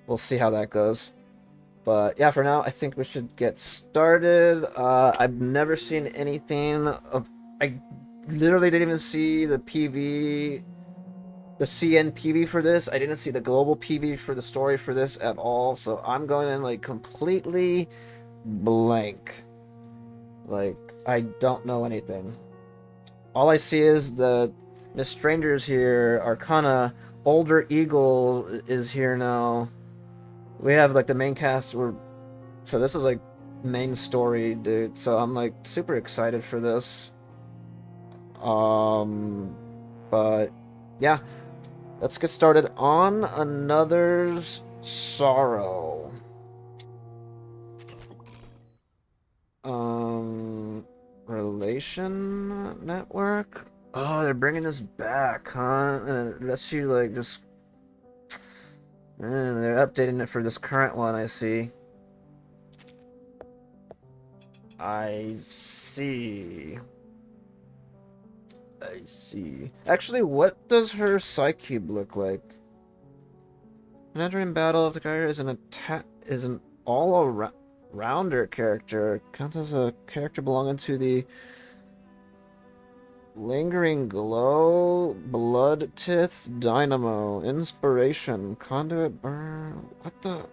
we'll see how that goes. But yeah, for now, I think we should get started. I've never seen anything of. I literally didn't even see the PV, the CN PV for this. I didn't see the global PV for the story for this at all. So I'm going in like completely blank. Like, I don't know anything. All I see is the Miss Stranger's here. Arcana, Older Eagle is here now. We have like the main cast. So this is like main story, dude. So I'm like super excited for this. Um, but yeah, let's get started on Another's Sorrow. Um, Relation network. Oh, they're bringing this back, huh? And unless you like just, they're updating it for this current one. I see. I see. I see. Actually, what does her Psycube look like? An entering battle, if the character is an all-rounder character, counts as a character belonging to the Lingering Glow, Blood Tith, Dynamo, Inspiration, Conduit Burn. What the?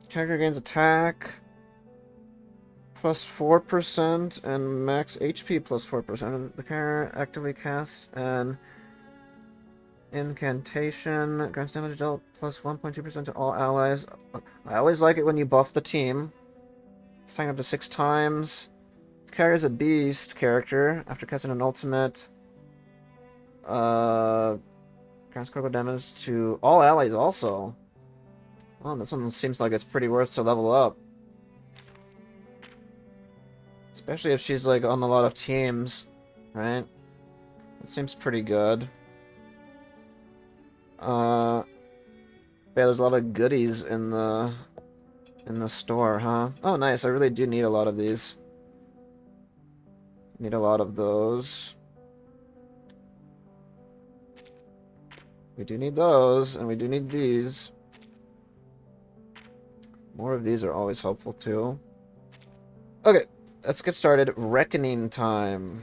Character gains attack plus 4% and max HP plus 4%. The character actively casts an incantation, grants damage dealt plus 1.2% to all allies. I always like it when you buff the team. Sign up to 6 times. Carries a beast character after casting an ultimate. Grants critical damage to all allies also. Oh, this one seems like it's pretty worth to level up. Especially if she's like on a lot of teams, right? It seems pretty good. Yeah, there's a lot of goodies in the store, huh? Oh, nice. I really do need a lot of these. Need a lot of those. We do need those, and we do need these. More of these are always helpful, too. Okay, let's get started. Reckoning time.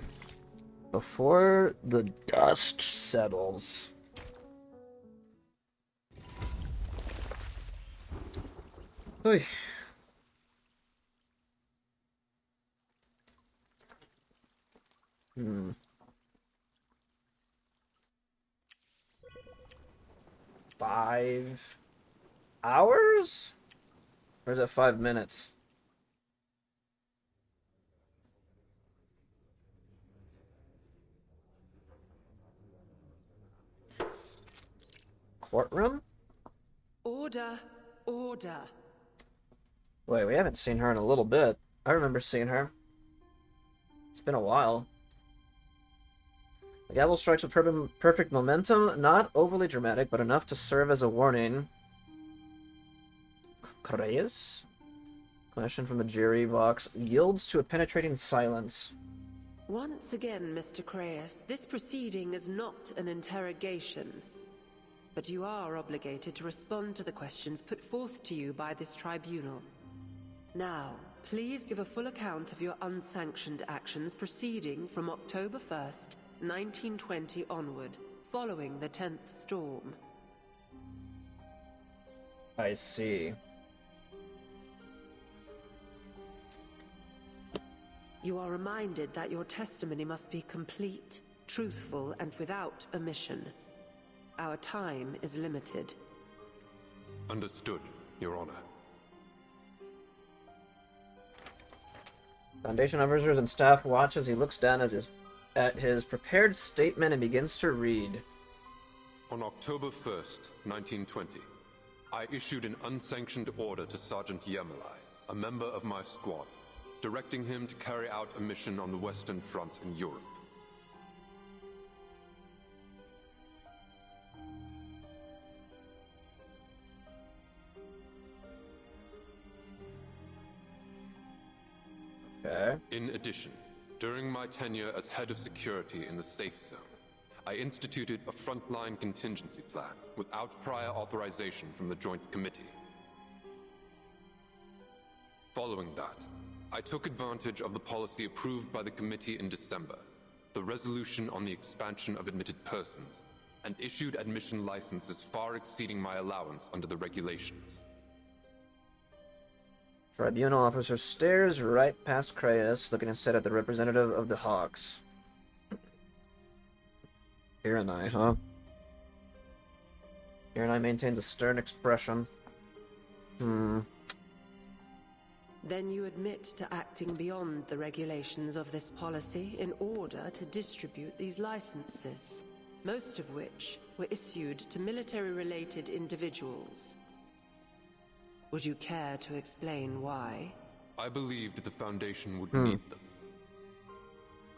Before the dust settles. Oy. Hmm. 5 hours? Or is it 5 minutes? Courtroom? Order, order. Wait, we haven't seen her in a little bit. I remember seeing her. It's been a while. The gavel strikes with perfect momentum, not overly dramatic, but enough to serve as a warning. Correas? Question from the jury box yields to a penetrating silence. Once again, Mr. Creus, this proceeding is not an interrogation. But you are obligated to respond to the questions put forth to you by this tribunal. Now, please give a full account of your unsanctioned actions proceeding from October 1st, 1920 onward, following the 10th storm. I see. You are reminded that your testimony must be complete, truthful, and without omission. Our time is limited. Understood, Your Honor. Foundation officers and staff watch as he looks down at his prepared statement and begins to read. On October 1st, 1920, I issued an unsanctioned order to Sergeant Yermolai, a member of my squad, directing him to carry out a mission on the Western Front in Europe. Okay. In addition, during my tenure as head of security in the Safe Zone, I instituted a frontline contingency plan without prior authorization from the Joint Committee. Following that, I took advantage of the policy approved by the committee in December, the resolution on the expansion of admitted persons, and issued admission licenses far exceeding my allowance under the regulations. Tribunal officer stares right past Creyas, looking instead at the representative of the Hawks. Alumni, huh? Alumni maintains a stern expression. Then you admit to acting beyond the regulations of this policy in order to distribute these licenses, most of which were issued to military-related individuals. Would you care to explain why? I believed the Foundation would need them.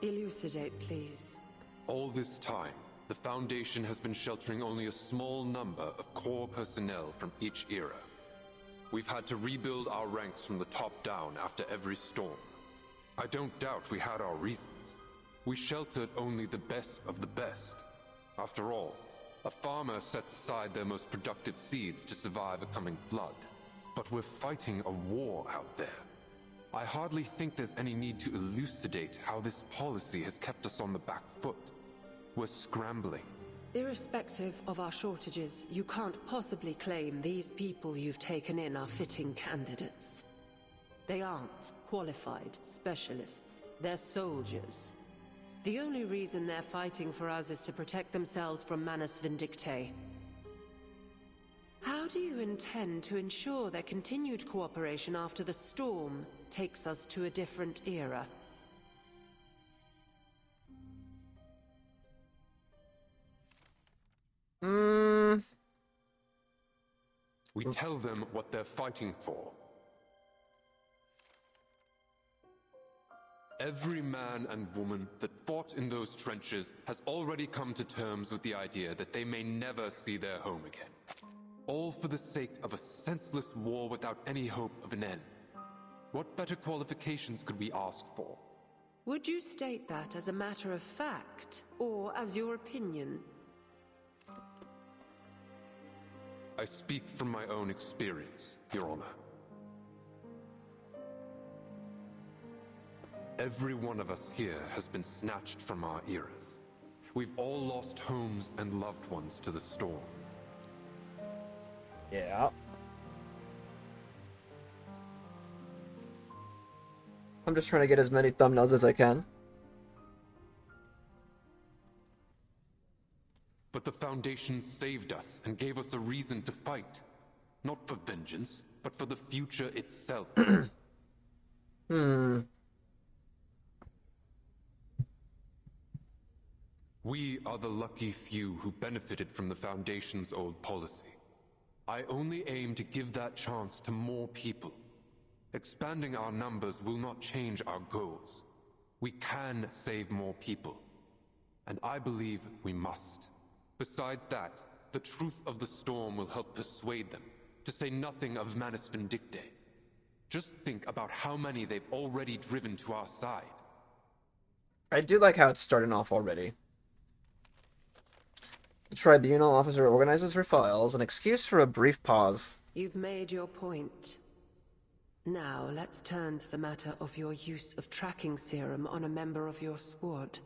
Elucidate, please. All this time, the Foundation has been sheltering only a small number of core personnel from each era. We've had to rebuild our ranks from the top down after every storm. I don't doubt we had our reasons. We sheltered only the best of the best. After all, a farmer sets aside their most productive seeds to survive a coming flood. But we're fighting a war out there. I hardly think there's any need to elucidate how this policy has kept us on the back foot. We're scrambling. Irrespective of our shortages, you can't possibly claim these people you've taken in are fitting candidates. They aren't qualified specialists. They're soldiers. The only reason they're fighting for us is to protect themselves from Manus Vindictae. How do you intend to ensure their continued cooperation after the storm takes us to a different era? We tell them what they're fighting for. Every man and woman that fought in those trenches has already come to terms with the idea that they may never see their home again. All for the sake of a senseless war without any hope of an end. What better qualifications could we ask for? Would you state that as a matter of fact, or as your opinion? I speak from my own experience, Your Honor. Every one of us here has been snatched from our eras. We've all lost homes and loved ones to the storm. Yeah. I'm just trying to get as many thumbnails as I can. But the Foundation saved us and gave us a reason to fight. Not for vengeance, but for the future itself. We are the lucky few who benefited from the Foundation's old policy. I only aim to give that chance to more people. Expanding our numbers will not change our goals. We can save more people. And I believe we must. Besides that, the truth of the storm will help persuade them, to say nothing of Manus Vindictae. Just think about how many they've already driven to our side. I do like how it's starting off already. The tribunal officer organizes her files, an excuse for a brief pause. You've made your point. Now, let's turn to the matter of your use of tracking serum on a member of your squad.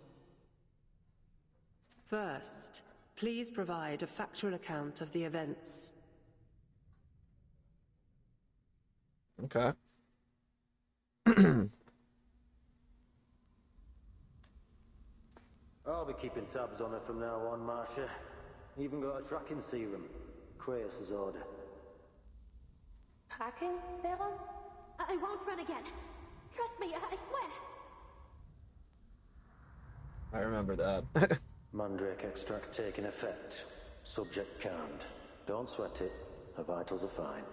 First, please provide a factual account of the events. Okay. I'll be keeping tabs on her from now on, Marcia. Even got a tracking serum. Creyas' order. Tracking serum? I won't run again. Trust me, I swear. I remember that. Mandrake extract taking effect. Subject calmed. Don't sweat it. Her vitals are fine.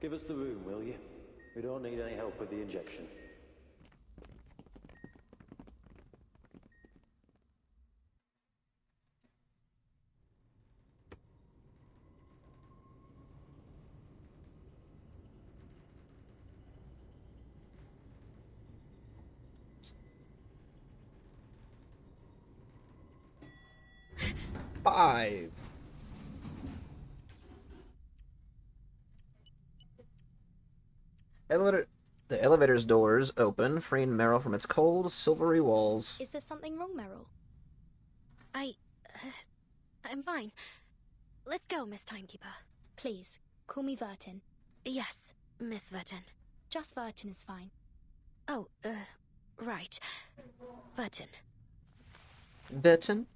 Give us the room, will you? We don't need any help with the injection. 5. Elevator. The elevator's doors open, freeing Meryl from its cold, silvery walls. Is there something wrong, Meryl? I'm fine. Let's go, Miss Timekeeper. Please, call me Vertin. Yes, Miss Vertin. Just Vertin is fine. Oh, right. Vertin. Bitten.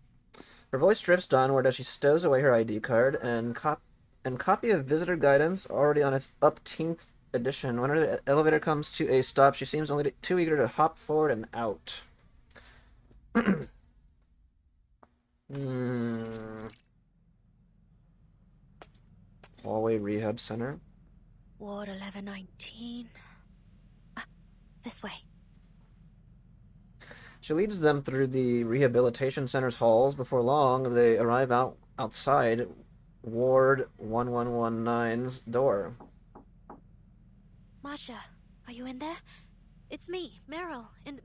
Her voice drifts downward as she stows away her ID card and copy of visitor guidance already on its upteenth edition. When her elevator comes to a stop, she seems only too eager to hop forward and out. Hallway Rehab Center. Ward 1119. This way. She leads them through the rehabilitation center's halls. Before long, they arrive outside Ward 1119's door. Masha, are you in there? It's me, Meryl, and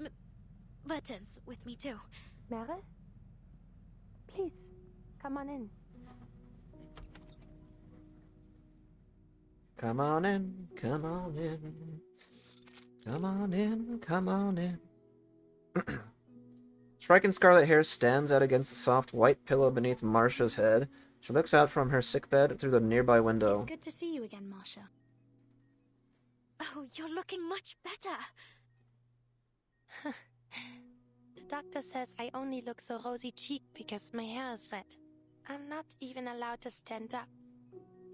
Vertin's with me too. Meryl? Please, come on in. Come on in, come on in. Come on in, come on in. Striking scarlet hair stands out against the soft white pillow beneath Marcia's head. She looks out from her sickbed through the nearby window. It's good to see you again, Marcia. Oh, you're looking much better. The doctor says I only look so rosy-cheeked because my hair is red. I'm not even allowed to stand up.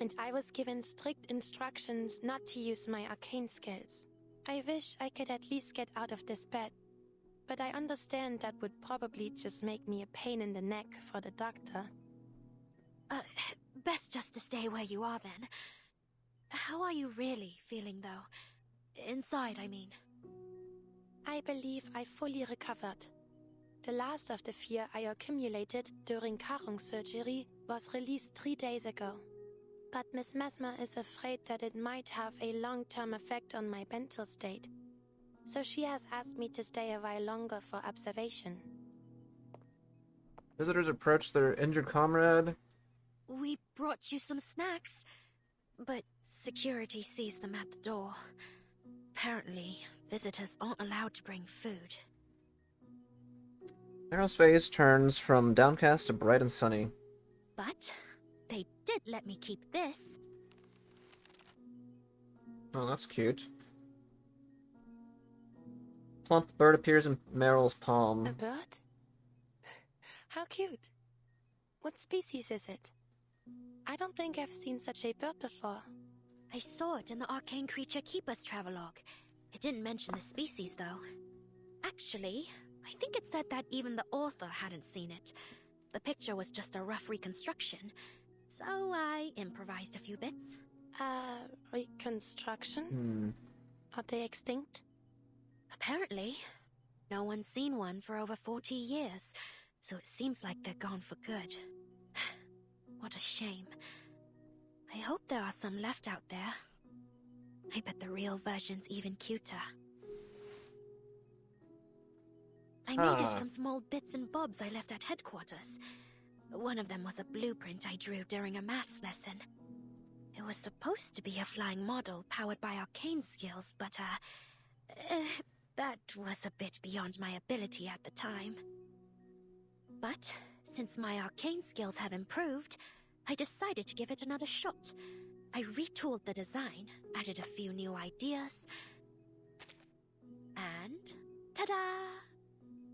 And I was given strict instructions not to use my arcane skills. I wish I could at least get out of this bed. But I understand that would probably just make me a pain in the neck for the doctor. Best just to stay where you are then. How are you really feeling, though? Inside, I mean. I believe I fully recovered. The last of the fear I accumulated during Karung surgery was released 3 days ago. But Miss Mesmer is afraid that it might have a long-term effect on my mental state. So she has asked me to stay a while longer for observation. Visitors approach their injured comrade. We brought you some snacks, but security sees them at the door. Apparently, visitors aren't allowed to bring food. Meryl's face turns from downcast to bright and sunny. But they did let me keep this. Oh, that's cute. Plump bird appears in Meryl's palm. A bird? How cute. What species is it? I don't think I've seen such a bird before. I saw it in the Arcane Creature Keeper's travelogue. It didn't mention the species, though. Actually, I think it said that even the author hadn't seen it. The picture was just a rough reconstruction, so I improvised a few bits. Reconstruction? Are they extinct? Apparently. No one's seen one for over 40 years, so it seems like they're gone for good. What a shame. I hope there are some left out there. I bet the real version's even cuter. I made it from small bits and bobs I left at headquarters. One of them was a blueprint I drew during a maths lesson. It was supposed to be a flying model powered by arcane skills, but, that was a bit beyond my ability at the time. But, since my arcane skills have improved, I decided to give it another shot. I retooled the design, added a few new ideas, and ta-da!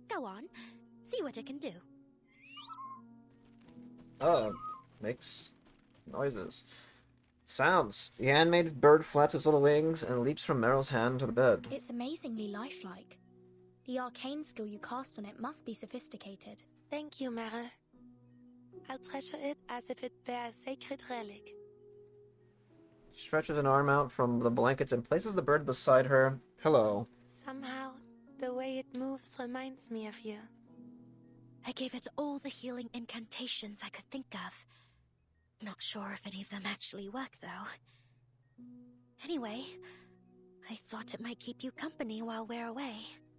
Go on, see what it can do. Oh, makes noises. Sounds. The animated bird flaps its little wings and leaps from Meryl's hand to the bed. It's amazingly lifelike. The arcane skill you cast on it must be sophisticated. Thank you, Meryl. I'll treasure it as if it were a sacred relic. She stretches an arm out from the blankets and places the bird beside her pillow. Somehow, the way it moves reminds me of you. I gave it all the healing incantations I could think of. Not sure if any of them actually work, though. Anyway, I thought it might keep you company while we're away.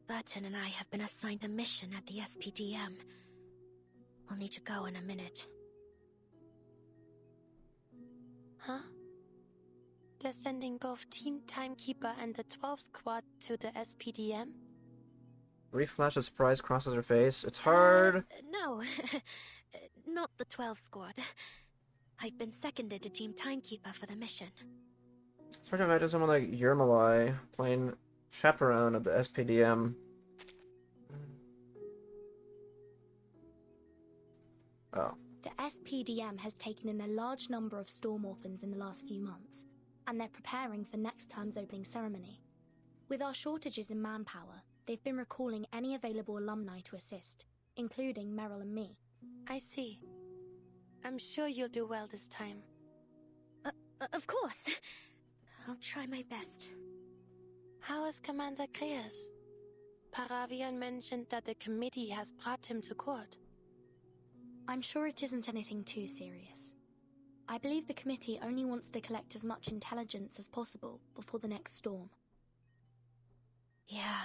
Burton and I have been assigned a mission at the SPDM. We'll need to go in a minute. Huh? They're sending both Team Timekeeper and the 12 Squad to the SPDM? Brief flash of surprise crosses her face. It's hard. No, not the 12 squad. I've been seconded to Team Timekeeper for the mission. It's hard to imagine someone like Yermalai playing chaperone at the SPDM. Oh. The SPDM has taken in a large number of storm orphans in the last few months, and they're preparing for next term's opening ceremony. With our shortages in manpower, they've been recalling any available alumni to assist, including Meryl and me. I see. I'm sure you'll do well this time. Of course. I'll try my best. How is Commander Kreas? Paravian mentioned that the committee has brought him to court. I'm sure it isn't anything too serious. I believe the committee only wants to collect as much intelligence as possible before the next storm. Yeah,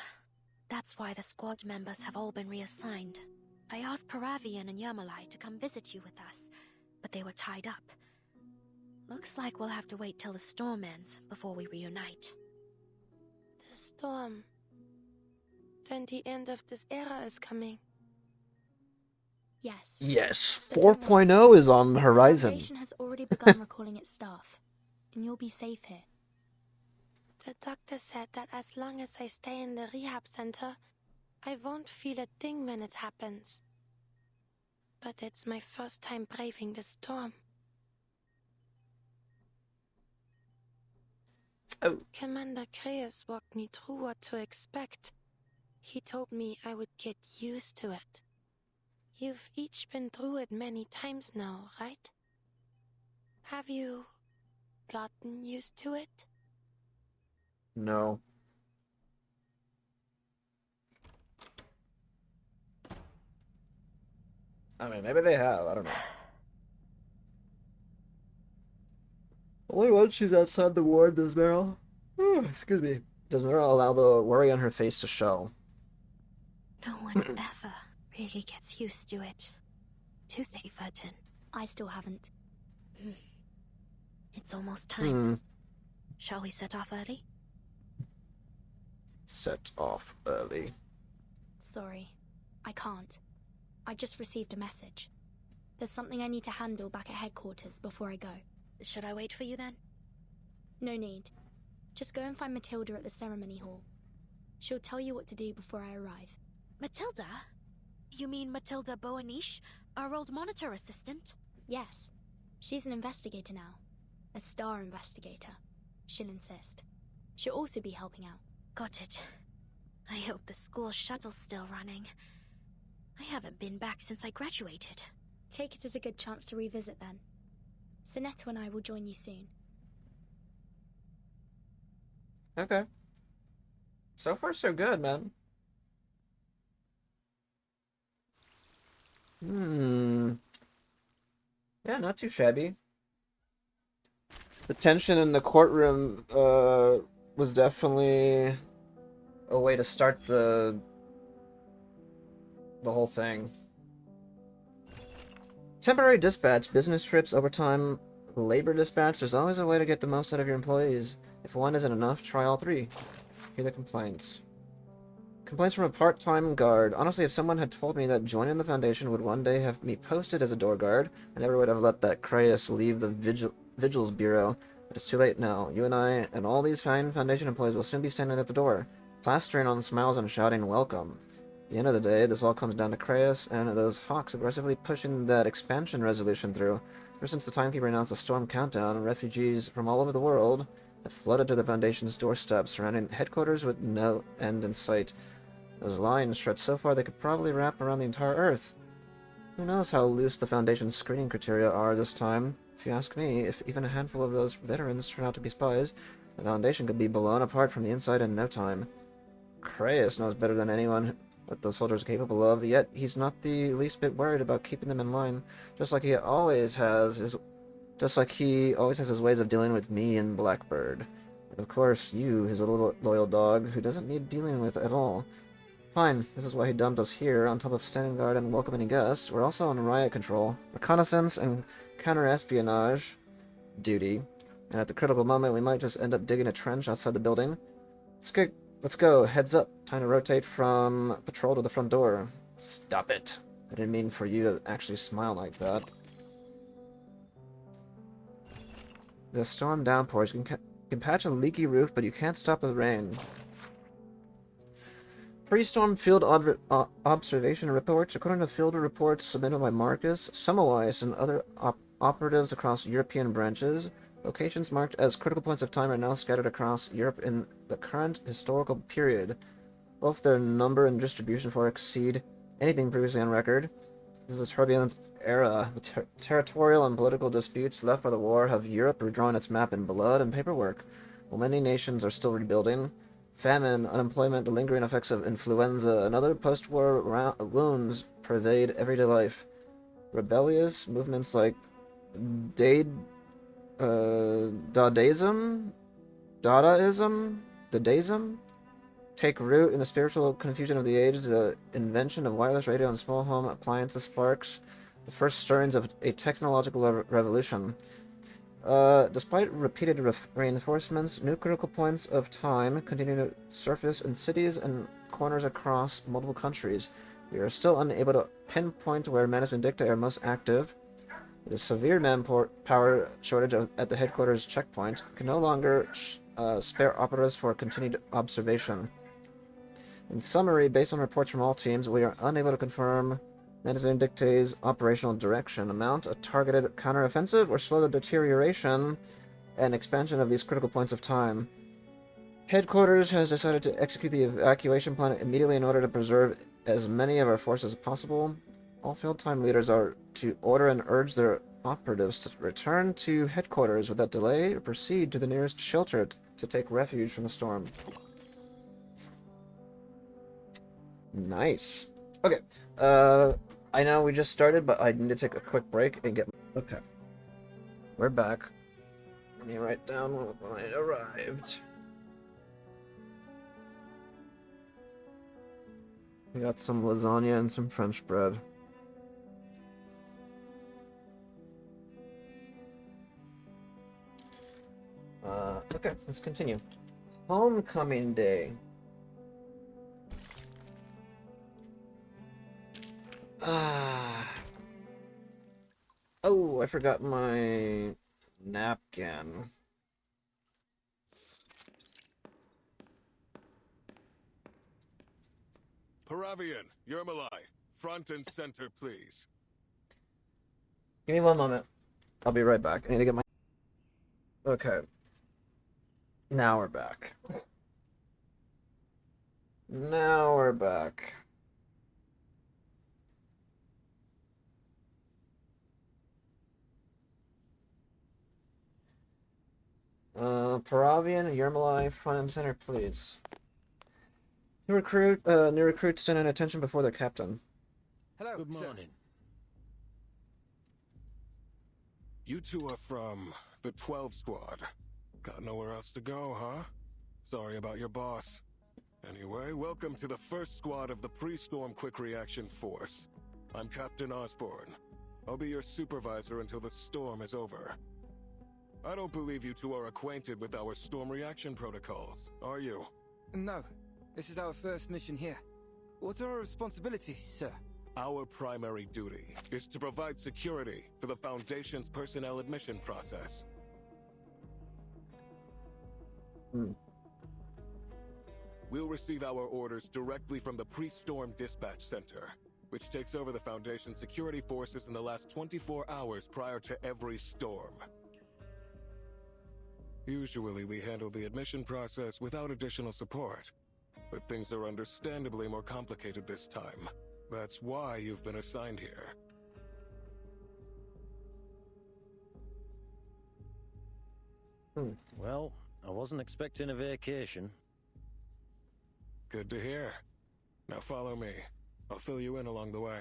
that's why the squad members have all been reassigned. I asked Paravian and Yermalai to come visit you with us, but they were tied up. Looks like we'll have to wait till the storm ends before we reunite. The storm. Then the end of this era is coming. Yes. Yes, 4.0 is on the The horizon. Foundation has already begun recalling its staff, and you'll be safe here. The doctor said that as long as I stay in the rehab center, I won't feel a thing when it happens. But it's my first time braving the storm. Oh. Commander Kreas walked me through what to expect. He told me I would get used to it. You've each been through it many times now, right? Have you gotten used to it? No. I mean, maybe they have. I don't know. Only once she's outside the ward, does Meryl. Excuse me. Does Meryl allow the worry on her face to show? No one ever really gets used to it. Do they, Verdun? I still haven't. It's almost time. Shall we set off early? Set off early. Sorry, I can't. I just received a message. There's something I need to handle back at headquarters before I go. Should I wait for you then? No need. Just go and find Matilda at the ceremony hall. She'll tell you what to do before I arrive. Matilda? You mean Matilda Boanish, our old monitor assistant? Yes. She's an investigator now. A star investigator. She'll insist. She'll also be helping out. Got it. I hope the school shuttle's still running. I haven't been back since I graduated. Take it as a good chance to revisit then. Sonetto and I will join you soon. Okay. So far, so good, man. Yeah, not too shabby. The tension in the courtroom was definitely a way to start the whole thing. Temporary dispatch, business trips, overtime, labor dispatch. There's always a way to get the most out of your employees. If one isn't enough, try all three. Hear the complaints. Complaints from a part-time guard. Honestly, if someone had told me that joining the Foundation would one day have me posted as a door guard, I never would have let that Kreas leave the Vigils Bureau. But it's too late now. You and I and all these fine Foundation employees will soon be standing at the door, plastering on smiles and shouting welcome. At the end of the day, this all comes down to Kreas and those hawks aggressively pushing that expansion resolution through. Ever since the Timekeeper announced the storm countdown, refugees from all over the world have flooded to the Foundation's doorstep, surrounding headquarters with no end in sight. Those lines stretch so far they could probably wrap around the entire Earth. Who knows how loose the Foundation's screening criteria are this time? If you ask me, if even a handful of those veterans turn out to be spies, the Foundation could be blown apart from the inside in no time. Kreas knows better than anyone what those soldiers are capable of, yet he's not the least bit worried about keeping them in line, just like he always has his ways of dealing with me and Blackbird. And of course, you, his little loyal dog, who doesn't need dealing with at all. Fine, this is why he dumped us here, on top of standing guard and welcome any guests. We're also on riot control, reconnaissance, and counter-espionage duty. And at the critical moment, we might just end up digging a trench outside the building. Let's go. Heads up. Time to rotate from patrol to the front door. Stop it. I didn't mean for you to actually smile like that. The storm downpours. You can patch a leaky roof, but you can't stop the rain. Pre-storm field observation reports. According to field reports submitted by Marcus, Semmelweis, and other operatives across European branches, locations marked as critical points of time are now scattered across Europe in the current historical period. Both their number and distribution far exceed anything previously on record. This is a turbulent era. The territorial and political disputes left by the war have Europe redrawn its map in blood and paperwork, while many nations are still rebuilding. Famine, unemployment, the lingering effects of influenza, and other post-war wounds pervade everyday life. Rebellious movements like Dadaism, take root in the spiritual confusion of the age. The invention of wireless radio and small home appliances sparks the first stirrings of a technological revolution. Despite repeated reinforcements, new critical points of time continue to surface in cities and corners across multiple countries. We are still unable to pinpoint where management dicta are most active. The severe manpower shortage at the headquarters checkpoint can no longer spare operatives for continued observation. In summary, based on reports from all teams, we are unable to confirm management dictates operational direction, amount a targeted counteroffensive, or slow the deterioration and expansion of these critical points of time. Headquarters has decided to execute the evacuation plan immediately in order to preserve as many of our forces as possible. All field time leaders are to order and urge their operatives to return to headquarters without delay or proceed to the nearest shelter to take refuge from the storm. Nice. Okay. I know we just started, but I need to take a quick break and get... Okay. We're back. Let me write down when I arrived. We got some lasagna and some French bread. Okay, let's continue. Homecoming Day. Oh, I forgot my napkin. Paravian, Yermalai, front and center, please. Give me one moment. I'll be right back. I need to get my... Okay. Now we're back. Now we're back. Paravian, Yermalai, front and center, please. New recruits stand at attention before their captain. Hello, good morning. You two are from the 12 Squad. Got nowhere else to go, huh? Sorry about your boss. Anyway, welcome to the first squad of the Pre-Storm Quick Reaction Force. I'm Captain Osborne. I'll be your supervisor until the storm is over. I don't believe you two are acquainted with our storm reaction protocols, are you? No. This is our first mission here. What are our responsibilities, sir? Our primary duty is to provide security for the Foundation's personnel admission process. We'll receive our orders directly from the Pre-Storm Dispatch Center, which takes over the Foundation security forces in the last 24 hours prior to every storm. Usually we handle the admission process without additional support, but things are understandably more complicated this time. That's why you've been assigned here. Well, I wasn't expecting a vacation. Good to hear. Now follow me. I'll fill you in along the way.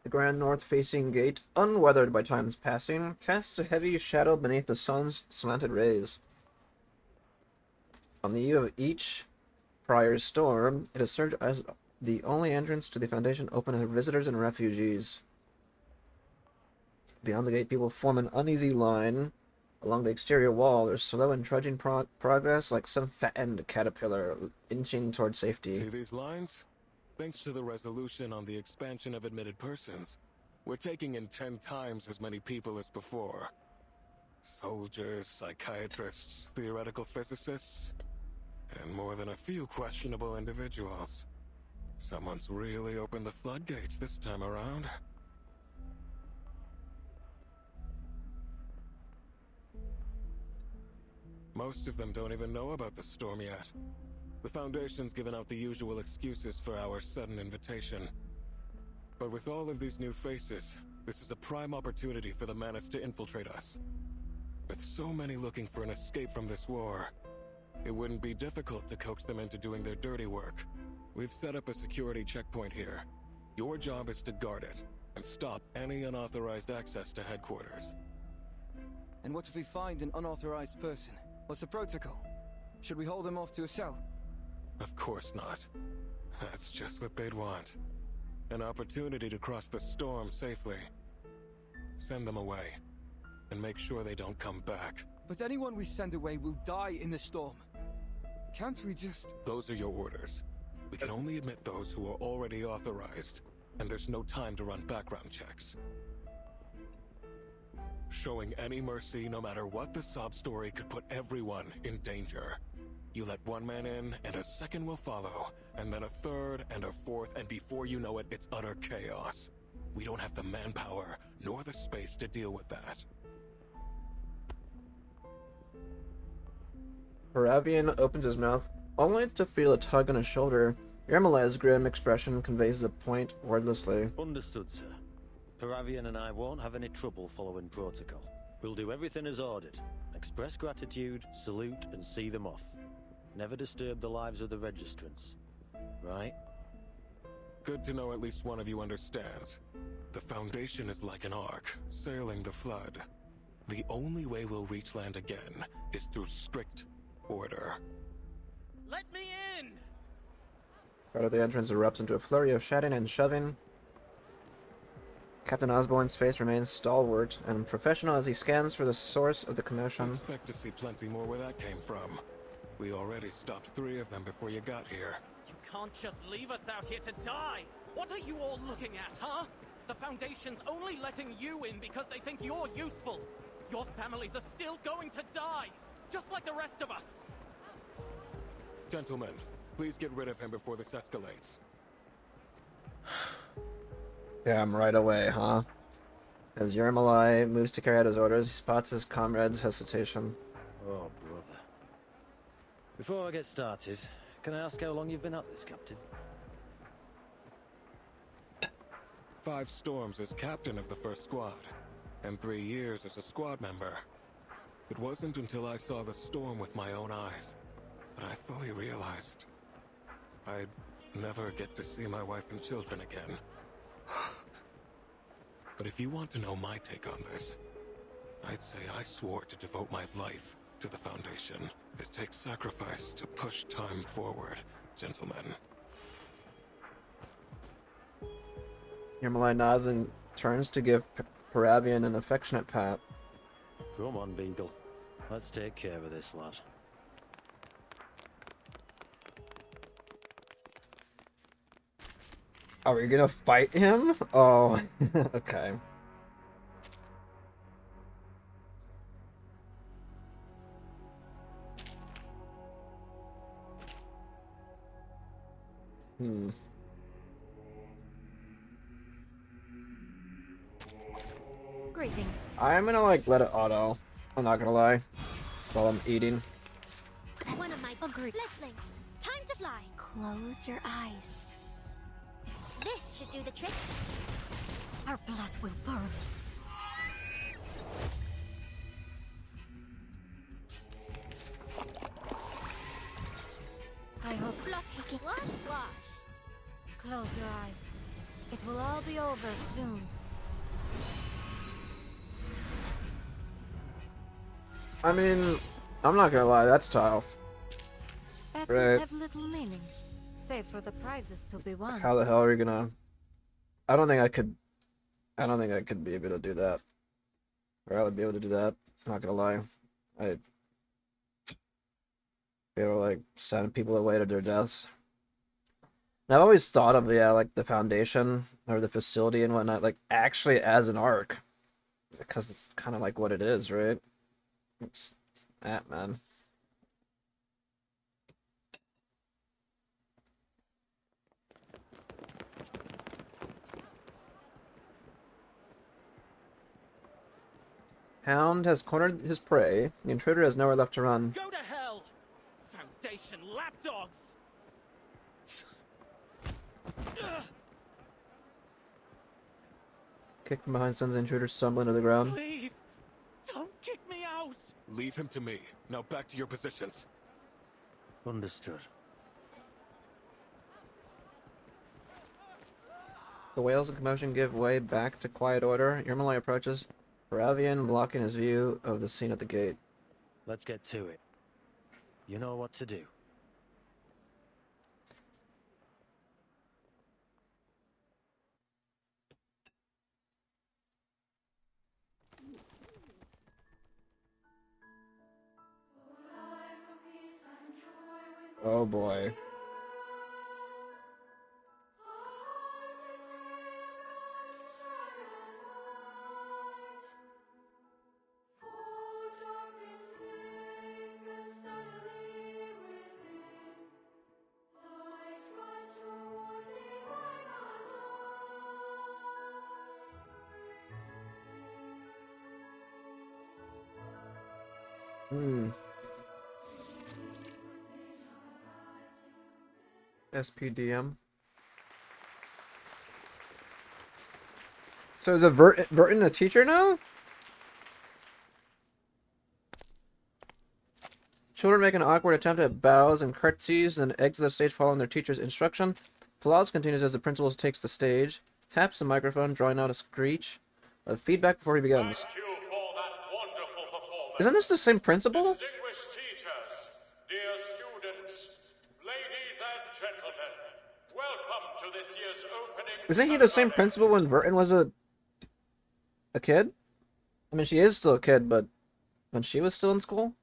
The grand north-facing gate, unweathered by time's passing, casts a heavy shadow beneath the sun's slanted rays. On the eve of each prior storm, it has served as the only entrance to the Foundation open to visitors and refugees. Beyond the gate, people form an uneasy line along the exterior wall. They're slow and trudging progress like some fattened caterpillar inching toward safety. See these lines? Thanks to the resolution on the expansion of admitted persons, we're taking in 10 times as many people as before. Soldiers, psychiatrists, theoretical physicists, and more than a few questionable individuals. Someone's really opened the floodgates this time around. Most of them don't even know about the storm yet. The Foundation's given out the usual excuses for our sudden invitation. But with all of these new faces, this is a prime opportunity for the Manus to infiltrate us. With so many looking for an escape from this war, it wouldn't be difficult to coax them into doing their dirty work. We've set up a security checkpoint here. Your job is to guard it, and stop any unauthorized access to headquarters. And what if we find an unauthorized person? What's the protocol? Should we hold them off to a cell? Of course not. That's just what they'd want. An opportunity to cross the storm safely. Send them away, and make sure they don't come back. But anyone we send away will die in the storm. Can't we just... Those are your orders. We can only admit those who are already authorized, and there's no time to run background checks. Showing any mercy, no matter what the sob story, could put everyone in danger. You let one man in, and a second will follow, and then a third, and a fourth, and before you know it, it's utter chaos. We don't have the manpower, nor the space to deal with that. Paravian opens his mouth, only to feel a tug on his shoulder. Yermolai's grim expression conveys the point wordlessly. Understood, sir. Paravian and I won't have any trouble following protocol. We'll do everything as ordered. Express gratitude, salute, and see them off. Never disturb the lives of the registrants. Right? Good to know at least one of you understands. The Foundation is like an ark, sailing the flood. The only way we'll reach land again is through strict order. Let me in! Part of the entrance erupts into a flurry of shouting and shoving. Captain Osborne's face remains stalwart and professional as he scans for the source of the commotion. I expect to see plenty more where that came from. We already stopped 3 of them before you got here. You can't just leave us out here to die! What are you all looking at, huh? The Foundation's only letting you in because they think you're useful. Your families are still going to die, just like the rest of us. Gentlemen, please get rid of him before this escalates. Damn, right away, huh? As Yermolai moves to carry out his orders, he spots his comrade's hesitation. Oh, brother. Before I get started, can I ask how long you've been at this, Captain? 5 storms as captain of the first squad, and 3 years as a squad member. It wasn't until I saw the storm with my own eyes that I fully realized I'd never get to see my wife and children again. But if you want to know my take on this, I'd say I swore to devote my life to the Foundation. It takes sacrifice to push time forward, gentlemen. Yermolai nods and turns to give Paravian an affectionate pat. Come on, Beagle. Let's take care of this, lad. Are we gonna fight him? Oh, okay. Greetings. I'm gonna like let it auto. I'm not gonna lie. While I'm eating. One of my fledglings. Time to fly. Close your eyes. This should do the trick. Our blood will burn. I hope blood taking. Wash. Close your eyes. It will all be over soon. I mean, I'm not gonna lie, that's tough. Battles Right. have little meaning, save for the prizes to be won. How the hell are you gonna... I don't think I could be able to do that. Or I would be able to do that. Not gonna lie. I'd be able to, like, send people away to their deaths. And I've always thought of, yeah, like, the foundation, or the facility and whatnot, like, actually as an arc. Because it's kind of like what it is, right? It's that, man. Hound has cornered his prey. The intruder has nowhere left to run. Go to hell! Foundation lapdogs! Kick from behind sends the intruder stumbling to the ground. Please! Don't kick me out! Leave him to me. Now back to your positions. Understood. The whales in commotion give way back to quiet order. Yermalai approaches, Paravian blocking his view of the scene at the gate. Let's get to it. You know what to do. Oh boy. SPDM. So is a Vertin a teacher now? Children make an awkward attempt at bows and curtsies and exit the stage following their teacher's instruction. Applause continues as the principal takes the stage, taps the microphone, drawing out a screech of feedback before he begins. Thank you for that wonderful performance. Isn't this the same principal? Distinguished teachers, dear students, ladies and gentlemen, welcome to this year's opening. Isn't he the same principal when Vertin was a kid? I mean, she is still a kid, but when she was still in school?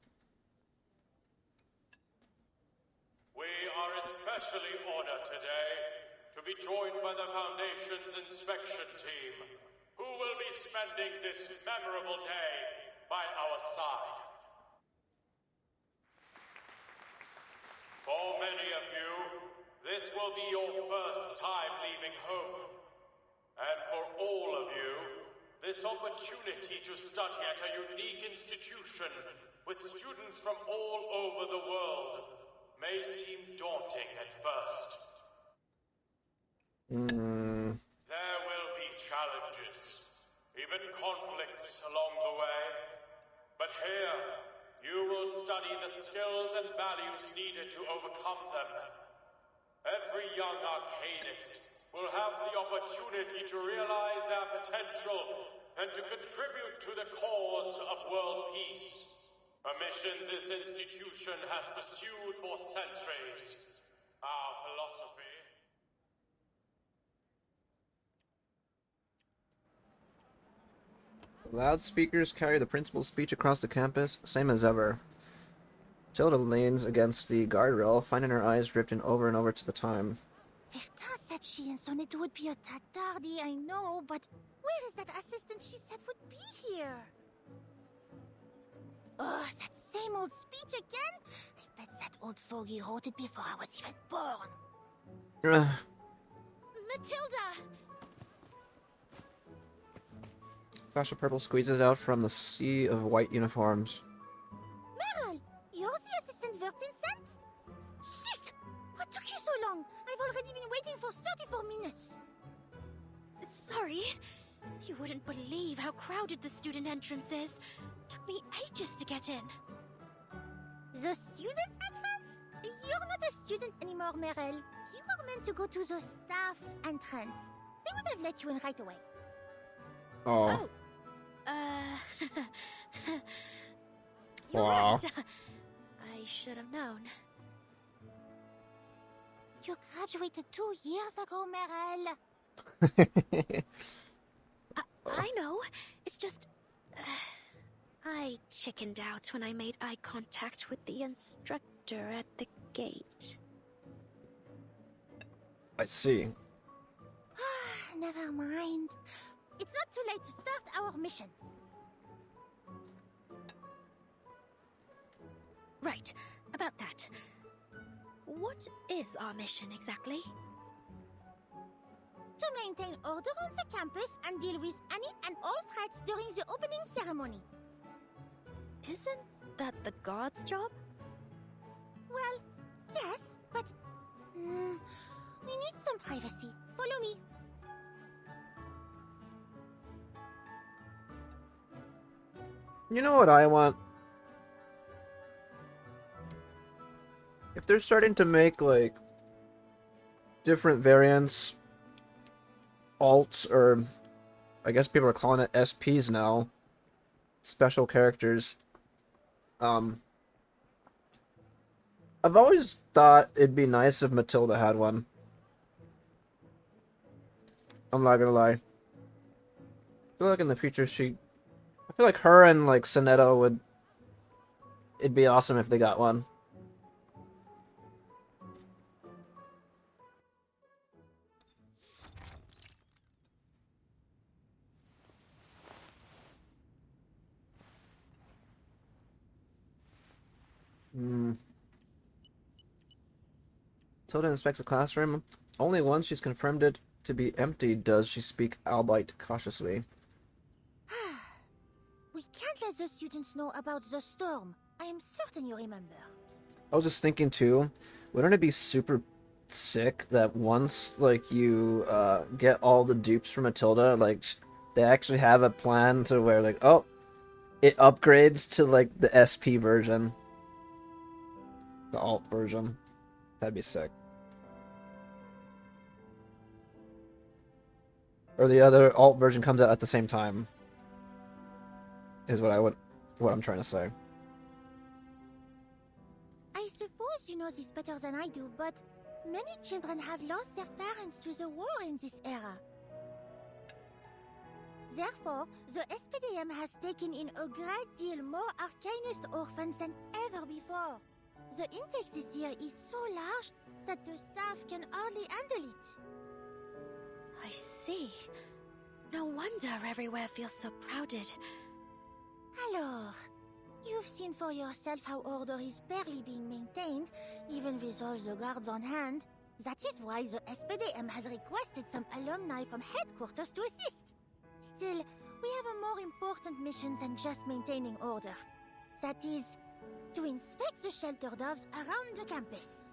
We are especially honored today to be joined by the Foundation's inspection team, who will be spending this memorable day by our side. For many of you, this will be your first time leaving home. And for all of you, this opportunity to study at a unique institution with students from all over the world may seem daunting at first. There will be challenges, even conflicts along the way. But here, you will study the skills and values needed to overcome them. Every young arcanist will have the opportunity to realize their potential and to contribute to the cause of world peace. A mission this institution has pursued for centuries. Our philosophy. Loudspeakers carry the principal's speech across the campus, same as ever. Tilda leans against the guardrail, finding her eyes drifting over and over to the time. Bertin said she and Sonnet would be a tad tardy, I know, but where is that assistant she said would be here? Ugh, that same old speech again? I bet that old fogey wrote it before I was even born. Matilda! Flash of purple squeezes out from the sea of white uniforms. Meryl, you're the assistant Vertin sent? Shit! What took you so long? I've already been waiting for 34 minutes. Sorry. You wouldn't believe how crowded the student entrance is. Took me ages to get in. The student entrance? You're not a student anymore, Meryl. You were meant to go to the staff entrance. They would have let you in right away. Oh. You're Wow. right. I should have known. You graduated 2 years ago, Merel. I know. It's just... I chickened out when I made eye contact with the instructor at the gate. I see. Never mind. It's not too late to start our mission. Right, about that. What is our mission exactly? To maintain order on the campus and deal with any and all threats during the opening ceremony. Isn't that the guard's job? Well, yes, but... we need some privacy. Follow me. You know what I want? If they're starting to make, like, different variants, alts, or I guess people are calling it SPs now, special characters, I've always thought it'd be nice if Matilda had one. I'm not gonna lie. I feel like in the future I feel like her and, like, Sonetto would... It'd be awesome if they got one. Tilda inspects the classroom. Only once she's confirmed it to be empty does she speak albeit cautiously. We can't let the students know about the storm. I am certain you remember. I was just thinking too, wouldn't it be super sick that once, like, you get all the dupes for Matilda, like, they actually have a plan to where, like, oh, it upgrades to, like, the SP version. The alt version. That'd be sick. Or the other alt version comes out at the same time. Is what I'm trying to say. I suppose you know this better than I do, but many children have lost their parents to the war in this era. Therefore, the SPDM has taken in a great deal more Arcanist orphans than ever before. The intake this year is so large that the staff can hardly handle it. I see. No wonder everywhere feels so crowded. Alors, you've seen for yourself how order is barely being maintained, even with all the guards on hand. That is why the SPDM has requested some alumni from headquarters to assist. Still, we have a more important mission than just maintaining order. That is, to inspect the shelter doves around the campus.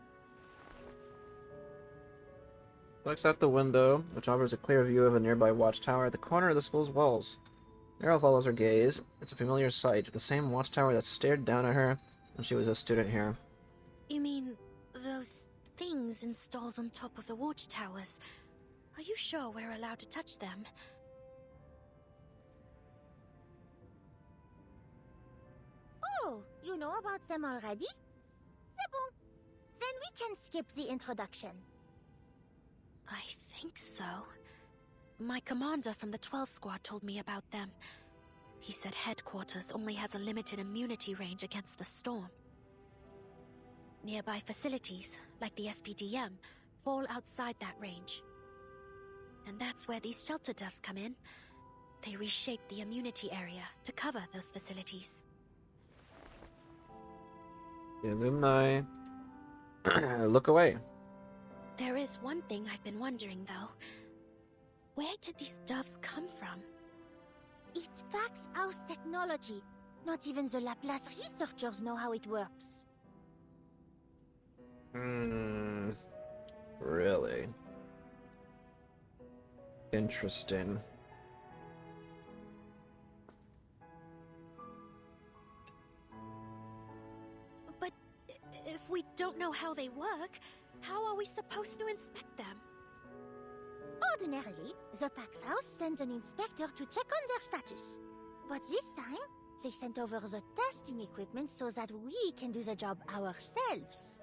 Looks out the window, which offers a clear view of a nearby watchtower at the corner of the school's walls. Meryl follows her gaze. It's a familiar sight, the same watchtower that stared down at her when she was a student here. You mean those things installed on top of the watchtowers? Are you sure we're allowed to touch them? Oh, you know about them already? C'est bon. Then we can skip the introduction. I think so. My commander from the 12 Squad told me about them. He said headquarters only has a limited immunity range against the storm. Nearby facilities, like the SPDM, fall outside that range. And that's where these shelter doves come in. They reshape the immunity area to cover those facilities. The Alumni look away. There is one thing I've been wondering, though. Where did these doves come from? It's Pax House technology. Not even the Laplace researchers know how it works. Really? Interesting. But if we don't know how they work, how are we supposed to inspect them? Ordinarily, the Pax House sends an inspector to check on their status. But this time, They sent over the testing equipment so that we can do the job ourselves.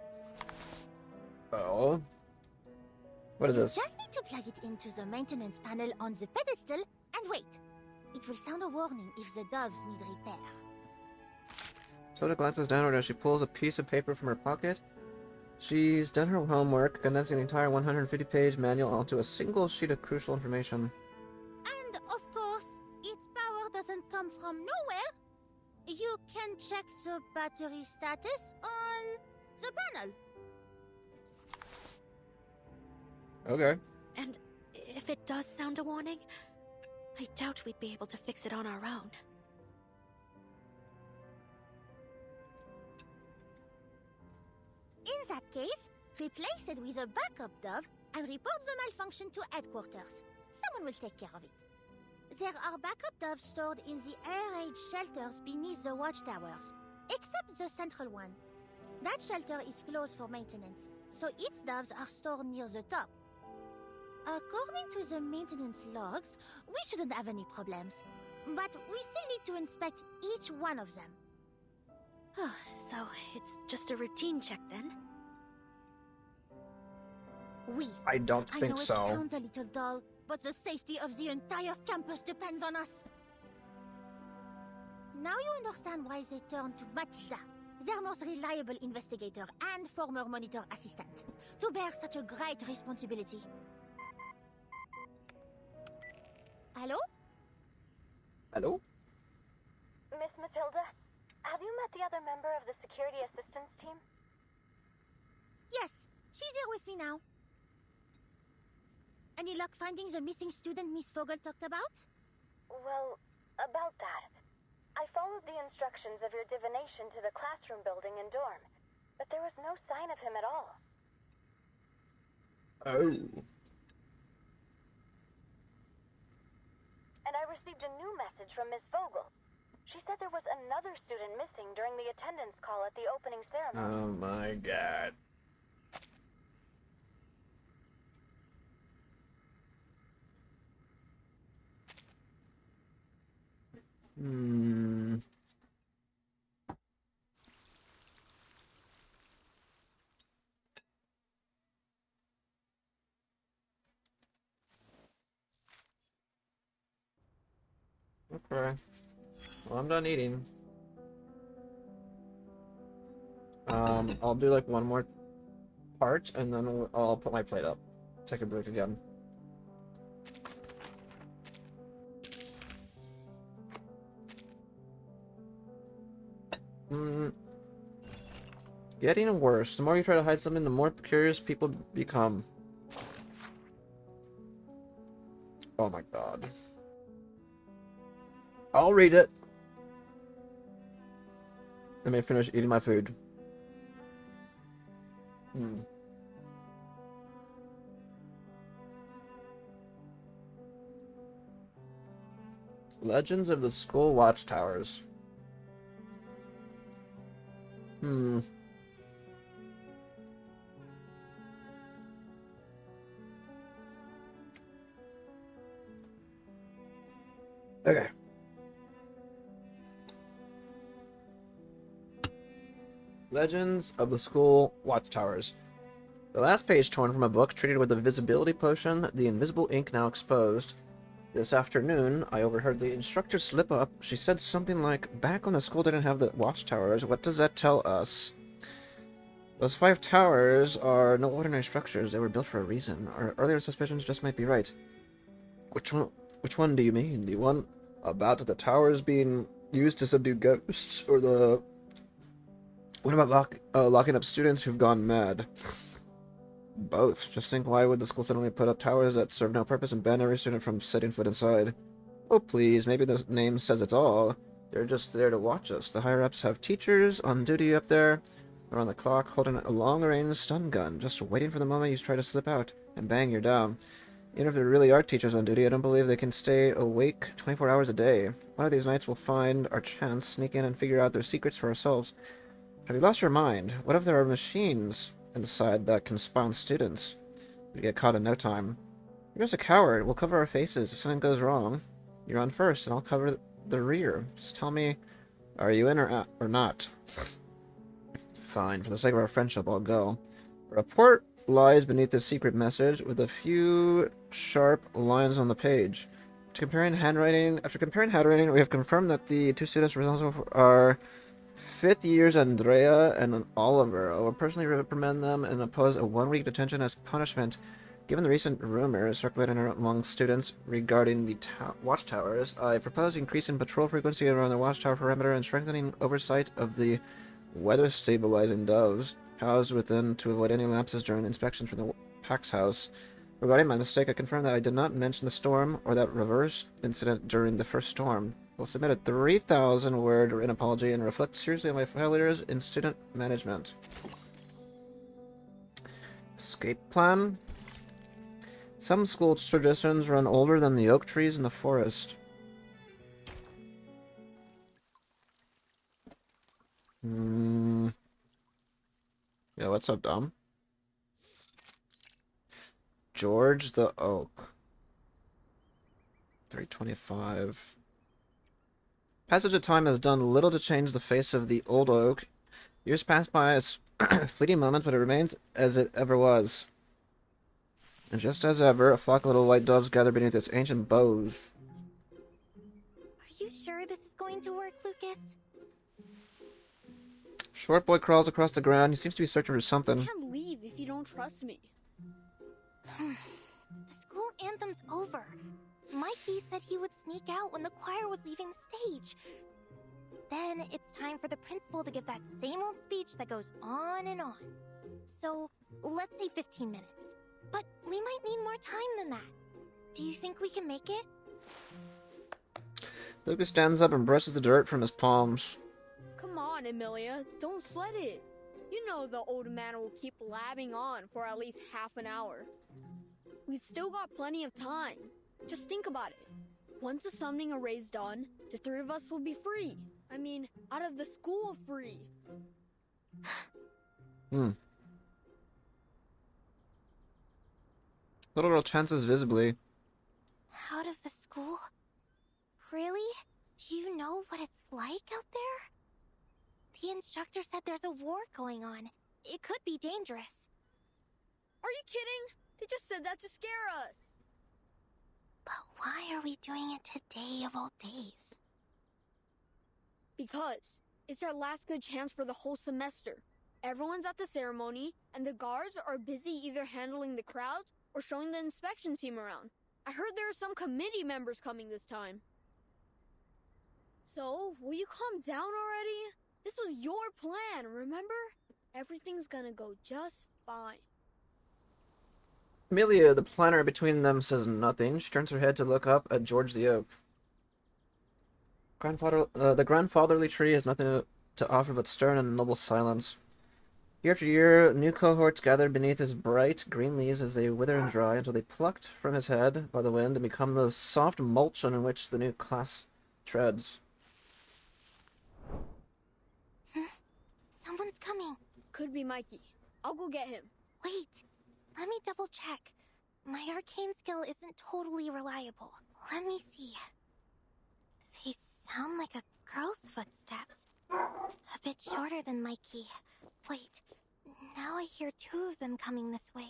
Oh. What is You this? just need to plug it into the maintenance panel on the pedestal and wait. It will sound a warning if the doves need repair. Soda glances downward as she pulls a piece of paper from her pocket. She's done her homework, condensing the entire 150-page manual onto a single sheet of crucial information. And of course, its power doesn't come from nowhere. You can check the battery status on the panel. Okay. And if it does sound a warning, I doubt we'd be able to fix it on our own. In that case, replace it with a backup dove and report the malfunction to headquarters. Someone will take care of it. There are backup doves stored in the air raid shelters beneath the watchtowers, except the central one. That shelter is closed for maintenance, so its doves are stored near the top. According to the maintenance logs, we shouldn't have any problems, but we still need to inspect each one of them. So it's just a routine check then? I don't I think know it so. sounds a little dull, but the safety of the entire campus depends on us. Now you understand why they turned to Matilda, their most reliable investigator and former monitor assistant, to bear such a great responsibility. Hello? Hello? Miss Matilda, have you met the other member of the security assistance team? Yes, she's here with me now. Any luck finding the missing student Miss Vogel talked about? Well, about that. I followed the instructions of your divination to the classroom building and dorm, but there was no sign of him at all. Oh. And I received a new message from Miss Vogel. She said there was another student missing during the attendance call at the opening ceremony. Oh my god. Hmm. Okay. Well, I'm done eating. I'll do like one more part, and then I'll put my plate up. Take a break again. Getting worse. The more you try to hide something, the more curious people become. Oh my god. I'll read it. Let me finish eating my food. Legends of the School Watchtowers. Okay. Legends of the School Watchtowers. The last page torn from a book treated with a visibility potion, the invisible ink now exposed. This afternoon, I overheard the instructor slip up. She said something like, back when the school didn't have the watchtowers, what does that tell us? Those 5 towers are no ordinary structures. They were built for a reason. Our earlier suspicions just might be right. Which one do you mean? The one about the towers being used to subdue ghosts, or the... What about locking up students who've gone mad? Both. Just think, why would the school suddenly put up towers that serve no purpose and ban every student from setting foot inside? Oh please, maybe the name says it's all. They're just there to watch us. The higher-ups have teachers on duty up there. They're on the clock, holding a long-range stun gun, just waiting for the moment you try to slip out. And bang, you're down. Even if there really are teachers on duty, I don't believe they can stay awake 24 hours a day. One of these nights we'll find our chance, sneak in and figure out their secrets for ourselves. Have you lost your mind? What if there are machines inside that can spawn students? We'd get caught in no time. You're just a coward. We'll cover our faces. If something goes wrong, you're on first, and I'll cover the rear. Just tell me Are you in or not? Fine, for the sake of our friendship, I'll go. A report lies beneath this secret message with a few sharp lines on the page. After comparing handwriting, we have confirmed that the two students responsible are fifth years Andrea and Oliver. I will personally reprimand them and impose a 1-week detention as punishment. Given the recent rumors circulating among students regarding the watchtowers, I propose increasing patrol frequency around the watchtower perimeter and strengthening oversight of the weather-stabilizing doves housed within to avoid any lapses during inspections from the Pax House. Regarding my mistake, I confirm that I did not mention the storm or that reverse incident during the first storm. Will submit a 3,000-word written apology and reflect seriously on my failures in student management. Escape plan? Some school traditions run older than the oak trees in the forest. Yeah, what's up, Dom? George the Oak. 325. Passage of time has done little to change the face of the old oak. Years pass by as fleeting moments, but it remains as it ever was. And just as ever, a flock of little white doves gather beneath its ancient boughs. Are you sure this is going to work, Lucas? Short boy crawls across the ground. He seems to be searching for I something. can't leave if you don't trust me. The school anthem's over. Mikey said he would sneak out when the choir was leaving the stage. Then it's time for the principal to give that same old speech that goes on and on. So, let's say 15 minutes. But we might need more time than that. Do you think we can make it? Lucas stands up and brushes the dirt from his palms. Come on, Emilia, don't sweat it. You know the old man will keep blabbing on for at least half an hour. We've still got plenty of time. Just think about it. Once the summoning array's done, the three of us will be free. I mean, out of the school free. Little girl tenses visibly. Out of the school? Really? Do you know what it's like out there? The instructor said there's a war going on. It could be dangerous. Are you kidding? They just said that to scare us. But why are we doing it today of all days? Because it's our last good chance for the whole semester. Everyone's at the ceremony, and the guards are busy either handling the crowds or showing the inspection team around. I heard there are some committee members coming this time. So, will you calm down already? This was your plan, remember? Everything's gonna go just fine. Amelia, the planner between them, says nothing. She turns her head to look up at George the Oak. The grandfatherly tree has nothing to offer but stern and noble silence. Year after year, new cohorts gather beneath his bright green leaves as they wither and dry until they plucked from his head by the wind and become the soft mulch on which the new class treads. Someone's coming. Could be Mikey. I'll go get him. Wait. Let me double check. My arcane skill isn't totally reliable. Let me see. They sound like a girl's footsteps. A bit shorter than Mikey. Wait, now I hear two of them coming this way.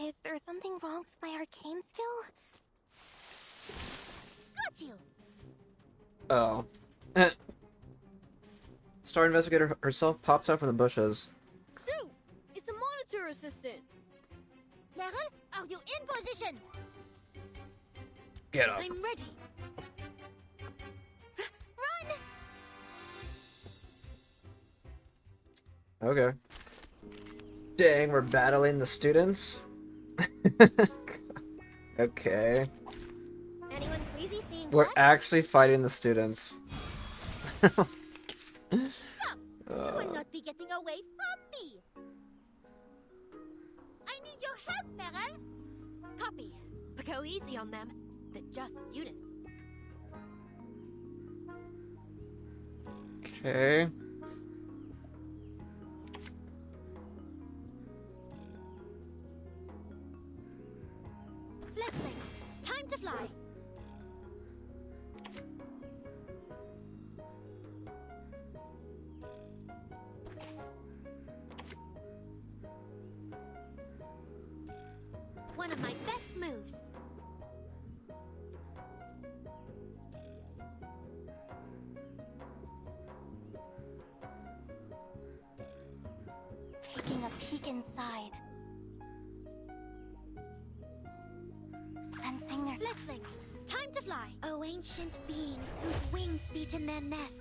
Is there something wrong with my arcane skill? Got you! Oh. Star Investigator herself pops out from the bushes. Shoot! It's a monitor assistant! Merrill, are you in position? Get up. I'm ready. Run! Okay. Dang, we're battling the students? Okay. Anyone queasy seeing We're blood? actually fighting the students. Stop! You will not be getting away from me! I need your help, Merrill! Copy. But go easy on them. They're just students. Okay. Fletchlings, time to fly. One of my best moves. Taking a peek inside. Sensing their Fledglings, time to fly. Oh, ancient beings whose wings beat in their nests.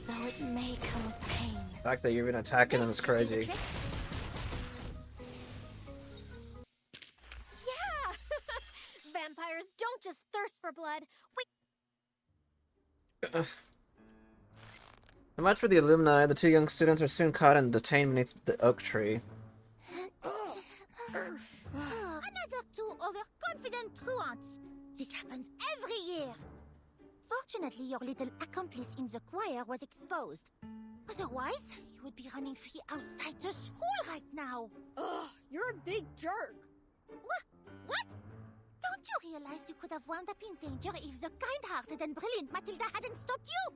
though it may come with pain. The fact that you're even attacking them is crazy. Yeah! Vampires don't just thirst for blood. So much for the Alumni. The two young students are soon caught and detained beneath the oak tree. Another two overconfident truants. This happens every year. Fortunately, your little accomplice in the choir was exposed. Otherwise, you would be running free outside the school right now. Ugh, you're a big jerk. What? Don't you realize you could have wound up in danger if the kind-hearted and brilliant Matilda hadn't stopped you?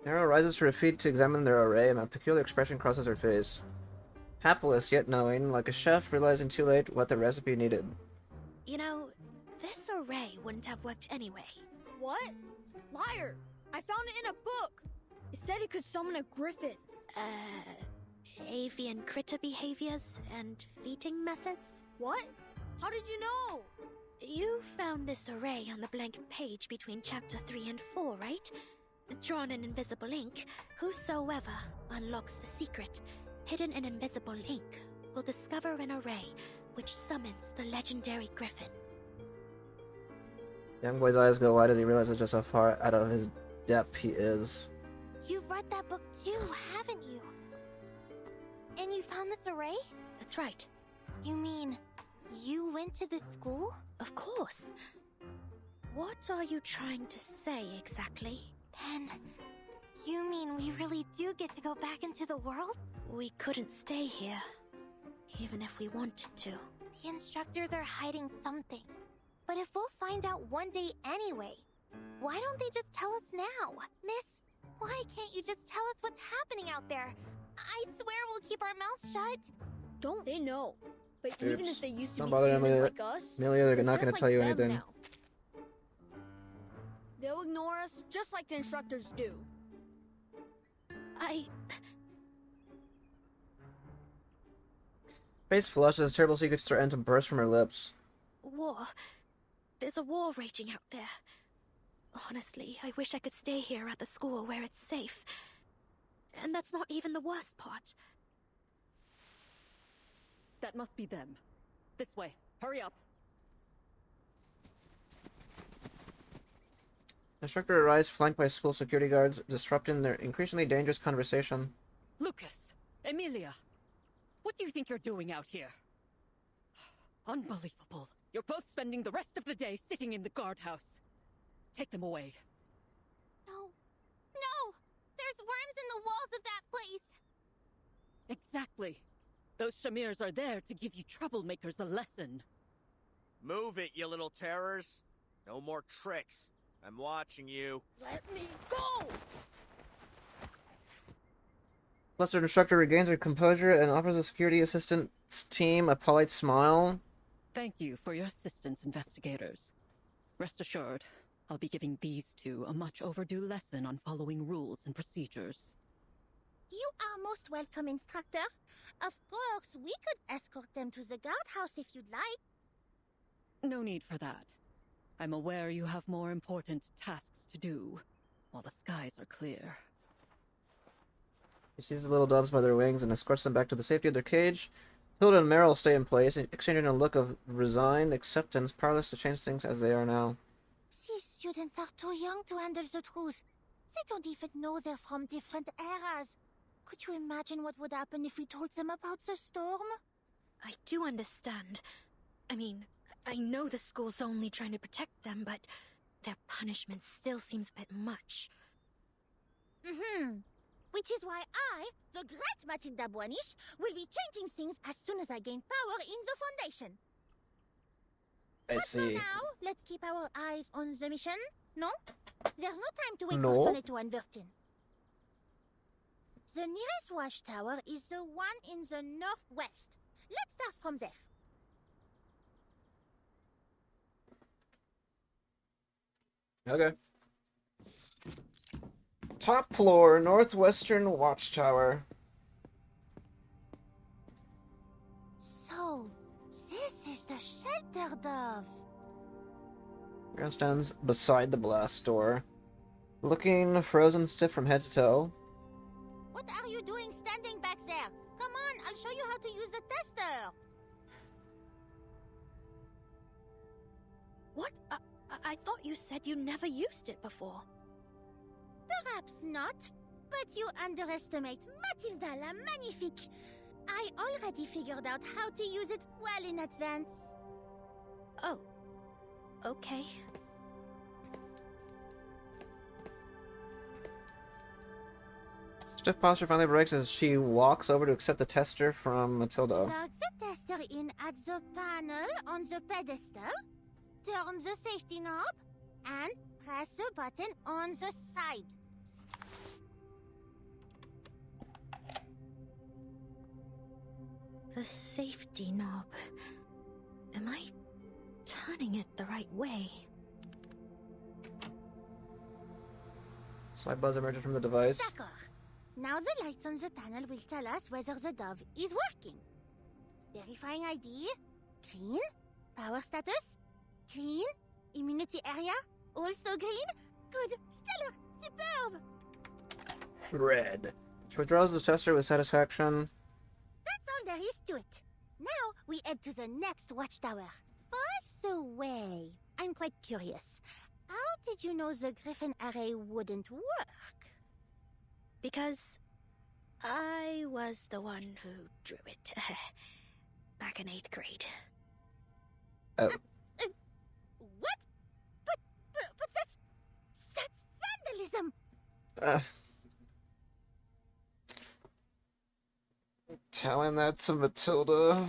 Nero rises to her feet to examine their array, and a peculiar expression crosses her face. Hapless, yet knowing, like a chef realizing too late what the recipe needed. You know, this array wouldn't have worked anyway. What? Liar! I found it in a book! It said it could summon a griffin. Avian critter behaviors and feeding methods? What? How did you know? You found this array on the blank page between chapter 3 and 4, right? Drawn in invisible ink, whosoever unlocks the secret, hidden in invisible ink, will discover an array which summons the legendary griffin. Young boy's eyes go wide as he realizes just how far out of his depth he is. You've read that book too, haven't you? And you found this array? That's right. You mean, you went to this school? Of course. What are you trying to say exactly? Then, you mean we really do get to go back into the world? We couldn't stay here, even if we wanted to. The instructors are hiding something. But if we'll find out one day anyway, why don't they just tell us now? Miss, why can't you just tell us what's happening out there? I swear we'll keep our mouths shut. Don't they know? But Oops. even if they used to Don't be bother humans Amelia. like us, Amelia, they're not just going to tell you them anything. now. They'll ignore us just like the instructors do. Face flushes, terrible secrets threaten to burst from her lips. War. There's a war raging out there. Honestly, I wish I could stay here at the school where it's safe. And that's not even the worst part. That must be them. This way. Hurry up. The instructor arrives flanked by school security guards, disrupting their increasingly dangerous conversation. Lucas! Emilia! What do you think you're doing out here? Unbelievable. You're both spending the rest of the day sitting in the guardhouse. Take them away. No. No! There's worms in the walls of that place! Exactly. Those Shamirs are there to give you troublemakers a lesson. Move it, you little terrors. No more tricks. I'm watching you. Let me go! Flustered instructor regains her composure and offers the security assistant's team a polite smile. Thank you for your assistance, investigators. Rest assured, I'll be giving these two a much overdue lesson on following rules and procedures. You are most welcome, instructor. Of course, we could escort them to the guardhouse if you'd like. No need for that. I'm aware you have more important tasks to do, while the skies are clear. He sees the little doves by their wings and escorts them back to the safety of their cage. Hilda and Meryl stay in place, exchanging a look of resigned acceptance, powerless to change things as they are now. These students are too young to handle the truth. They don't even know they're from different eras. Could you imagine what would happen if we told them about the storm? I do understand. I mean, I know the school's only trying to protect them, but their punishment still seems a bit much. Which is why I, the great Matilda Boinish, will be changing things as soon as I gain power in the Foundation. I But see. for now, let's keep our eyes on the mission, no? There's no time to wait No. for Sonnet to Unvertin. The nearest watchtower is the one in the northwest. Let's start from there. Okay. Top floor, northwestern watchtower. So, this is the shelter dove. Girl stands beside the blast door, looking frozen stiff from head to toe. What are you doing standing back there? Come on, I'll show you how to use the tester. What? I thought you said you never used it before. Perhaps not, but you underestimate Matilda la Magnifique. I already figured out how to use it well in advance. Oh. Okay. Stiff posture finally breaks as she walks over to accept the tester from Matilda. Plug the tester in at the panel on the pedestal, turn the safety knob, and press the button on the side. The safety knob. Am I turning it the right way? Slight buzz emerges from the device. D'accord. Now the lights on the panel will tell us whether the dove is working. Verifying ID. Green. Power status. Green. Immunity area. Also green. Good. Stellar. Superb. Red. She withdraws the tester with satisfaction. That's all there is to it. Now we head to the next watchtower. By the way, I'm quite curious. How did you know the Griffin array wouldn't work? Because I was the one who drew it back in 8th grade. Oh. What? But that's vandalism. Telling that to Matilda.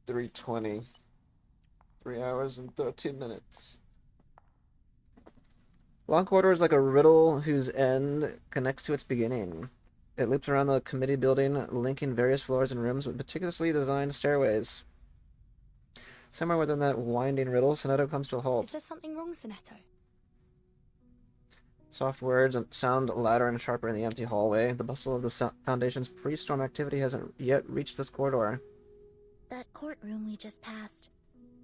3:20. 3 hours and 13 minutes. Long corridor is like a riddle whose end connects to its beginning. It loops around the committee building, linking various floors and rooms with meticulously designed stairways. Somewhere within that winding riddle, Sonetto comes to a halt. Is there something wrong, Sonetto? Soft words sound louder and sharper in the empty hallway. The bustle of the Foundation's pre-storm activity hasn't yet reached this corridor. That courtroom we just passed.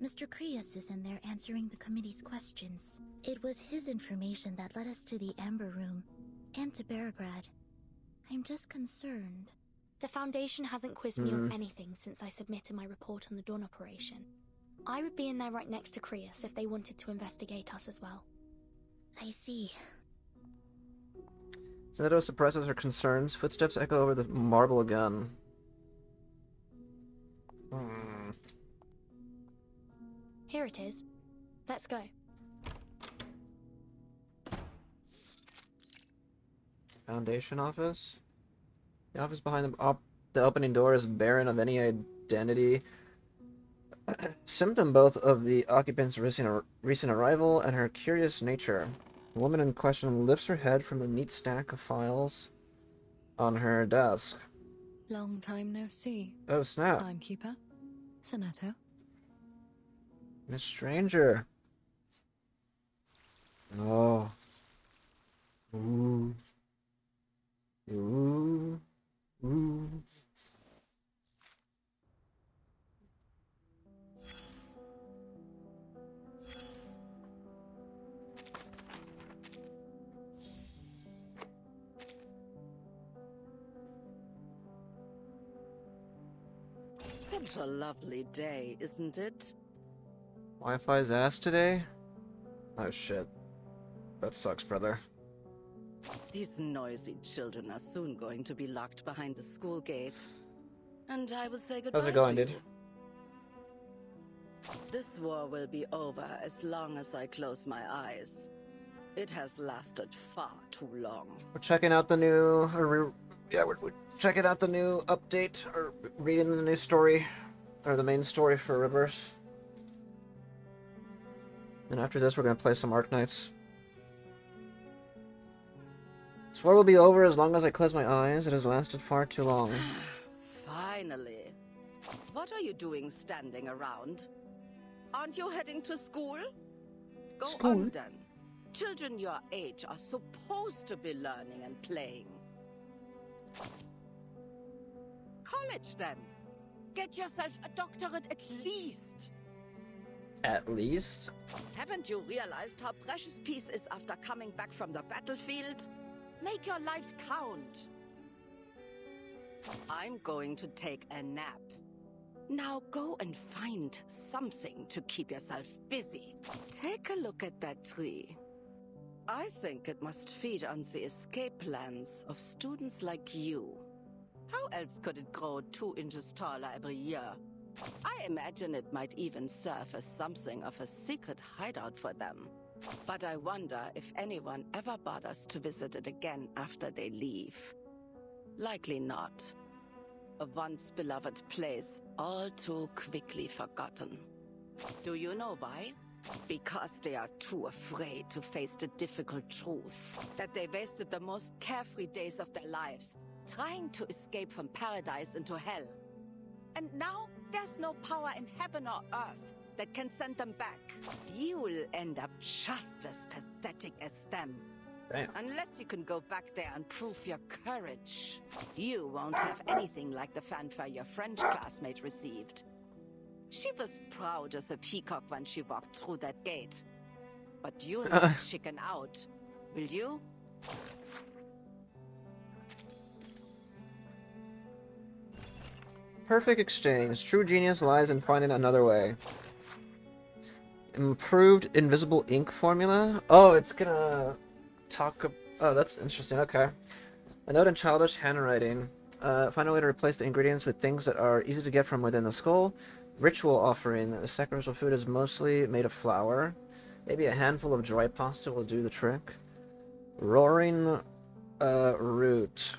Mr. Creus is in there answering the committee's questions. It was his information that led us to the Amber Room, and to Beregrad. I'm just concerned. The Foundation hasn't quizzed me on anything since I submitted my report on the Dawn operation. I would be in there right next to Creus if they wanted to investigate us as well. I see. Sonetto suppresses her concerns. Footsteps echo over the marble again. Here it is. Let's go. Foundation office? The office behind the opening door is barren of any identity. Symptom both of the occupant's recent arrival and her curious nature. The woman in question lifts her head from the neat stack of files on her desk. Long time no see. Oh, snap. Timekeeper? Sonetto? Miss Stranger. Oh. Ooh. Ooh. Ooh. Such a lovely day, isn't it? Wi-Fi's ass today? Oh shit. That sucks, brother. These noisy children are soon going to be locked behind the school gate. And I will say goodbye. How's it going, to dude? you. This war will be over as long as I close my eyes. It has lasted far too long. We're checking out the new... we're checking out the new update, or reading the new story, or the main story for Reverse. And after this, we're gonna play some Arknights. This war will be over as long as I close my eyes. It has lasted far too long. Finally. What are you doing standing around? Aren't you heading to school? Go on then. Children your age are supposed to be learning and playing. College then. Get yourself a doctorate at least. At least? Haven't you realized how precious peace is after coming back from the battlefield? Make your life count. I'm going to take a nap. Now go and find something to keep yourself busy. Take a look at that tree. I think it must feed on the escape plans of students like you. How else could it grow 2 inches taller every year? I imagine it might even serve as something of a secret hideout for them. But I wonder if anyone ever bothers to visit it again after they leave. Likely not. A once beloved place, all too quickly forgotten. Do you know why? Because they are too afraid to face the difficult truth that they wasted the most carefree days of their lives trying to escape from paradise into hell. And now there's no power in heaven or earth that can send them back. You'll end up just as pathetic as them. Damn. Unless you can go back there and prove your courage. You won't have anything like the fanfare your French classmate received. She was proud as a peacock when she walked through that gate. But you'll not chicken out, will you? Perfect exchange. True genius lies in finding another way. Improved invisible ink formula? Oh, it's gonna talk... Oh, that's interesting. Okay. A note in childish handwriting. Find a way to replace the ingredients with things that are easy to get from within the skull. Ritual offering. The sacrificial food is mostly made of flour. Maybe a handful of dry pasta will do the trick. Roaring root.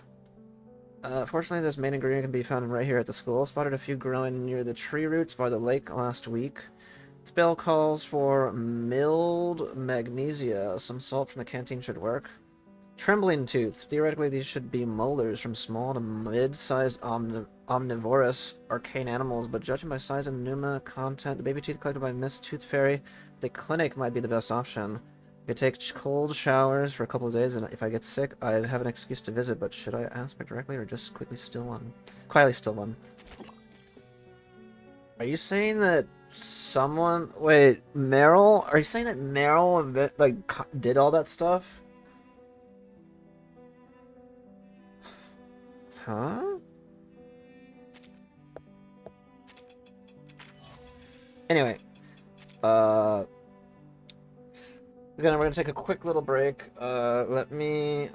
Fortunately, this main ingredient can be found right here at the school. Spotted a few growing near the tree roots by the lake last week. Spell calls for milled magnesia. Some salt from the canteen should work. Trembling tooth. Theoretically, these should be molars from small to mid-sized omnivorous arcane animals, but judging by size and pneuma content, the baby teeth collected by Miss Tooth Fairy, the clinic might be the best option. I could take cold showers for a couple of days, and if I get sick, I'd have an excuse to visit, but should I ask her directly or just quietly still one? Are you saying that someone... Wait, Meryl? Are you saying that Meryl, like, did all that stuff? Huh? Anyway. Again, we're gonna take a quick little break. Let me,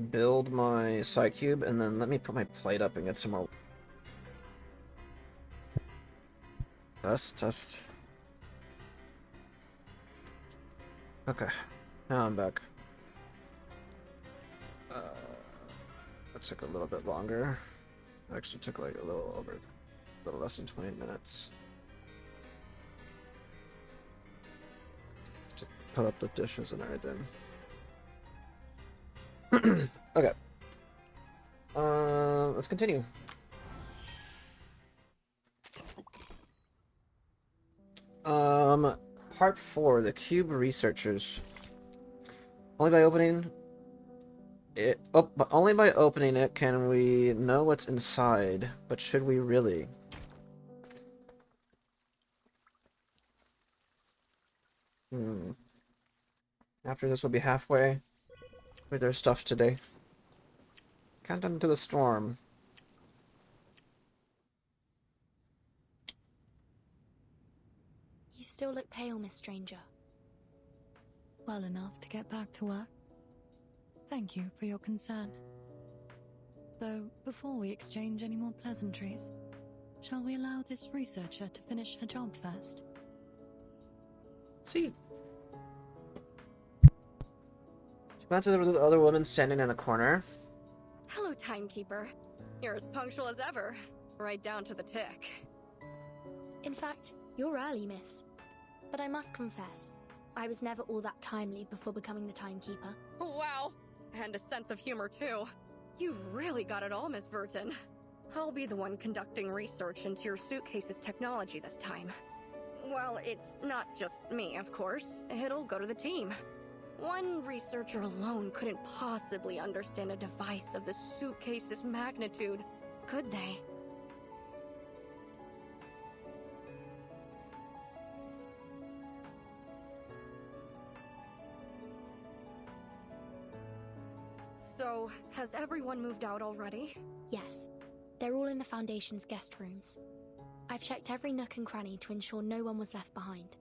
build my side cube, and then let me put my plate up and get some more... Test. Okay, now I'm back. That took a little bit longer. It actually took like a little less than 20 minutes. To put up the dishes and everything. Okay. Let's continue. Part 4, the Cube Researchers. Only by opening it can we know what's inside, but should we really? After this, we'll be halfway with their stuff today. Countdown to the storm. You still look pale, Miss Stranger. Well enough to get back to work. Thank you for your concern. Though, before we exchange any more pleasantries, shall we allow this researcher to finish her job first? See. She glanced at the other woman standing in a corner. Hello, timekeeper. You're as punctual as ever, right down to the tick. In fact, you're early, miss. But I must confess, I was never all that timely before becoming the timekeeper. Wow! And a sense of humor, too. You've really got it all, Miss Verton. I'll be the one conducting research into your suitcase's technology this time. Well, it's not just me, of course. It'll go to the team. One researcher alone couldn't possibly understand a device of the suitcase's magnitude, could they? So, has everyone moved out already? Yes. They're all in the Foundation's guest rooms. I've checked every nook and cranny to ensure no one was left behind.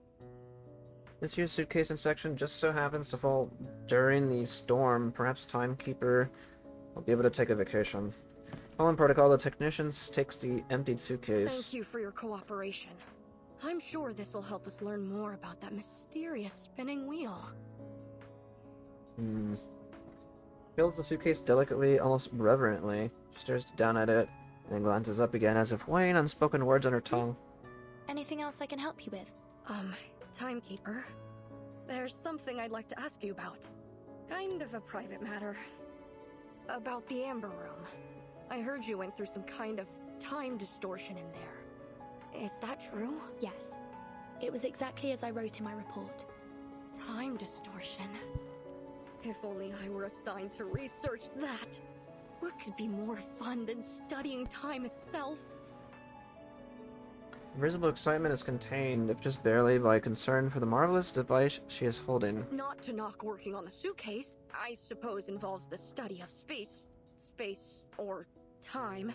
This year's suitcase inspection just so happens to fall during the storm. Perhaps Timekeeper will be able to take a vacation. Following protocol, the technicians takes the emptied suitcase. Thank you for your cooperation. I'm sure this will help us learn more about that mysterious spinning wheel. He holds the suitcase delicately, almost reverently. She stares down at it, and then glances up again as if weighing unspoken words on her tongue. Anything else I can help you with? Timekeeper. There's something I'd like to ask you about. Kind of a private matter. About the Amber Room. I heard you went through some kind of time distortion in there. Is that true? Yes. It was exactly as I wrote in my report. Time distortion. If only I were assigned to research that. What could be more fun than studying time itself? Visible excitement is contained, if just barely, by concern for the marvelous device she is holding. Not to knock working on the suitcase, I suppose involves the study of space. Space or time.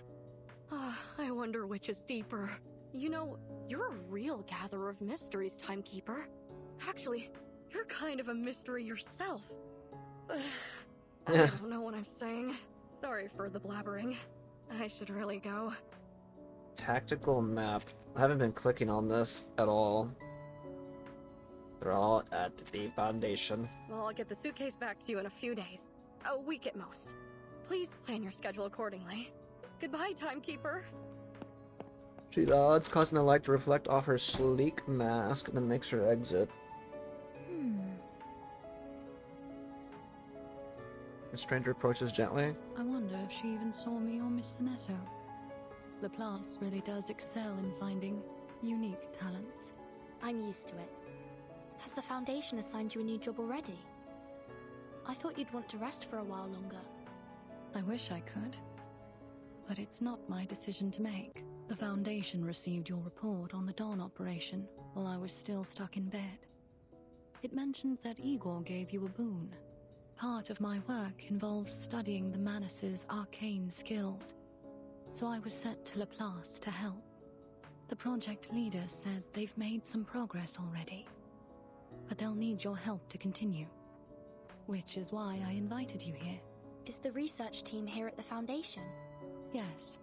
I wonder which is deeper. You know, you're a real gatherer of mysteries, Timekeeper. Actually, you're kind of a mystery yourself. I don't know what I'm saying. Sorry for the blabbering. I should really go. Tactical map. I haven't been clicking on this at all. They're all at the Foundation. Well, I'll get the suitcase back to you in a few days. A week at most. Please plan your schedule accordingly. Goodbye, Timekeeper. She nods, causing the light to reflect off her sleek mask, then makes her exit. The stranger approaches gently. I wonder if she even saw me or Miss Sonetto. Laplace really does excel in finding unique talents. I'm used to it. Has the Foundation assigned you a new job already? I thought you'd want to rest for a while longer. I wish I could. But it's not my decision to make. The Foundation received your report on the Dawn operation while I was still stuck in bed. It mentioned that Igor gave you a boon. Part of my work involves studying the Manus's arcane skills, so I was sent to Laplace to help. The project leader said they've made some progress already, but they'll need your help to continue, which is why I invited you here. Is the research team here at the Foundation? Yes.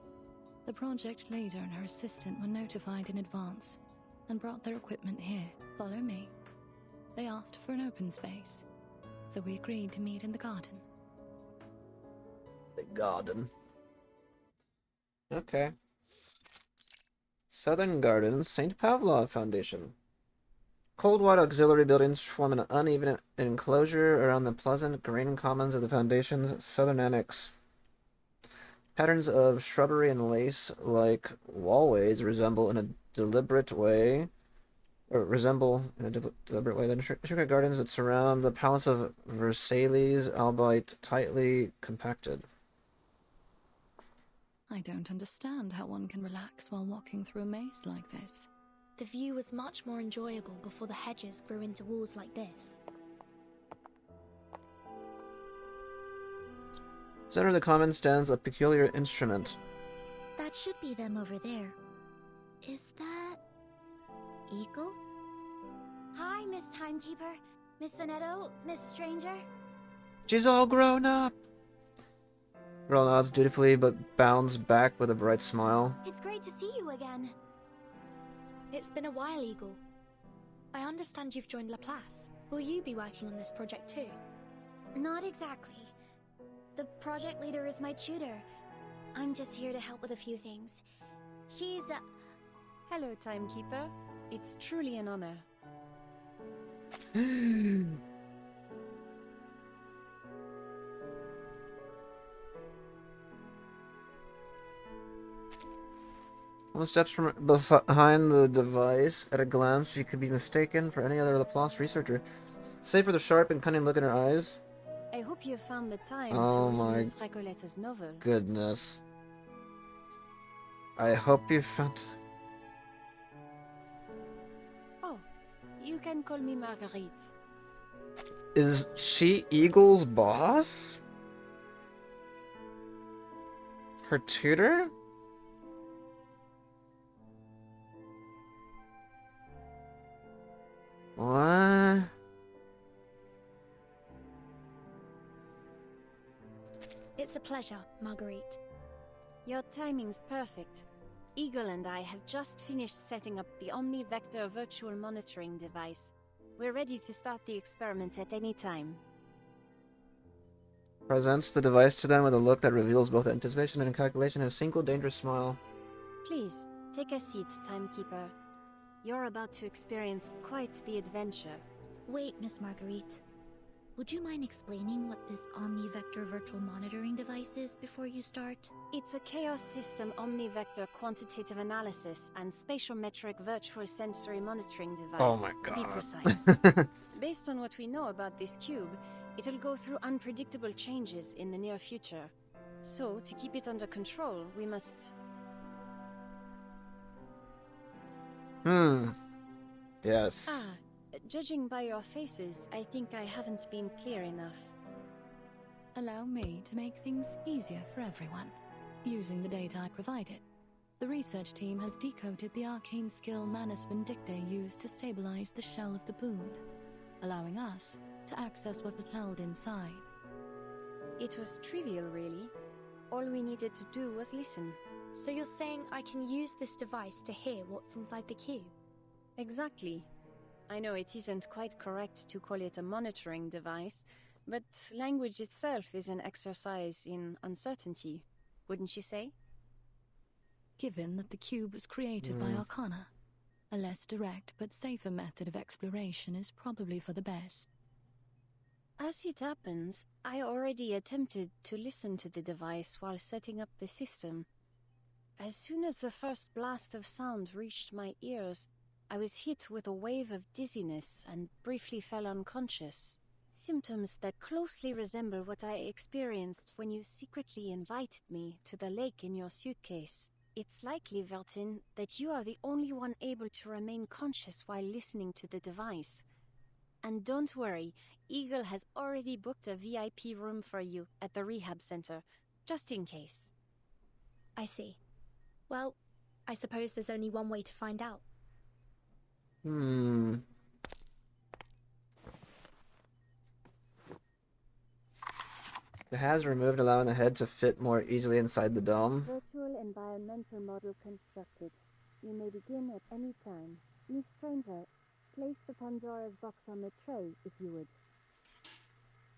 The project leader and her assistant were notified in advance and brought their equipment here. Follow me. They asked for an open space, so we agreed to meet in the garden. The garden. Okay. Southern Gardens, St. Pavlov Foundation. Cold white auxiliary buildings form an uneven enclosure around the pleasant green commons of the Foundation's southern annex. Patterns of shrubbery and lace-like wallways resemble in a deliberate way the intricate gardens that surround the Palace of Versailles, albeit tightly compacted. I don't understand how one can relax while walking through a maze like this. The view was much more enjoyable before the hedges grew into walls like this. Center of the common stands a peculiar instrument. That should be them over there. Is that... Eagle? Hi, Miss Timekeeper. Miss Sonetto, Miss Stranger. She's all grown up! Girl nods dutifully, but bounds back with a bright smile. It's great to see you again. It's been a while, Eagle. I understand you've joined Laplace. Will you be working on this project too? Not exactly. The project leader is my tutor. I'm just here to help with a few things. She's Hello, Timekeeper. It's truly an honor. One steps from behind the device. At a glance, she could be mistaken for any other Laplace researcher. Save for the sharp and cunning look in her eyes. I hope you found the time Oh to read my Miss Recoletta's novel. goodness. I hope you found... Oh, you can call me Marguerite. Is she Eagle's boss? Her tutor? What? It's a pleasure, Marguerite. Your timing's perfect. Eagle and I have just finished setting up the Omni Vector virtual monitoring device. We're ready to start the experiment at any time. Presents the device to them with a look that reveals both anticipation and calculation and a single dangerous smile. Please, take a seat, Timekeeper. You're about to experience quite the adventure. Wait, Miss Marguerite. Would you mind explaining what this Omni-Vector virtual monitoring device is before you start? It's a Chaos System Omni-Vector quantitative analysis and spatiometric virtual sensory monitoring device, Oh my to be god. precise. Based on what we know about this cube, it'll go through unpredictable changes in the near future. So, to keep it under control, we must... Yes. Judging by your faces, I think I haven't been clear enough. Allow me to make things easier for everyone. Using the data I provided, the research team has decoded the arcane skill Manus Vindictae used to stabilize the shell of the boon, allowing us to access what was held inside. It was trivial, really. All we needed to do was listen. So you're saying I can use this device to hear what's inside the cube? Exactly. I know it isn't quite correct to call it a monitoring device, but language itself is an exercise in uncertainty, wouldn't you say? Given that the cube was created by Arcana, a less direct but safer method of exploration is probably for the best. As it happens, I already attempted to listen to the device while setting up the system. As soon as the first blast of sound reached my ears, I was hit with a wave of dizziness and briefly fell unconscious. Symptoms that closely resemble what I experienced when you secretly invited me to the lake in your suitcase. It's likely, Vertin, that you are the only one able to remain conscious while listening to the device. And don't worry, Eagle has already booked a VIP room for you at the rehab center, just in case. I see. Well, I suppose there's only one way to find out. The has removed, allowing the head to fit more easily inside the dome. Virtual environmental model constructed. You may begin at any time. Miss Stranger, place the Pandora's box on the tray, if you would.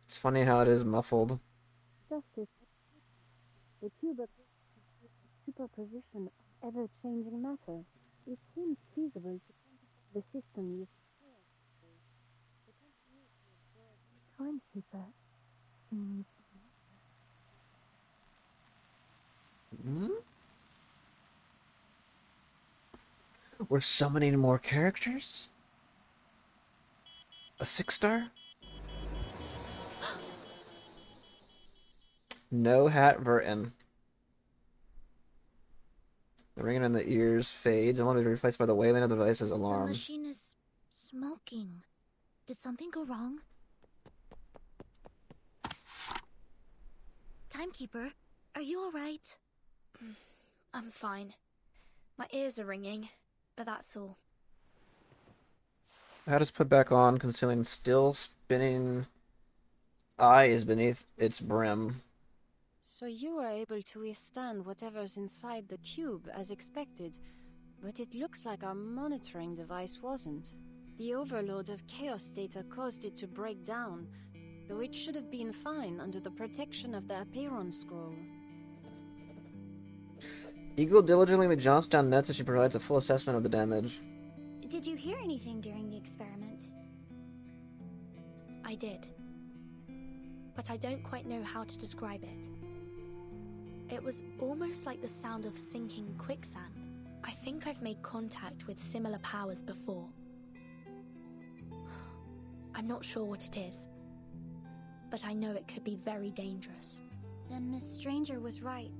It's funny how it is muffled. Justice. The cube of superposition of ever-changing matter. It seems feasible to the system you... Timekeeper seems... We're summoning more characters? A 6-star? No hat Vertin. The ringing in the ears fades and will be replaced by the wailing of the device's alarm. The machine is smoking. Did something go wrong? Timekeeper, are you alright? I'm fine. My ears are ringing, but that's all. The hat is put back on, concealing still spinning eyes beneath its brim. So you were able to withstand whatever's inside the cube as expected, but it looks like our monitoring device wasn't. The overload of chaos data caused it to break down, though it should have been fine under the protection of the Apeiron scroll. Eagle diligently jots down notes as she provides a full assessment of the damage. Did you hear anything during the experiment? I did. But I don't quite know how to describe it. It was almost like the sound of sinking quicksand. I think I've made contact with similar powers before. I'm not sure what it is, but I know it could be very dangerous. Then Miss Stranger was right.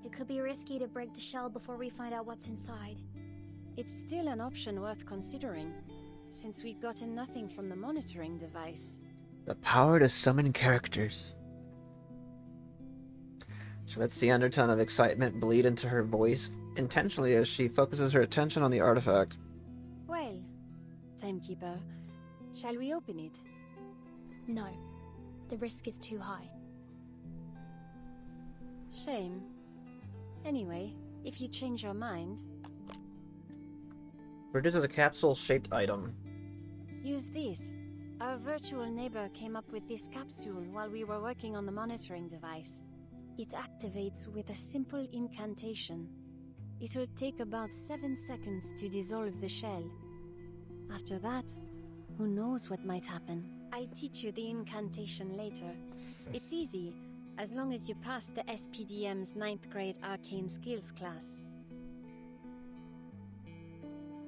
It could be risky to break the shell before we find out what's inside. It's still an option worth considering, since we've gotten nothing from the monitoring device. The power to summon characters. She lets the undertone of excitement bleed into her voice intentionally as she focuses her attention on the artifact. Well, Timekeeper, shall we open it? No, the risk is too high. Shame. Anyway, if you change your mind... Produces a capsule-shaped item. Use this. Our virtual neighbor came up with this capsule while we were working on the monitoring device. It activates with a simple incantation. It'll take about 7 seconds to dissolve the shell. After that, who knows what might happen. I'll teach you the incantation later. It's easy, as long as you pass the SPDM's 9th grade arcane skills class.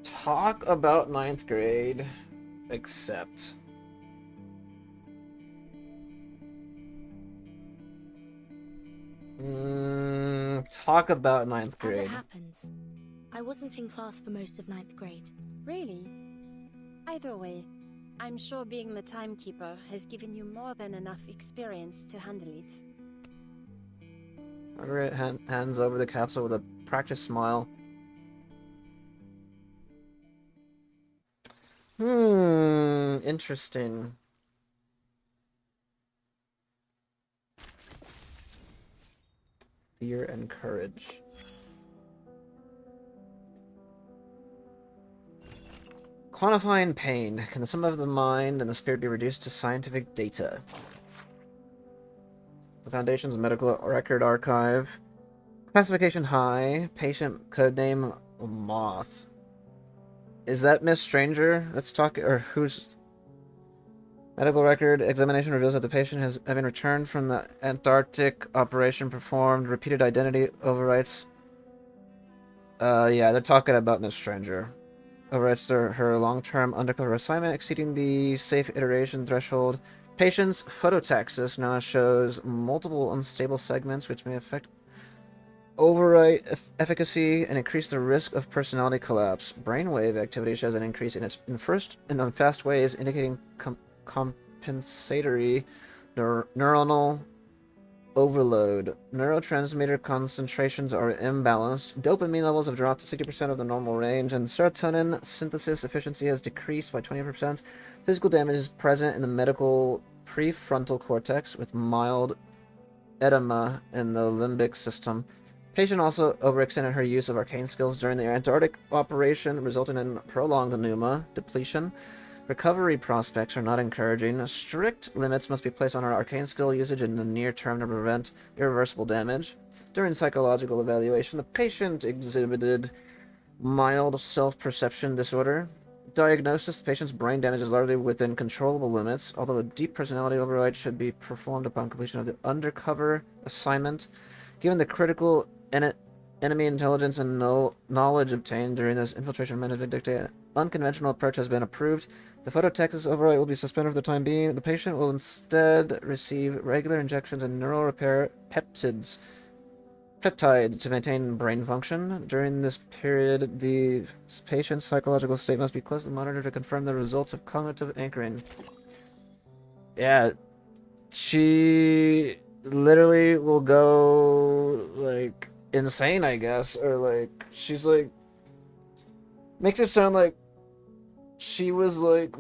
Talk about 9th grade, except... talk about 9th grade. As it happens, I wasn't in class for most of 9th grade. Really? Either way, I'm sure being the timekeeper has given you more than enough experience to handle it. Margaret hands over the capsule with a practiced smile. Interesting. Fear and courage. Quantifying pain. Can the sum of the mind and the spirit be reduced to scientific data? The Foundation's medical record archive. Classification high. Patient codename Moth. Is that Miss Stranger? Let's talk. Or who's... Medical record examination reveals that the patient has having returned from the Antarctic operation performed repeated identity overwrites. Yeah, they're talking about Miss Stranger. Overwrites her long-term undercover assignment exceeding the safe iteration threshold. Patient's phototaxis now shows multiple unstable segments which may affect overwrite efficacy and increase the risk of personality collapse. Brainwave activity shows an increase in fast waves, indicating compensatory neuronal overload. Neurotransmitter concentrations are imbalanced. Dopamine levels have dropped to 60% of the normal range, and serotonin synthesis efficiency has decreased by 20%. Physical damage is present in the medical prefrontal cortex, with mild edema in the limbic system. Patient also overextended her use of arcane skills during the Antarctic operation, resulting in prolonged pneuma depletion. Recovery prospects are not encouraging. Strict limits must be placed on our arcane skill usage in the near term to prevent irreversible damage. During psychological evaluation, the patient exhibited mild self-perception disorder. Diagnosis: the patient's brain damage is largely within controllable limits, although a deep personality override should be performed upon completion of the undercover assignment. Given the critical enemy intelligence and knowledge obtained during this infiltration management dictate, an unconventional approach has been approved. The phototaxis override will be suspended for the time being. The patient will instead receive regular injections of neural repair peptide to maintain brain function. During this period, the patient's psychological state must be closely monitored to confirm the results of cognitive anchoring. Yeah, she literally will go, like, insane, I guess, or, like, she's, like, makes it sound like she was, like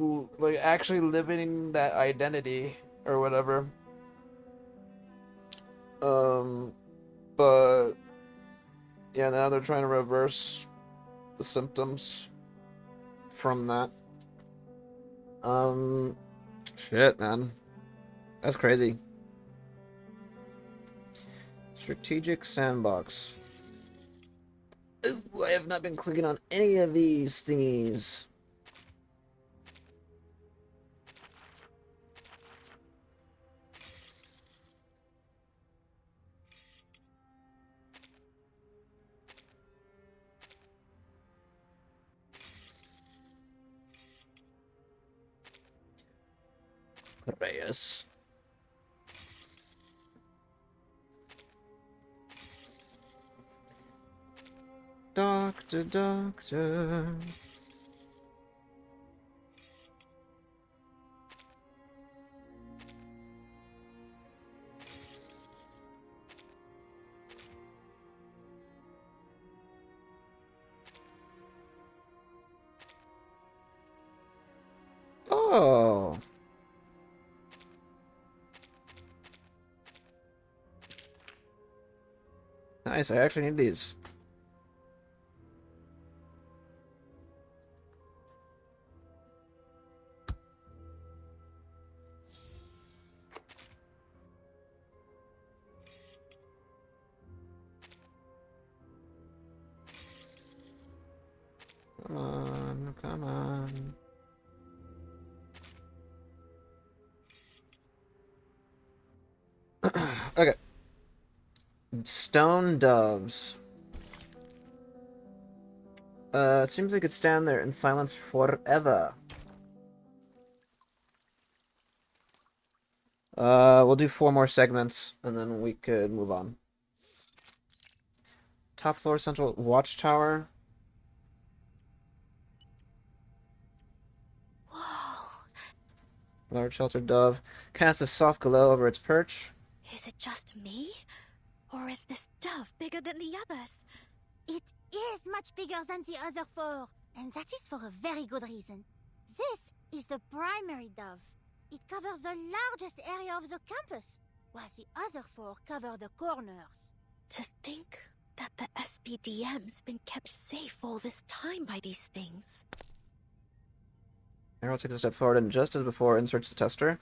actually living that identity, or whatever. But, yeah, now they're trying to reverse the symptoms from that. Shit, man. That's crazy. Strategic sandbox. Ooh, I have not been clicking on any of these thingies. Reyes. Doctor, doctor. Oh. Nice, I actually need these. Come on, come on. Okay. Stone doves. It seems they could stand there in silence forever. We'll do 4 more segments, and then we could move on. Top floor central watchtower. Whoa. Large sheltered dove casts a soft glow over its perch. Is it just me? Or is this dove bigger than the others? It is much bigger than the other 4, and that is for a very good reason. This is the primary dove. It covers the largest area of the campus, while the other 4 cover the corners. To think that the SPDM's been kept safe all this time by these things. Arrow takes a step forward and just as before inserts the tester.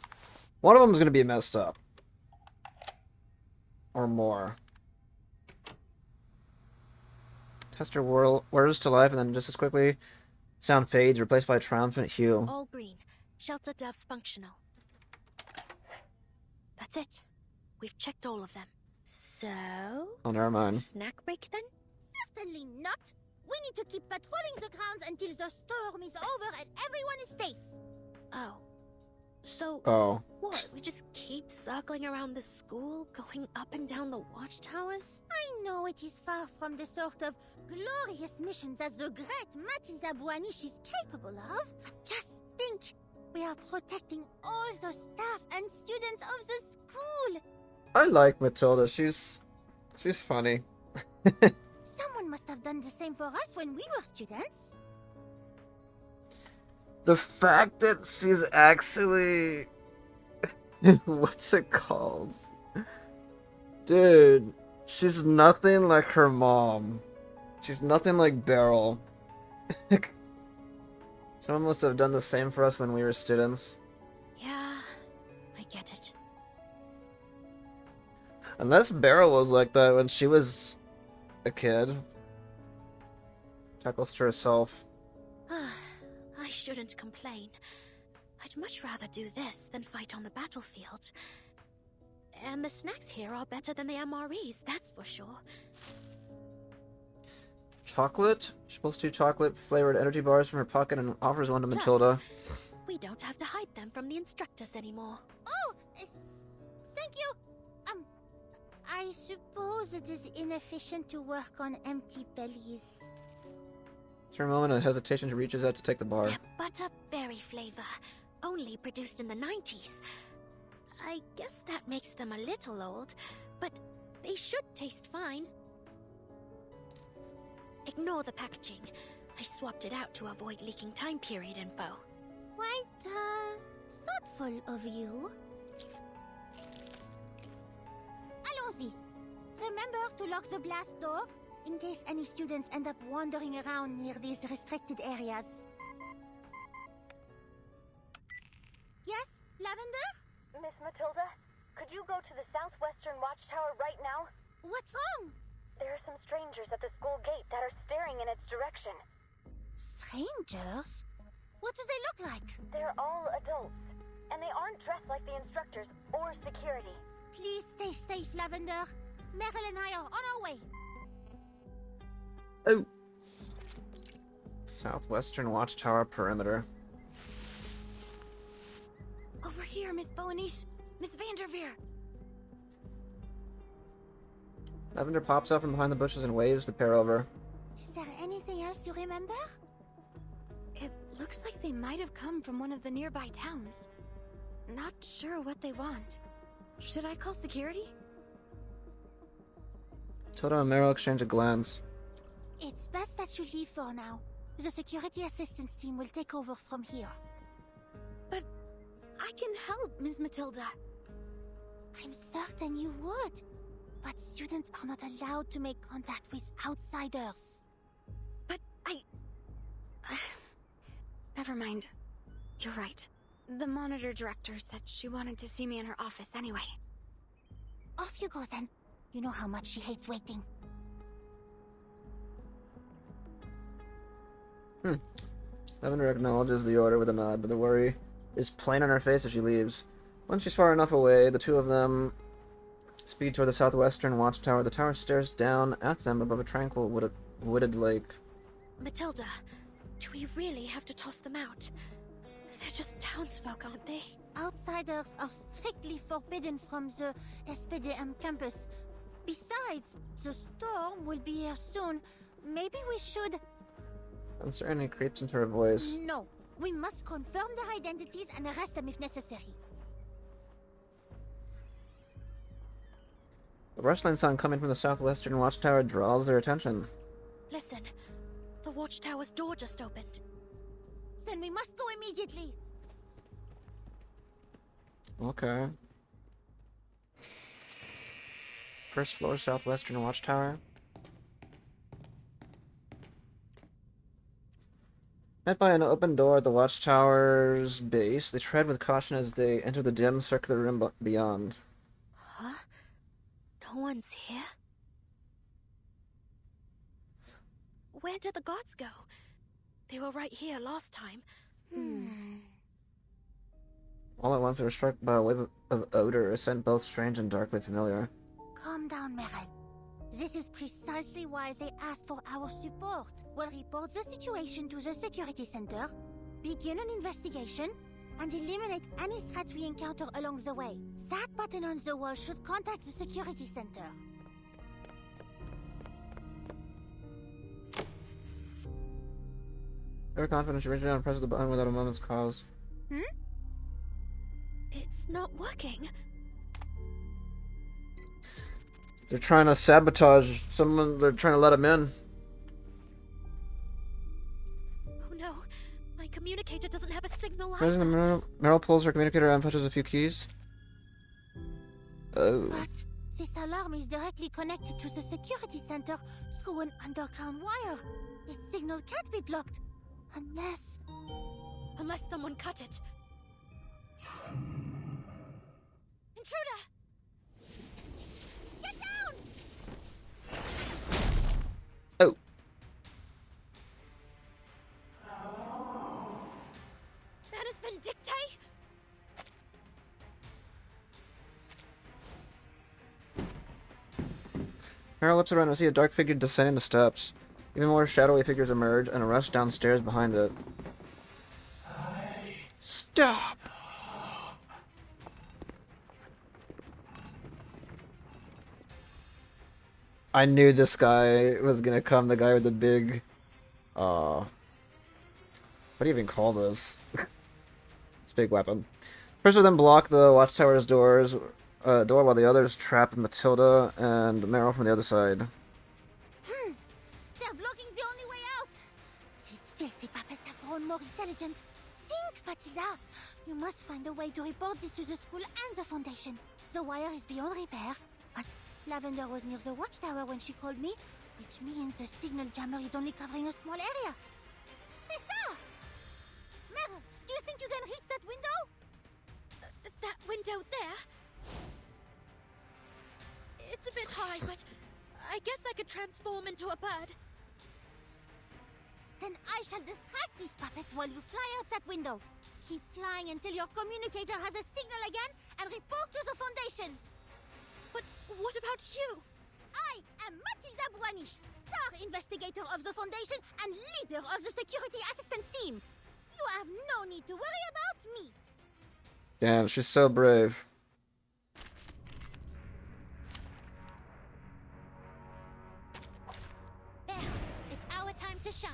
One of them is going to be messed up. Or more. Tester whirs to life and then just as quickly, sound fades, replaced by a triumphant hue. All green. Shelter doves functional. That's it. We've checked all of them. So... Oh, never mind. Snack break then? Certainly not. We need to keep patrolling the grounds until the storm is over and everyone is safe. Oh. So... Oh. What, we just keep circling around the school, going up and down the watchtowers? I know it is far from the sort of glorious mission that the great Matilda Buanish is capable of, but just think, we are protecting all the staff and students of the school. I like Matilda. She's funny. Someone must have done the same for us when we were students. The fact that she's actually... What's it called? Dude, she's nothing like her mom. She's nothing like Beryl. Someone must have done the same for us when we were students. Yeah, I get it. Unless Beryl was like that when she was a kid. Chuckles to herself. I shouldn't complain. I'd much rather do this than fight on the battlefield. And the snacks here are better than the MREs, that's for sure. Chocolate? She pulls 2 chocolate-flavored energy bars from her pocket and offers one to Matilda. We don't have to hide them from the instructors anymore. Oh, thank you. I suppose it is inefficient to work on empty bellies. For a moment of hesitation, she reaches out to take the bar. Butterberry flavor, only produced in the 90s. I guess that makes them a little old, but they should taste fine. Ignore the packaging. I swapped it out to avoid leaking time period info. Quite, thoughtful of you. Allons-y. Remember to lock the blast door, in case any students end up wandering around near these restricted areas. Yes, Lavender? Miss Matilda, could you go to the southwestern watchtower right now? What's wrong? There are some strangers at the school gate that are staring in its direction. Strangers? What do they look like? They're all adults, and they aren't dressed like the instructors or security. Please stay safe, Lavender. Meryl and I are on our way. Oh. Southwestern watchtower perimeter. Over here, Miss Boanish. Miss Vanderveer. Lavender pops up from behind the bushes and waves the pair over. Is there anything else you remember? It looks like they might have come from one of the nearby towns. Not sure what they want. Should I call security? Toto and Meryl exchange a glance. It's best that you leave for now. The security assistance team will take over from here. But I can help, Miss Matilda. I'm certain you would. But students are not allowed to make contact with outsiders. But Never mind. You're right. The monitor director said she wanted to see me in her office anyway. Off you go then. You know how much she hates waiting. Lavender acknowledges the order with a nod, but the worry is plain on her face as she leaves. Once she's far enough away, the two of them speed toward the southwestern watchtower. The tower stares down at them above a tranquil wooded lake. Matilda, do we really have to toss them out? They're just townsfolk, aren't they? Outsiders are strictly forbidden from the SPDM campus. Besides, the storm will be here soon. Maybe we should... Uncertainty creeps into her voice. No, we must confirm their identities and arrest them if necessary. A rustling sound coming from the southwestern watchtower draws their attention. Listen, the watchtower's door just opened. Then we must go immediately. Okay. First floor, southwestern watchtower. Met by an open door at the watchtower's base, they tread with caution as they enter the dim circular room beyond. Huh? No one's here? Where did the gods go? They were right here last time. All at once they were struck by a wave of odor, a scent both strange and darkly familiar. Calm down, Merel. This is precisely why they asked for our support. We'll report the situation to the security center, begin an investigation, and eliminate any threats we encounter along the way. That button on the wall should contact the security center. Very confident she reached down and pressed the button without a moment's pause. It's not working. They're trying to sabotage someone. They're trying to let him in. Oh no, my communicator doesn't have a signal either. Pressing the Meryl pulls her communicator out and touches a few keys. Oh. But this alarm is directly connected to the security center through an underground wire. Its signal can't be blocked. Unless someone cut it. Intruder! Get down! Oh. Manus Vindictae? Meryl looks around and sees a dark figure descending the steps. Even more shadowy figures emerge and rush downstairs behind it. Stop! I knew this guy was gonna come, the guy with the big... what do you even call this? It's a big weapon. First of them block the watchtower's door while the others trap Matilda and Meryl from the other side. They're blocking the only way out! These filthy puppets have grown more intelligent. Think, Matilda! You must find a way to report this to the school and the Foundation. The wire is beyond repair, but Lavender was near the watchtower when she called me, which means the signal jammer is only covering a small area. C'est ça! Meryl, do you think you can reach that window? That window there? It's a bit high, but I guess I could transform into a bird. Then I shall distract these puppets while you fly out that window. Keep flying until your communicator has a signal again and report to the Foundation. But what about you? I am Matilda Buanish, star investigator of the Foundation and leader of the security assistance team. You have no need to worry about me. Damn, she's so brave. There, it's our time to shine.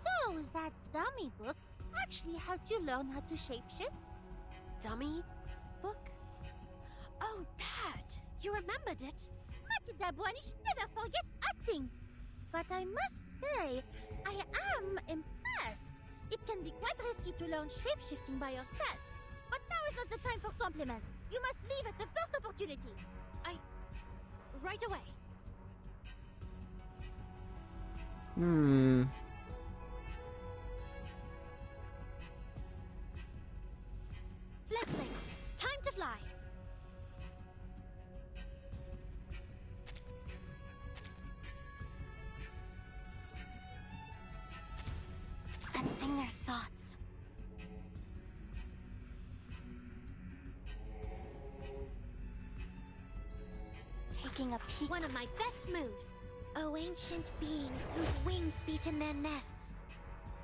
So, that dummy book actually helped you learn how to shapeshift? Dummy book? Oh, that! You remembered it? Matilda Buonish never forgets a thing. But I must say, I am impressed. It can be quite risky to learn shapeshifting by yourself. But now is not the time for compliments. You must leave at the first opportunity. Right away. Fledglings, time to fly. Sensing their thoughts. Taking a peek. One of my best moves. Oh, ancient beings whose wings beat in their nests.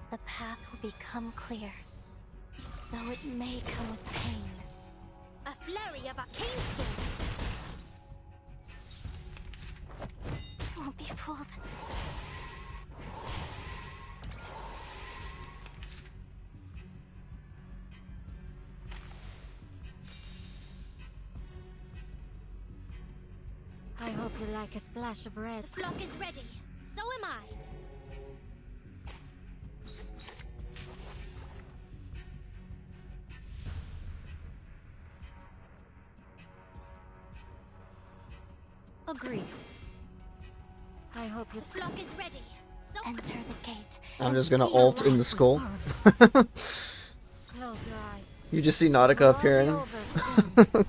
The path will become clear, though it may come with pain. A flurry of arcane skills. Won't be fooled. I hope you like a splash of red. The flock is ready. So am I. Agreed. I hope The flock is ready. So enter the gate. I'm just gonna ult in the skull. Close your eyes. You just see Nautica appearing. God.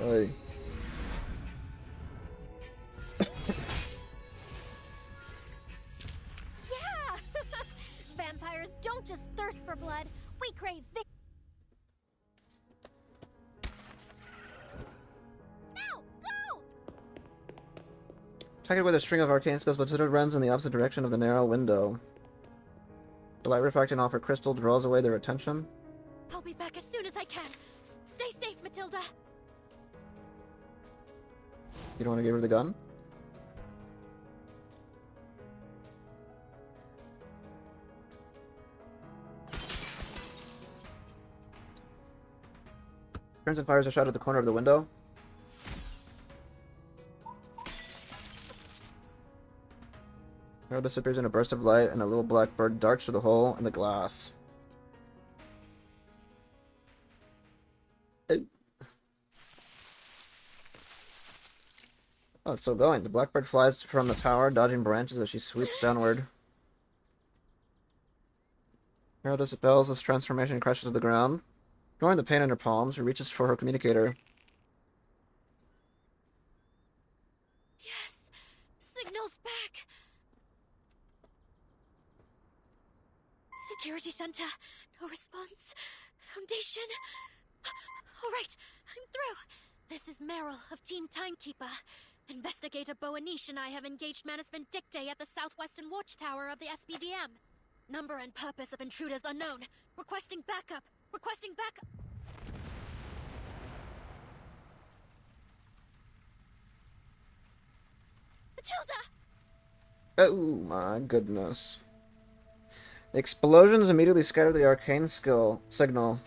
Oy. yeah! Vampires don't just thirst for blood. We crave victory. Targeted with a string of arcane skills, but Twitter runs in the opposite direction of the narrow window. The light reflecting off her crystal draws away their attention. I'll be back as soon as I can. Stay safe, Matilda. You don't want to give her the gun? Turns and fires a shot at the corner of the window. Arrow disappears in a burst of light, and a little black bird darts through the hole in the glass. Oh, it's still going. The blackbird flies from the tower, dodging branches as she sweeps downward. Arrow dispels this transformation and crashes to the ground. Ignoring the pain in her palms, she reaches for her communicator. Yes! Signal's back! Security center. No response. Foundation. Alright, I'm through. This is Meryl of Team Timekeeper. Investigator Boanish and I have engaged Manus Vindicte at the southwestern watchtower of the SPDM. Number and purpose of intruders unknown. Requesting backup. Requesting backup. Matilda! Oh my goodness. The explosions immediately scatter the arcane signal.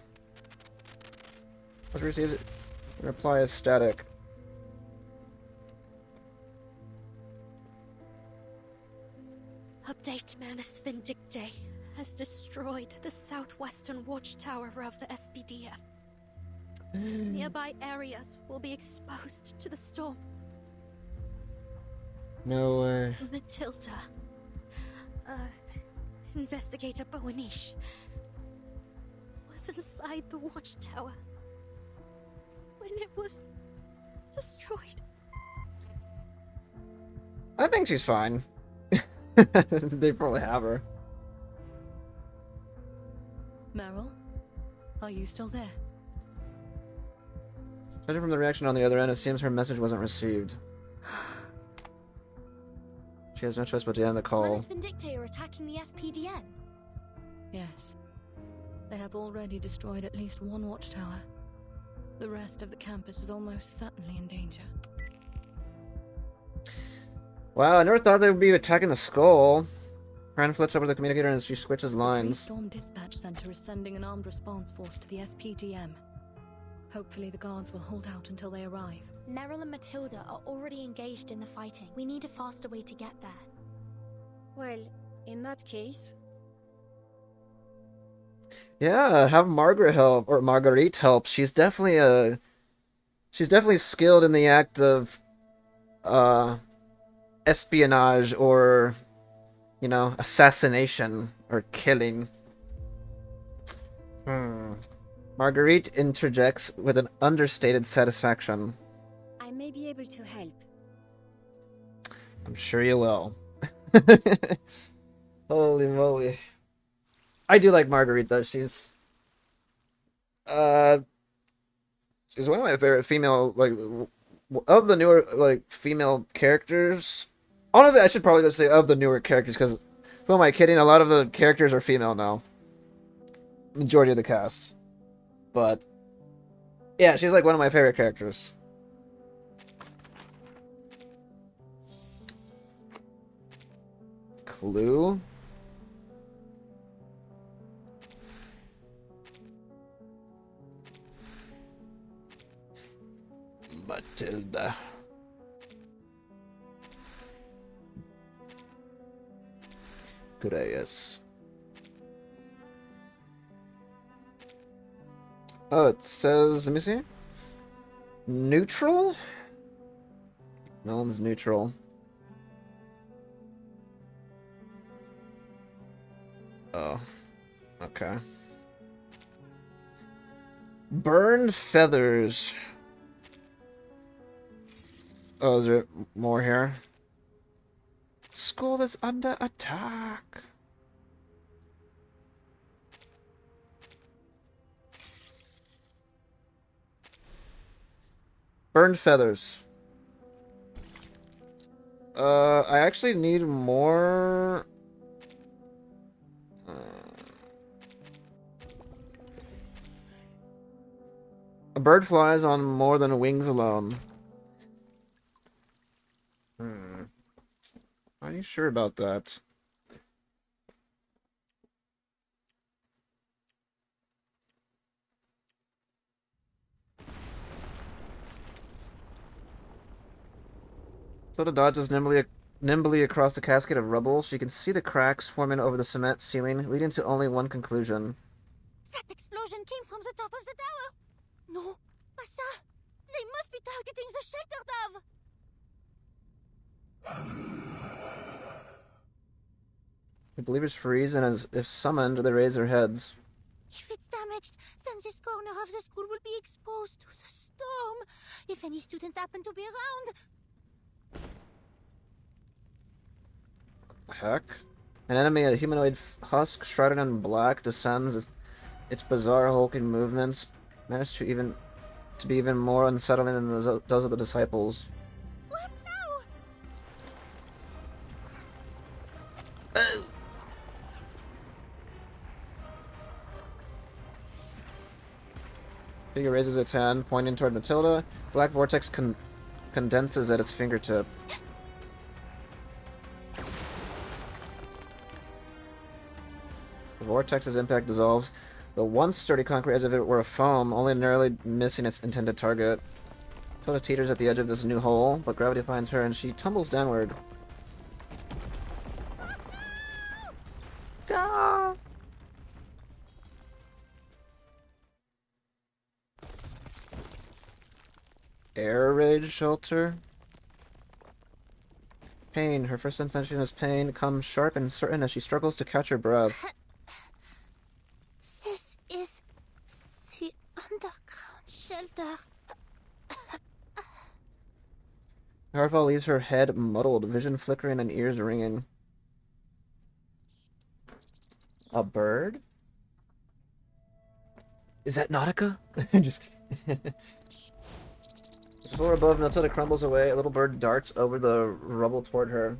Let's receive it. Reply is static. Update Manus Vindicte has destroyed the southwestern watchtower of the SPDM. Nearby areas will be exposed to the storm. No way. Matilda. Investigator Boanish was inside the watchtower when it was destroyed. I think she's fine. They probably have her. Meryl, are you still there? Judging from the reaction on the other end, it seems her message wasn't received. She has no choice but to end the call. Manus Vindicte are attacking the SPDM. Yes. They have already destroyed at least one watchtower. The rest of the campus is almost certainly in danger. Wow, I never thought they would be attacking the skull. Fran flits over the communicator and she switches lines. The Storm Dispatch Center is sending an armed response force to the SPDM. Hopefully the guards will hold out until they arrive. Meryl and Matilda are already engaged in the fighting. We need a faster way to get there. Well, in that case... Yeah, have Margaret help, or Marguerite help. She's definitely skilled in the act of espionage or, you know, assassination or killing. Marguerite interjects with an understated satisfaction. I may be able to help. I'm sure you will. Holy moly. I do like Marguerite though. She's one of my favorite female, like, of the newer, like, female characters. Honestly, I should probably just say of the newer characters, because who am I kidding? A lot of the characters are female now. Majority of the cast. But yeah, she's like one of my favorite characters. Clue? Matilda. Gracias. Oh, it says, let me see. Neutral? No one's neutral. Oh. Okay. Burned feathers. Oh, is there more here? School is under attack. Burned feathers. I actually need more. A bird flies on more than wings alone. Are you sure about that? Soda dodges nimbly across the cascade of rubble. She can see the cracks forming over the cement ceiling, leading to only one conclusion. That explosion came from the top of the tower. No, pas ça. They must be targeting the shelter dove. The believers freeze, and as if summoned, they raise their heads. If it's damaged, then this corner of the school will be exposed to the storm. If any students happen to be around. Heck? An enemy, a humanoid husk shrouded in black, descends. Its bizarre hulking movements manage to be even more unsettling than those of the disciples. What now? Figure raises its hand, pointing toward Matilda. Black vortex condenses at its fingertip. The vortex's impact dissolves the once sturdy concrete as if it were a foam, only narrowly missing its intended target. Matilda teeters at the edge of this new hole, but gravity finds her and she tumbles downward. Ah! Air raid shelter? Pain. Her first sensation is pain, comes sharp and certain as she struggles to catch her breath. This is the underground shelter. Harval leaves her head muddled, vision flickering and ears ringing. A bird? Is that Nautica? Just kidding. The floor above Matilda crumbles away. A little bird darts over the rubble toward her.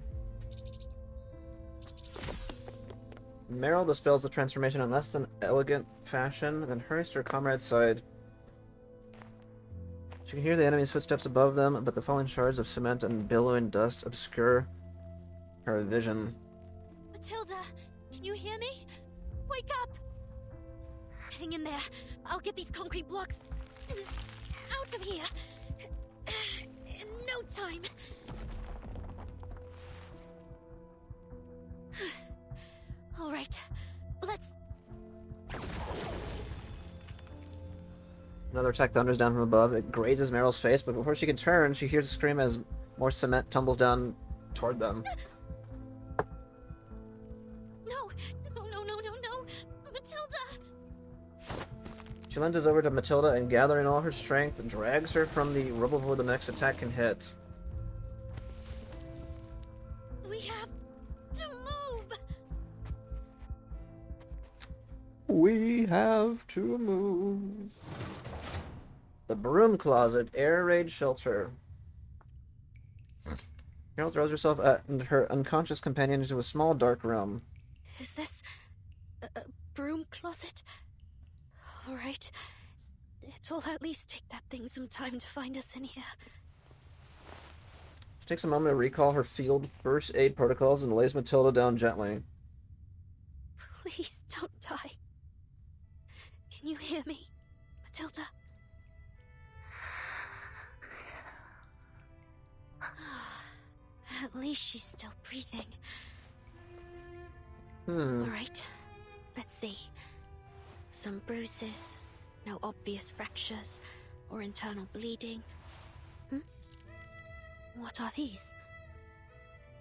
Meryl dispels the transformation in less than elegant fashion, then hurries to her comrade's side. She can hear the enemy's footsteps above them, but the falling shards of cement and billowing dust obscure her vision. Matilda, can you hear me? Wake up! Hang in there. I'll get these concrete blocks out of here in no time. All right, let's... Another attack thunders down from above. It grazes Meryl's face, but before she can turn, she hears a scream as more cement tumbles down toward them. No! Matilda! She lunges over to Matilda and, gathering all her strength, drags her from the rubble before the next attack can hit. We have to move! We have to move. The broom closet, air raid shelter. Meryl throws herself and her unconscious companion into a small dark room. Is this a broom closet? All right. It'll at least take that thing some time to find us in here. She takes a moment to recall her field first aid protocols and lays Matilda down gently. Please don't die. Can you hear me, Matilda? At least she's still breathing. Alright, let's see. Some bruises, no obvious fractures or internal bleeding. What are these?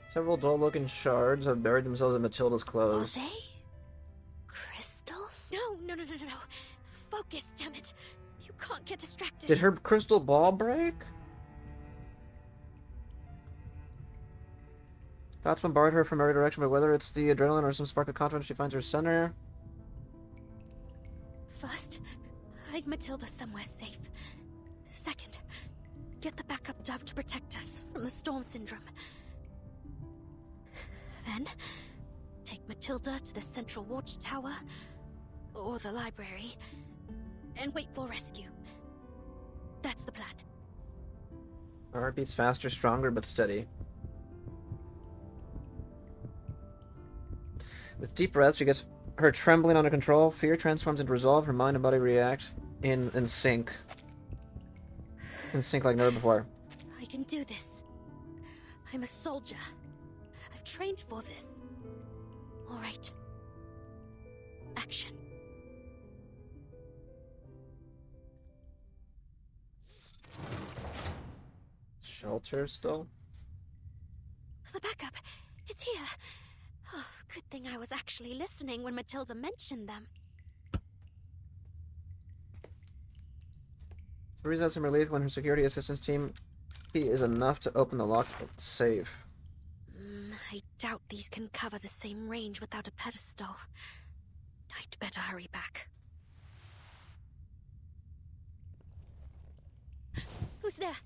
Several dull-looking shards have buried themselves in Matilda's clothes. Are they? Crystals? No. Focus, damn it. You can't get distracted. Did her crystal ball break? Thoughts bombard her from every direction, but whether it's the adrenaline or some spark of confidence, she finds her center. First, hide Matilda somewhere safe. Second, get the backup dove to protect us from the storm syndrome. Then, take Matilda to the central watchtower, or the library, and wait for rescue. That's the plan. Her heart beats faster, stronger, but steady. With deep breaths, she gets her trembling under control. Fear transforms into resolve. Her mind and body react in sync. In sync like never before. I can do this. I'm a soldier. I've trained for this. All right. Action. Shelter still? The backup. It's here. Oh, good thing I was actually listening when Matilda mentioned them. Louise has some relief when her security assistance team is enough to open the locked safe. I doubt these can cover the same range without a pedestal. I'd better hurry back. Who's there?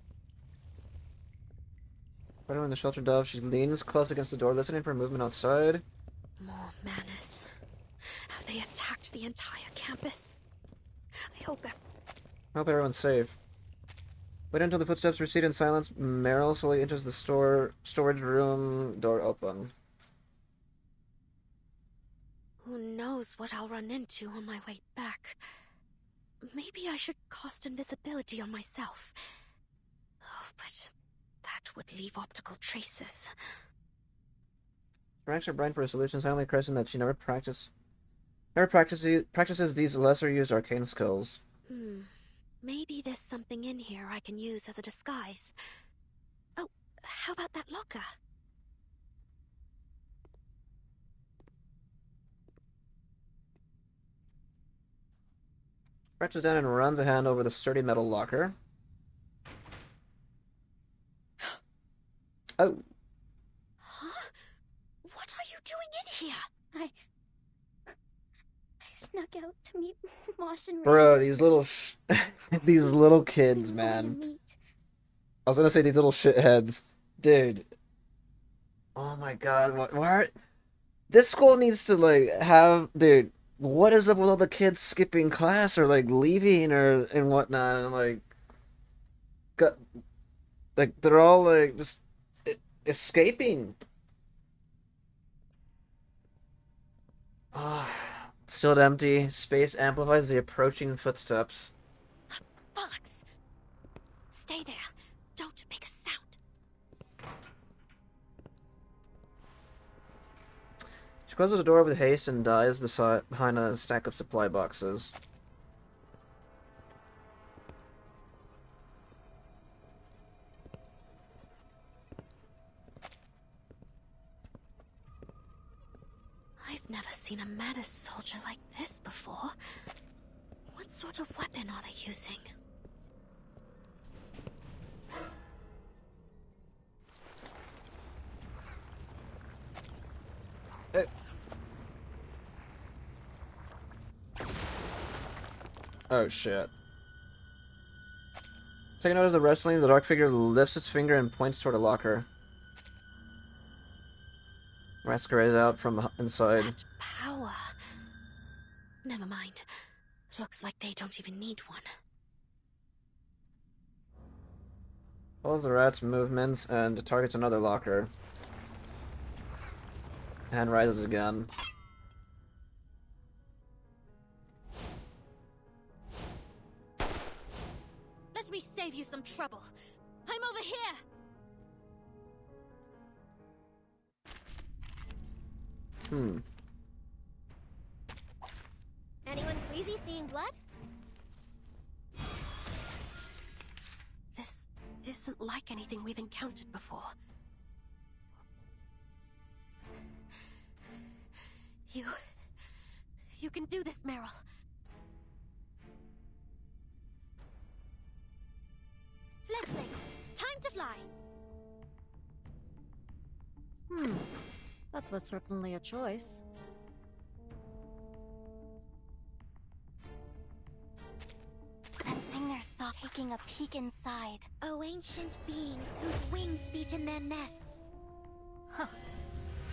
Right in the shelter dove, she leans close against the door, listening for movement outside. More manners. Have they attacked the entire campus? I hope everyone's safe. Wait until the footsteps recede in silence. Meryl slowly enters the storage room, door open. Who knows what I'll run into on my way back. Maybe I should cast invisibility on myself. Oh, but that would leave optical traces. She racks her brain for a solution, silently cursing that she never practices these lesser-used arcane skills. Maybe there's something in here I can use as a disguise. Oh, how about that locker? Crouches down and runs a hand over the sturdy metal locker. Oh. Huh? What are you doing in here? I snuck out to meet Moss and Bro, these little these little kids, man. I was gonna say these little shitheads. Dude. Oh my god, what This school needs to like have, dude. What is up with all the kids skipping class or like leaving or and whatnot? And like, got, like they're all like just escaping. Ah, still empty. Space amplifies the approaching footsteps. Bollocks! Stay there. Don't make a sound. She closes the door with haste and dives behind a stack of supply boxes. I've never seen a Manus soldier like this before. What sort of weapon are they using? Oh shit. Taking note of the wrestling, the dark figure lifts its finger and points toward a locker. Masquerades out from inside. That power. Never mind. Looks like they don't even need one. Follows the rat's movements and targets another locker. Hand rises again. Let me save you some trouble. I'm over here! Anyone queasy seeing blood? This isn't like anything we've encountered before. You can do this, Meryl. Fletchlings, time to fly. That was certainly a choice. Sensing their thought, taking a peek inside. Oh, ancient beings whose wings beat in their nests. Huh.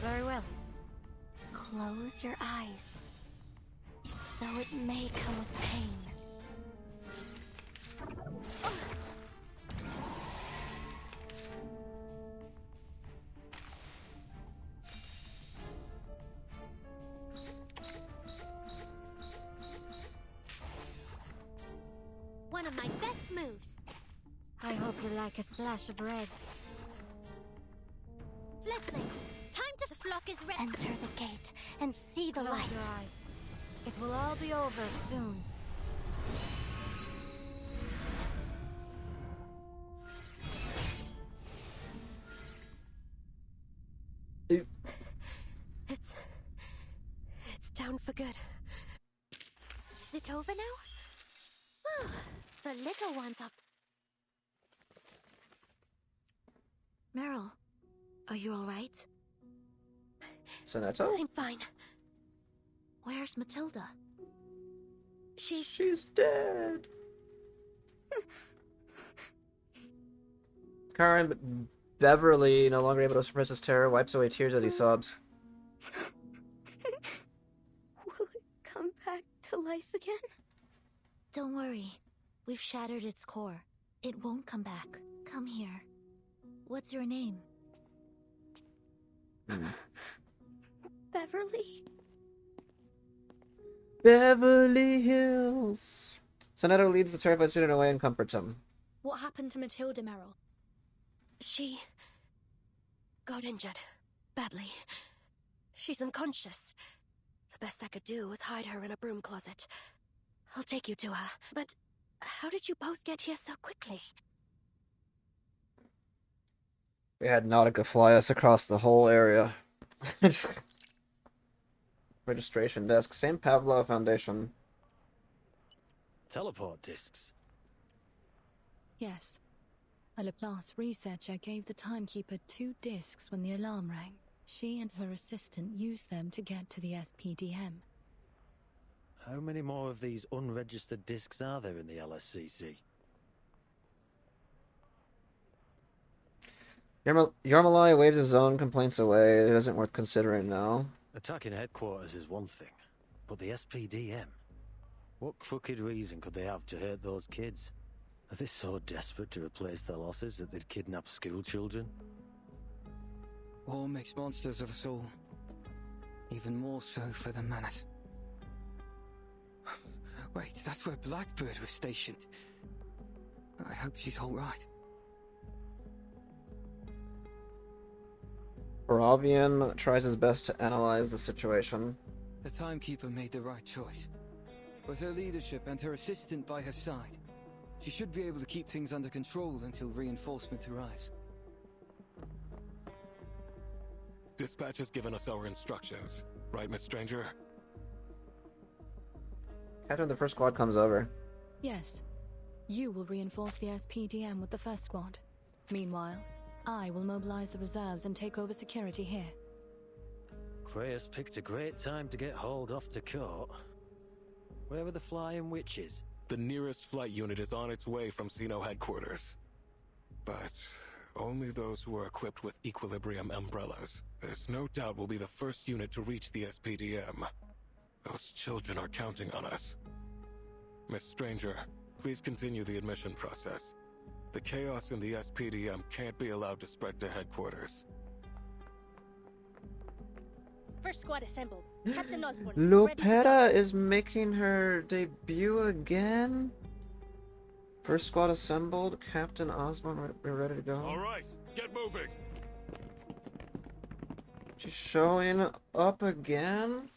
Very well. Close your eyes. Though it may come with pain. One of my best moves. I hope you like a splash of red. Fletchlings, time to... The flock is ready. Enter the gate and see the Close light. your eyes. It will all be over soon. It's down for good. Is it over now? The little one's up. Meryl, are you alright? Sonetto? I'm fine. Where's Matilda? She's dead. Karen Beverly, no longer able to suppress his terror, wipes away tears as he sobs. Will it come back to life again? Don't worry. We've shattered its core. It won't come back. Come here. What's your name? Beverly? Beverly Hills. Sonetto leads the terrified student away and comforts him. What happened to Matilda, Meryl? She got injured. Badly. She's unconscious. The best I could do was hide her in a broom closet. I'll take you to her. But how did you both get here so quickly? We had Nautica fly us across the whole area. Registration desk. St. Pavlov Foundation. Teleport discs. Yes. A Laplace researcher gave the timekeeper 2 discs when the alarm rang. She and her assistant used them to get to the SPDM. How many more of these unregistered discs are there in the LSCC? Yarmalai waves his own complaints away. It isn't worth considering now. Attacking headquarters is one thing, but the SPDM? What crooked reason could they have to hurt those kids? Are they so desperate to replace their losses that they'd kidnap school children? War makes monsters of us all. Even more so for the Mammoth. Wait, that's where Blackbird was stationed. I hope she's alright. Paravian tries his best to analyze the situation. The Timekeeper made the right choice. With her leadership and her assistant by her side, she should be able to keep things under control until reinforcement arrives. Dispatch has given us our instructions. Right, Miss Stranger? Captain, the first squad comes over. Yes. You will reinforce the SPDM with the first squad. Meanwhile, I will mobilize the reserves and take over security here. Kreus picked a great time to get hauled off to court. Where are the flying witches? The nearest flight unit is on its way from Xeno headquarters. But only those who are equipped with equilibrium umbrellas. There's no doubt we'll be the first unit to reach the SPDM. Those children are counting on us. Miss Stranger, please continue the admission process. The chaos in the SPDM can't be allowed to spread to headquarters. First squad assembled. Captain Osborne. Lupera is making her debut again? First squad assembled. Captain Osborne, we're ready to go. Alright, get moving! She's showing up again?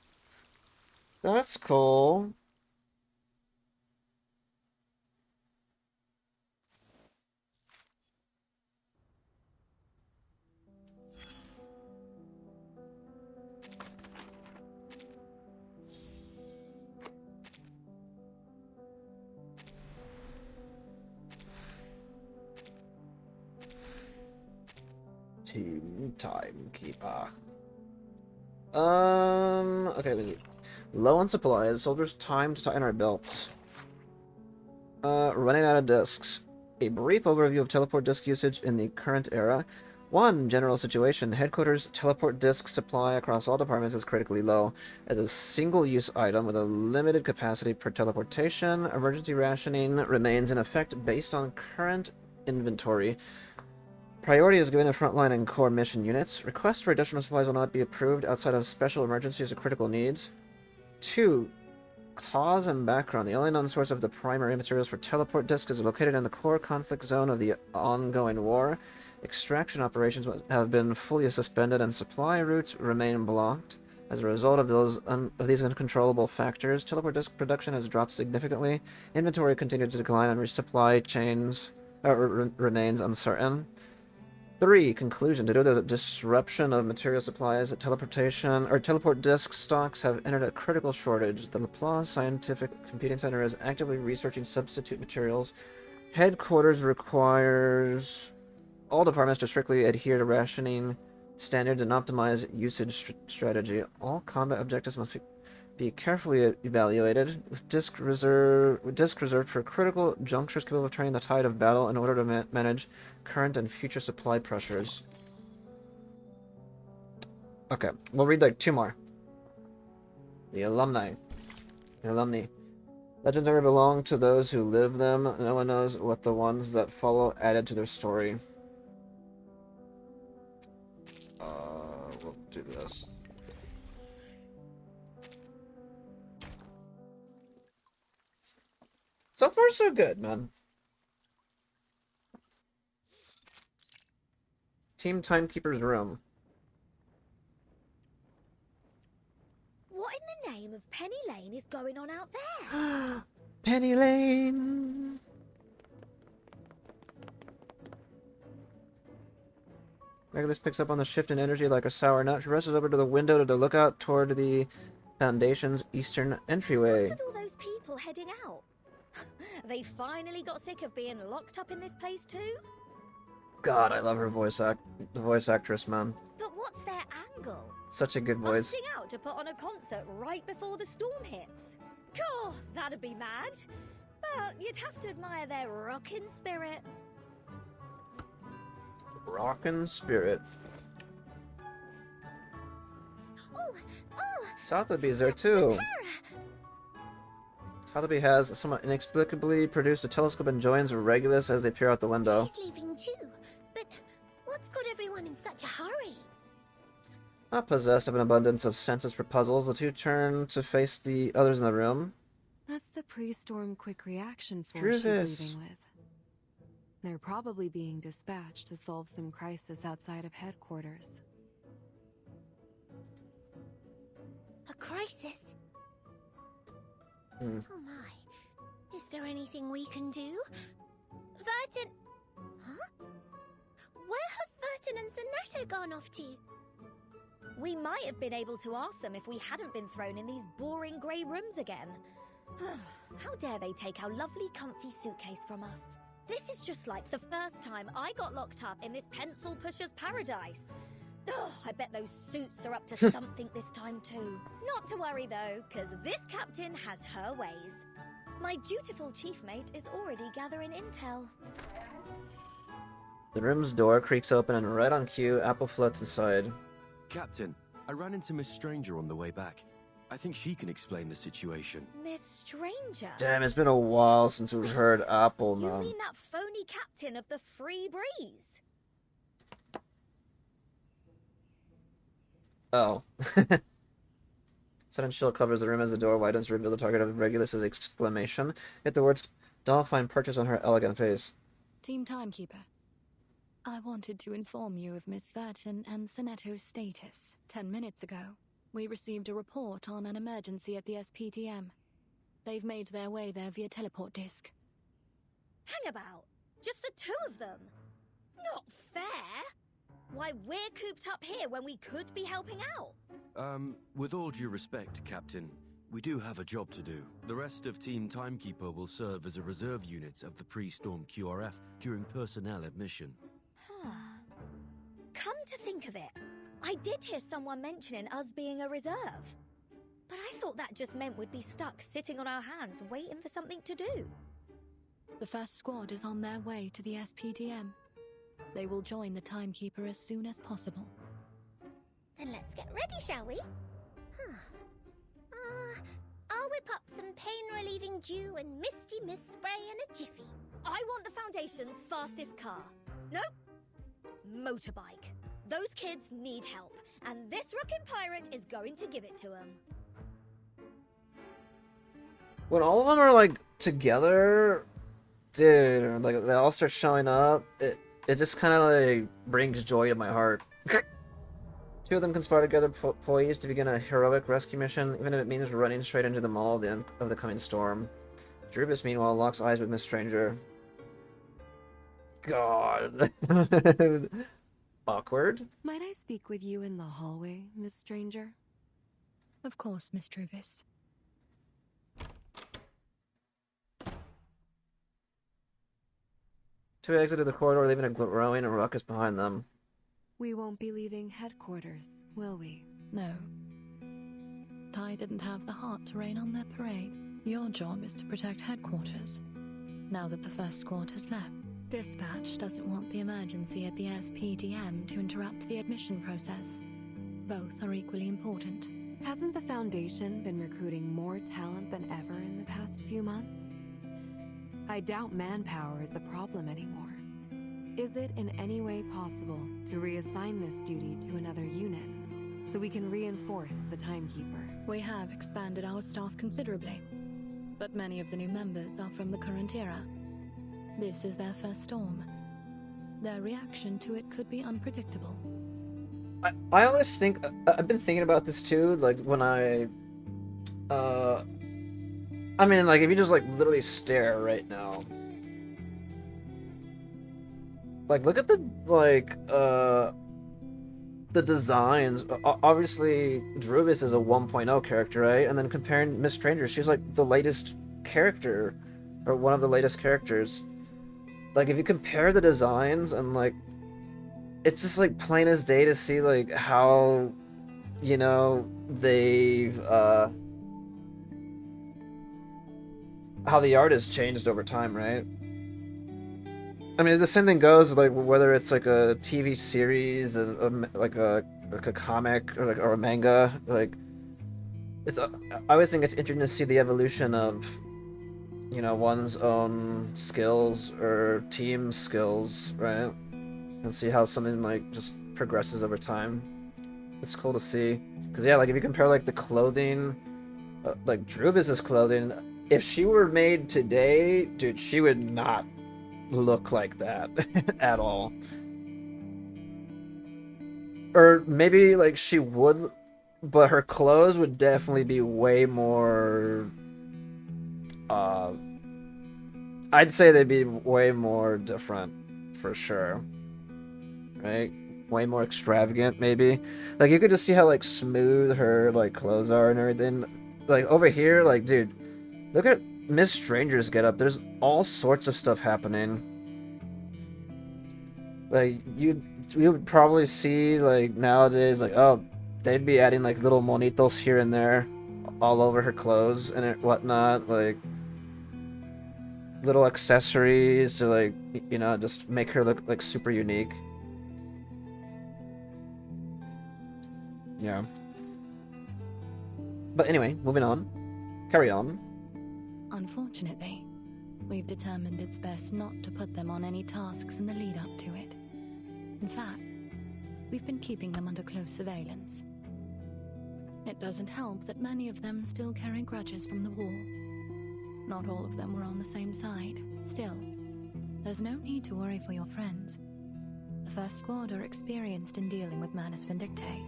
That's cool. Team Timekeeper. Okay, low on supplies. Soldiers time to tighten our belts. Running out of discs. A brief overview of teleport disk usage in the current era. 1. General situation. Headquarters teleport disk supply across all departments is critically low. As a single-use item with a limited capacity per teleportation, emergency rationing remains in effect based on current inventory. Priority is given to frontline and core mission units. Requests for additional supplies will not be approved outside of special emergencies or critical needs. 2. Cause and background. The only known source of the primary materials for teleport disk is located in the core conflict zone of the ongoing war. Extraction operations have been fully suspended and supply routes remain blocked. As a result of these uncontrollable factors, teleport disk production has dropped significantly. Inventory continued to decline and resupply chains remains uncertain. 3. Conclusion. Due to the disruption of material supplies, teleport disk stocks have entered a critical shortage. The Laplace Scientific Computing Center is actively researching substitute materials. Headquarters requires all departments to strictly adhere to rationing standards and optimize usage strategy. All combat objectives must be carefully evaluated, with disc reserved for critical junctures capable of turning the tide of battle in order to manage current and future supply pressures. Okay, we'll read like 2 more. The Alumni. Legends only belong to those who live them. No one knows what the ones that follow added to their story. We'll do this. So far, so good, man. Team Timekeeper's room. What in the name of Penny Lane is going on out there? Penny Lane! Regulus picks up on the shift in energy like a sour nut. She rushes over to the window to look out toward the Foundation's eastern entryway. What's with all those people heading out? They finally got sick of being locked up in this place too? God, I love her voice actress, man. But what's their angle? Such a good voice. Busting out to put on a concert right before the storm hits. Cool, that'd be mad. But you'd have to admire their rockin' spirit. Rockin' spirit. Oh, Sotheby's there too. Sotheby has somewhat inexplicably produced a telescope and joins Regulus as they peer out the window. She's leaving too, but what's got everyone in such a hurry? Not possessed of an abundance of senses for puzzles, the two turn to face the others in the room. That's the pre-storm quick reaction force Druvis. she's leaving with. They're probably being dispatched to solve some crisis outside of headquarters. A crisis? Hmm. Oh my. Is there anything we can do? Vertin... Huh? Where have Vertin and Zanetto gone off to? We might have been able to ask them if we hadn't been thrown in these boring grey rooms again. How dare they take our lovely comfy suitcase from us? This is just like the first time I got locked up in this pencil pusher's paradise. I bet those suits are up to something this time too. Not to worry though, because this captain has her ways. My dutiful chief mate is already gathering intel. The room's door creaks open and right on cue, Apple floats inside. Captain, I ran into Miss Stranger on the way back. I think she can explain the situation. Miss Stranger? Damn, it's been a while since we've heard Apple You now. mean that phony captain of the Free Breeze? Oh. Sudden chill covers the room as the door widens to reveal the target of Regulus's exclamation. Hit the words Dolphine perches on her elegant face. Team Timekeeper. I wanted to inform you of Miss Vertin and Zanetto's status. 10 minutes ago, we received a report on an emergency at the SPTM. They've made their way there via teleport disc. Hang about. Just the two of them. Not fair. Why, we're cooped up here when we could be helping out. With all due respect, Captain, we do have a job to do. The rest of Team Timekeeper will serve as a reserve unit of the pre-storm QRF during personnel admission. Come to think of it, I did hear someone mentioning us being a reserve. But I thought that just meant we'd be stuck sitting on our hands waiting for something to do. The first squad is on their way to the SPTM. They will join the Timekeeper as soon as possible. Then let's get ready, shall we? I'll whip up some pain-relieving dew and misty mist spray in a jiffy. I want the Foundation's fastest car. Nope. Motorbike. Those kids need help, and this rockin' pirate is going to give it to them. When all of them are like together, dude, like they all start showing up, it just kind of like brings joy to my heart. Two of them conspire together, poised to begin a heroic rescue mission, even if it means running straight into the maw of the coming storm. Druvis, meanwhile, locks eyes with Miss Stranger. God. Awkward. Might I speak with you in the hallway, Miss Stranger? Of course, Miss Druvis. Two exited the corridor, leaving a growing ruckus behind them. We won't be leaving headquarters, will we? No. Ty didn't have the heart to rain on their parade. Your job is to protect headquarters, now that the first squad has left. Dispatch doesn't want the emergency at the SPTM to interrupt the admission process. Both are equally important. Hasn't the Foundation been recruiting more talent than ever in the past few months? I doubt manpower is a problem anymore. Is it in any way possible to reassign this duty to another unit, so we can reinforce the Timekeeper? We have expanded our staff considerably, but many of the new members are from the current era. This is their first storm. Their reaction to it could be unpredictable. I always think, I've been thinking about this too, like when I mean, like if you just like literally stare right now, like look at the the designs. Obviously Druvis is a 1.0 character, right? And then comparing Miss Stranger, she's like the latest character, or one of the latest characters. Like if you compare the designs, and like it's just like plain as day to see like how, you know, they've how the art has changed over time, right? I mean, the same thing goes like whether it's like a TV series and like a comic or a manga. Like I always think it's interesting to see the evolution of, you know, one's own skills or team skills, right? And see how something like just progresses over time. It's cool to see, because yeah, like if you compare like the clothing, like Druvis's clothing, if she were made today, dude, she would not look like that at all. Or maybe like she would, but her clothes would definitely be way more. I'd say they'd be way more different, for sure. Right? Way more extravagant, maybe. Like you could just see how like smooth her like clothes are and everything. Like over here, like dude, look at Miss Stranger's getup. There's all sorts of stuff happening. Like you would probably see like nowadays, like oh, they'd be adding like little monitos here and there, all over her clothes and whatnot, like little accessories to like you know just make her look like super unique. Yeah. But anyway, moving on. Carry on. Unfortunately, we've determined it's best not to put them on any tasks in the lead up to it. In fact, we've been keeping them under close surveillance. It doesn't help that many of them still carry grudges from the war. Not all of them were on the same side. Still, there's no need to worry for your friends. The first squad are experienced in dealing with Manus Vindictae.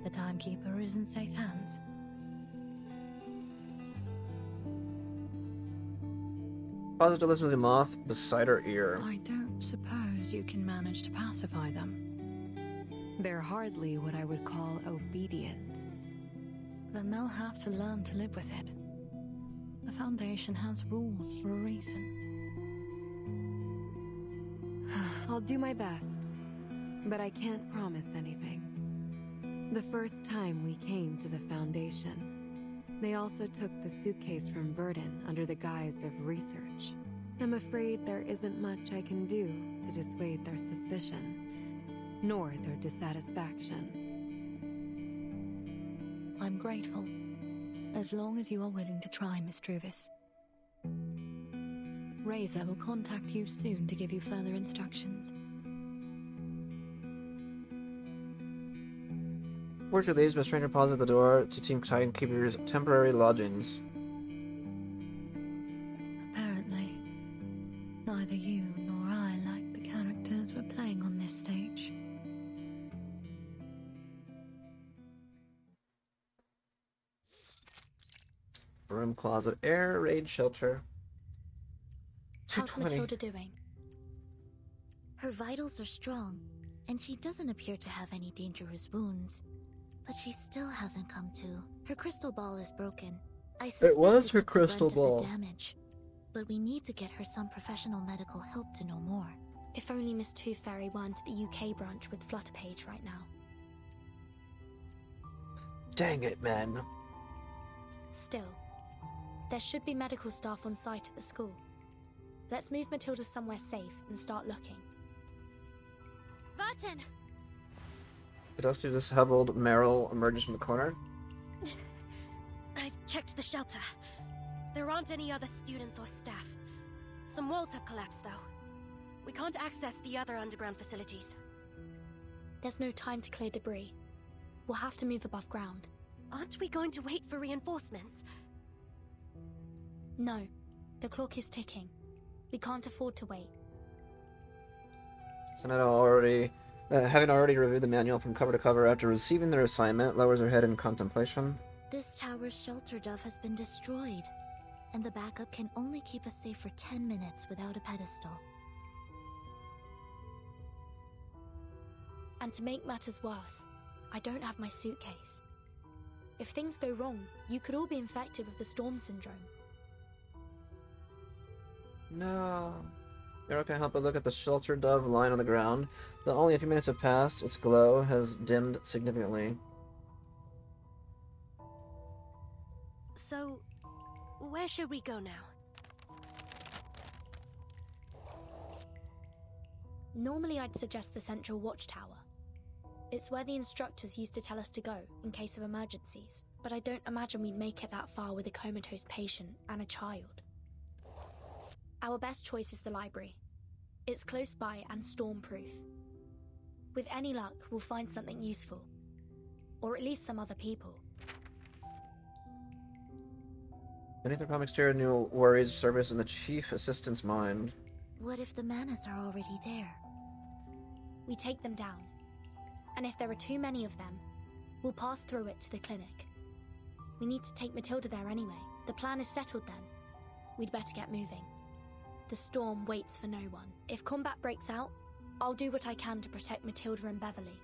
The Timekeeper is in safe hands. Pause to listen to the moth beside her ear. I don't suppose you can manage to pacify them. They're hardly what I would call obedient. Then they'll have to learn to live with it. The Foundation has rules for a reason. I'll do my best, but I can't promise anything. The first time we came to the Foundation, they also took the suitcase from Verdun under the guise of research. I'm afraid there isn't much I can do to dissuade their suspicion, nor their dissatisfaction. I'm grateful, as long as you are willing to try, Miss Druvis. Razor will contact you soon to give you further instructions. Before she leaves, Miss Stranger pauses at the door to Team Timekeeper's temporary lodgings. Apparently, neither you nor I like the characters we're playing on this stage. Room, closet, air, raid, shelter. How's 220. Matilda doing? Her vitals are strong, and she doesn't appear to have any dangerous wounds. But she still hasn't come to. Her crystal ball is broken. I suspect It was her took the brunt crystal of ball. the damage. But we need to get her some professional medical help to know more. If only Miss Tooth Fairy weren't at the UK branch with Flutterpage right now. Dang it, man. Still, there should be medical staff on site at the school. Let's move Matilda somewhere safe and start looking. Burton! The dusty, disheveled Meryl emerges from the corner. I've checked the shelter. There aren't any other students or staff. Some walls have collapsed, though. We can't access the other underground facilities. There's no time to clear debris. We'll have to move above ground. Aren't we going to wait for reinforcements? No. The clock is ticking. We can't afford to wait. Sonata having already reviewed the manual from cover to cover after receiving their assignment, lowers her head in contemplation. This tower's shelter dove has been destroyed, and the backup can only keep us safe for 10 minutes without a pedestal. And to make matters worse, I don't have my suitcase. If things go wrong, you could all be infected with the storm syndrome. No. Meryl can't help but look at the shelter dove lying on the ground. Though only a few minutes have passed, its glow has dimmed significantly. So, where should we go now? Normally I'd suggest the central watchtower. It's where the instructors used to tell us to go in case of emergencies. but I don't imagine we'd make it that far with a comatose patient and a child. Our best choice is the library. It's close by and storm-proof. With any luck, we'll find something useful. Or at least some other people. Beneath the calm exterior, new worries surface in the chief assistant's mind. What if the manas are already there? We take them down. And if there are too many of them, we'll pass through it to the clinic. We need to take Matilda there anyway. The plan is settled then. We'd better get moving. The storm waits for no one. If combat breaks out, I'll do what I can to protect Matilda and Beverly.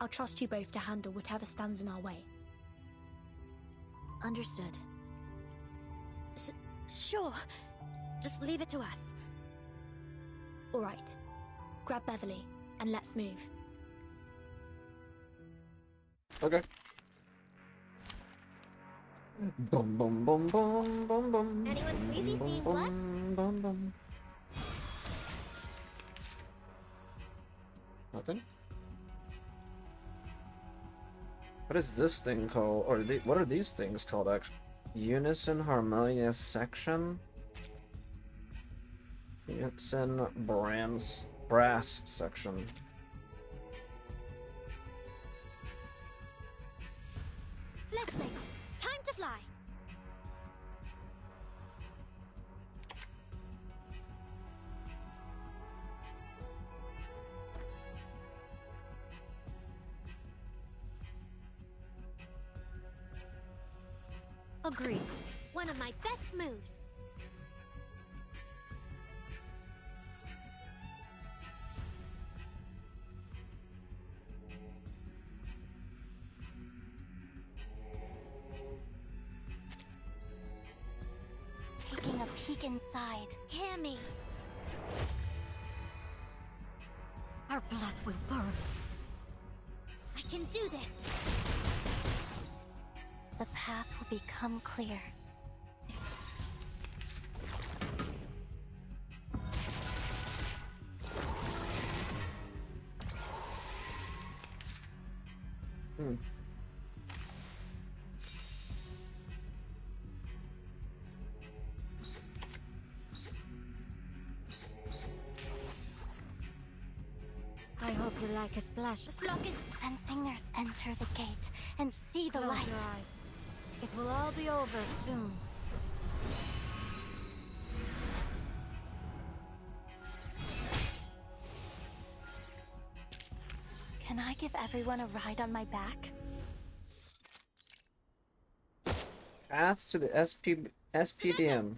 I'll trust you both to handle whatever stands in our way. Understood. Sure. Just leave it to us. All right. Grab Beverly, and let's move. Okay. Bum bum bum bum bum bum. Anyone queasy seeing blood? Bum bum. Nothing. What is this thing called? Or what are these things called? Actually, unison harmonious section. Unison brass section. Fletchlings, time to fly. Agreed. One of my best moves. Taking a peek inside. Hear me. Our blood will burn. I can do this. The path will become clear. I hope you like a splash. The flock is sensing their enter the gate and see the Close light. your eyes. It will all be over soon. Can I give everyone a ride on my back? Paths to the SPDM.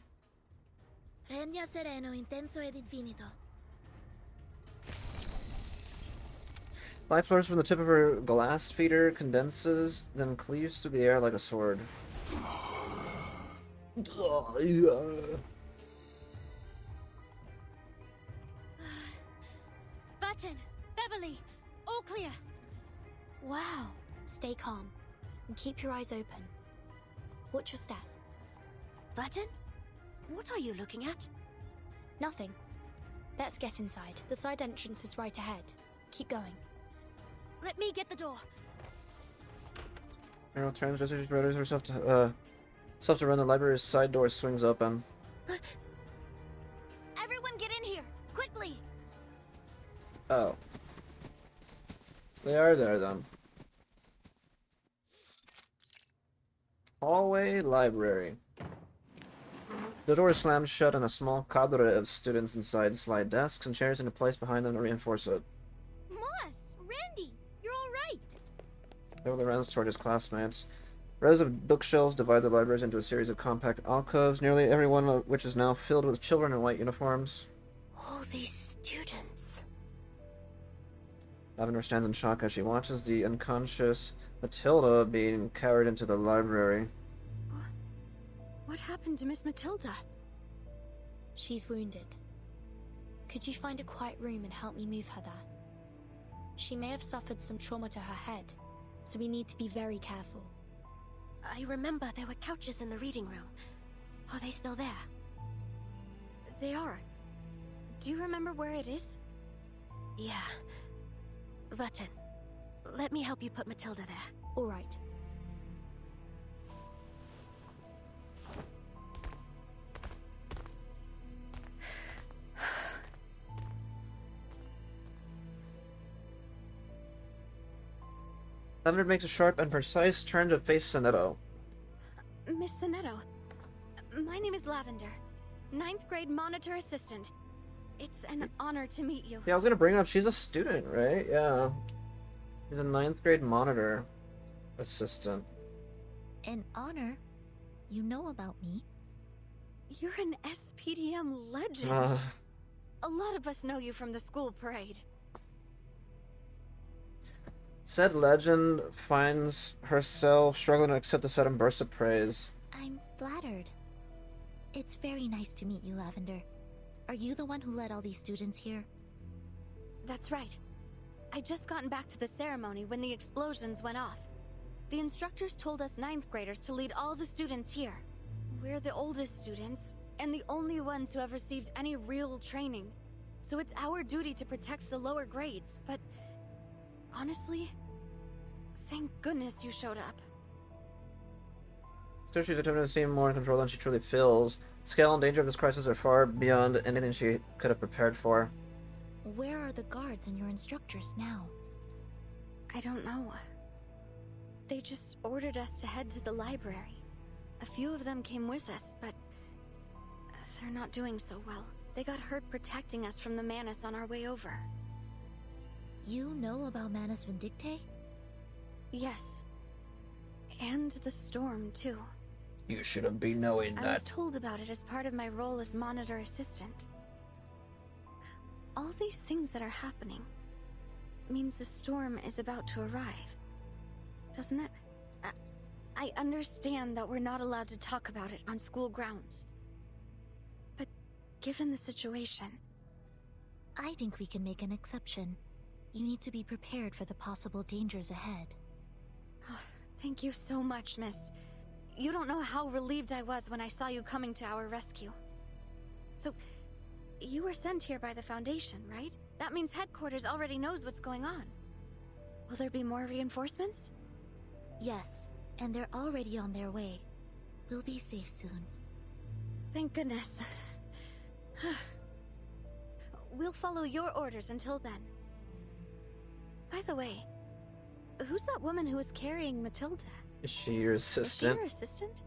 Regna sereno, intenso ed infinito. 5 floors from the tip of her glass feeder condenses, then cleaves through the air like a sword. Button, Beverly, all clear. Wow. Stay calm and keep your eyes open. Watch your step. Button? What are you looking at? Nothing. Let's get inside. The side entrance is right ahead. Keep going. Let me get the door. Arrow turns, readies herself to run. The library's side door swings open. Everyone get in here, quickly! Oh. They are there then. Hallway library. The door slams shut and a small cadre of students inside slide desks and chairs into place behind them to reinforce it. Moss! Randy! You're alright! Beverly runs toward his classmates. Rows of bookshelves divide the libraries into a series of compact alcoves, nearly every one of which is now filled with children in white uniforms. All these students. Lavender stands in shock as she watches the unconscious Matilda being carried into the library. What happened to Miss Matilda? She's wounded. Could you find a quiet room and help me move her there? She may have suffered some trauma to her head, so we need to be very careful. I remember there were couches in the reading room. Are they still there? They are. Do you remember where it is? Yeah. Button, let me help you put Matilda there. All right. Lavender makes a sharp and precise turn to face Sonetto. Miss Sonetto, my name is Lavender, 9th grade monitor assistant. It's an honor to meet you. Yeah, I was gonna bring it up. She's a student, right? Yeah. She's a 9th grade monitor assistant. An honor? You know about me. You're an SPDM legend. A lot of us know you from the school parade. Said legend finds herself struggling to accept the sudden burst of praise. I'm flattered. It's very nice to meet you, Lavender. Are you the one who led all these students here? That's right. I just gotten back to the ceremony when the explosions went off. The instructors told us 9th graders to lead all the students here. We're the oldest students, and the only ones who have received any real training. So it's our duty to protect the lower grades, but... honestly, thank goodness you showed up. So she's attempting to seem more in control than she truly feels. The scale and danger of this crisis are far beyond anything she could have prepared for. Where are the guards and your instructors now? I don't know. They just ordered us to head to the library. A few of them came with us, but they're not doing so well. They got hurt protecting us from the Manus on our way over. You know about Manus Vindictae? Yes. And the storm, too. You shouldn't be knowing I was told about it as part of my role as monitor assistant. All these things that are happening means the storm is about to arrive, doesn't it? I understand that we're not allowed to talk about it on school grounds. But given the situation... I think we can make an exception. You need to be prepared for the possible dangers ahead. Thank you so much, miss. You don't know how relieved I was when I saw you coming to our rescue. So, you were sent here by the Foundation, right? That means headquarters already knows what's going on. Will there be more reinforcements? Yes, and they're already on their way. We'll be safe soon. Thank goodness. We'll follow your orders until then. By the way, who's that woman who was carrying Matilda? Is she your assistant? Is she your assistant?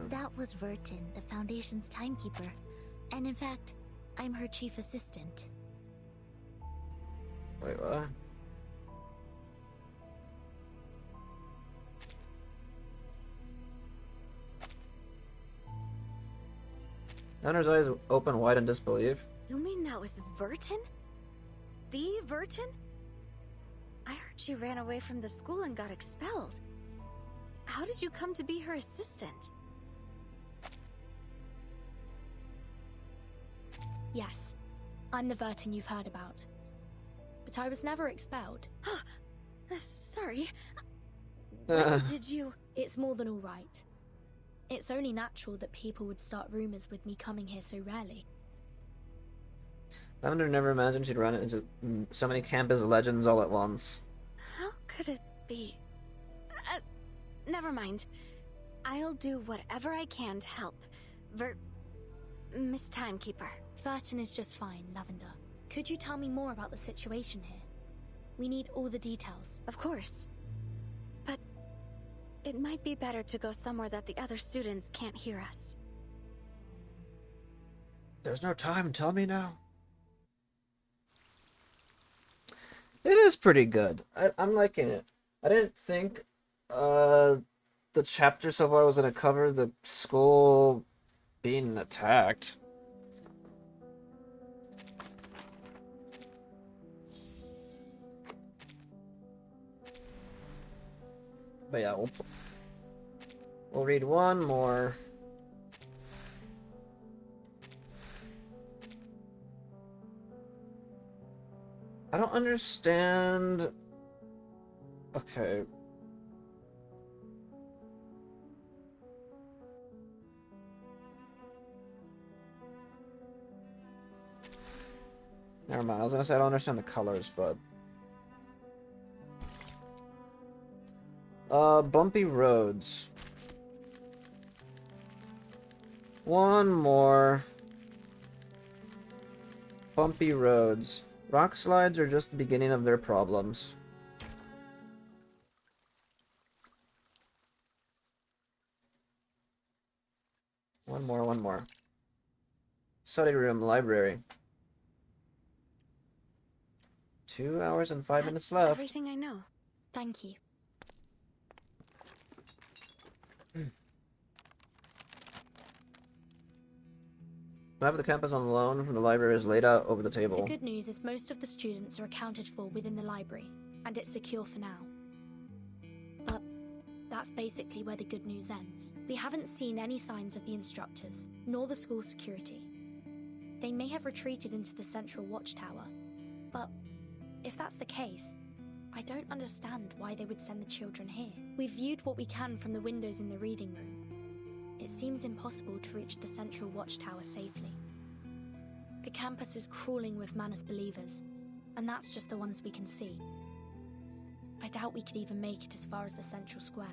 That was Vertin, the Foundation's timekeeper. And in fact, I'm her chief assistant. Wait, what? Hunter's eyes open wide in disbelief. You mean that was Vertin? The Vertin? I heard she ran away from the school and got expelled. How did you come to be her assistant? Yes, I'm the Vertin you've heard about. But I was never expelled. Sorry. Uh. Did you... It's more than all right. It's only natural that people would start rumors with me coming here so rarely. Lavender never imagined she'd run into so many campus legends all at once. How could it be? Never mind. I'll do whatever I can to help. Miss Timekeeper. Vertin is just fine, Lavender. Could you tell me more about the situation here? We need all the details. Of course. But it might be better to go somewhere that the other students can't hear us. There's no time, tell me now. It is pretty good. I'm liking it. I didn't think the chapter so far was going to cover the school being attacked. But yeah, we'll read one more. I don't understand. Okay. Never mind. I was gonna say I don't understand the colors, but Bumpy Roads. One more. Bumpy Roads. Rock slides are just the beginning of their problems. One more. Study room, library. 2 hours and 5 minutes left. Everything I know. Thank you. Map of the campus on loan from the library is laid out over the The table. good news is most of the students are accounted for within the library, and it's secure for now. But that's basically where the good news ends. We haven't seen any signs of the instructors, nor the school security. They may have retreated into the central watchtower, but if that's the case, I don't understand why they would send the children here. We've viewed what we can from the windows in the reading room. It seems impossible to reach the central watchtower safely. The campus is crawling with Manus believers, and that's just the ones we can see. I doubt we could even make it as far as the central square.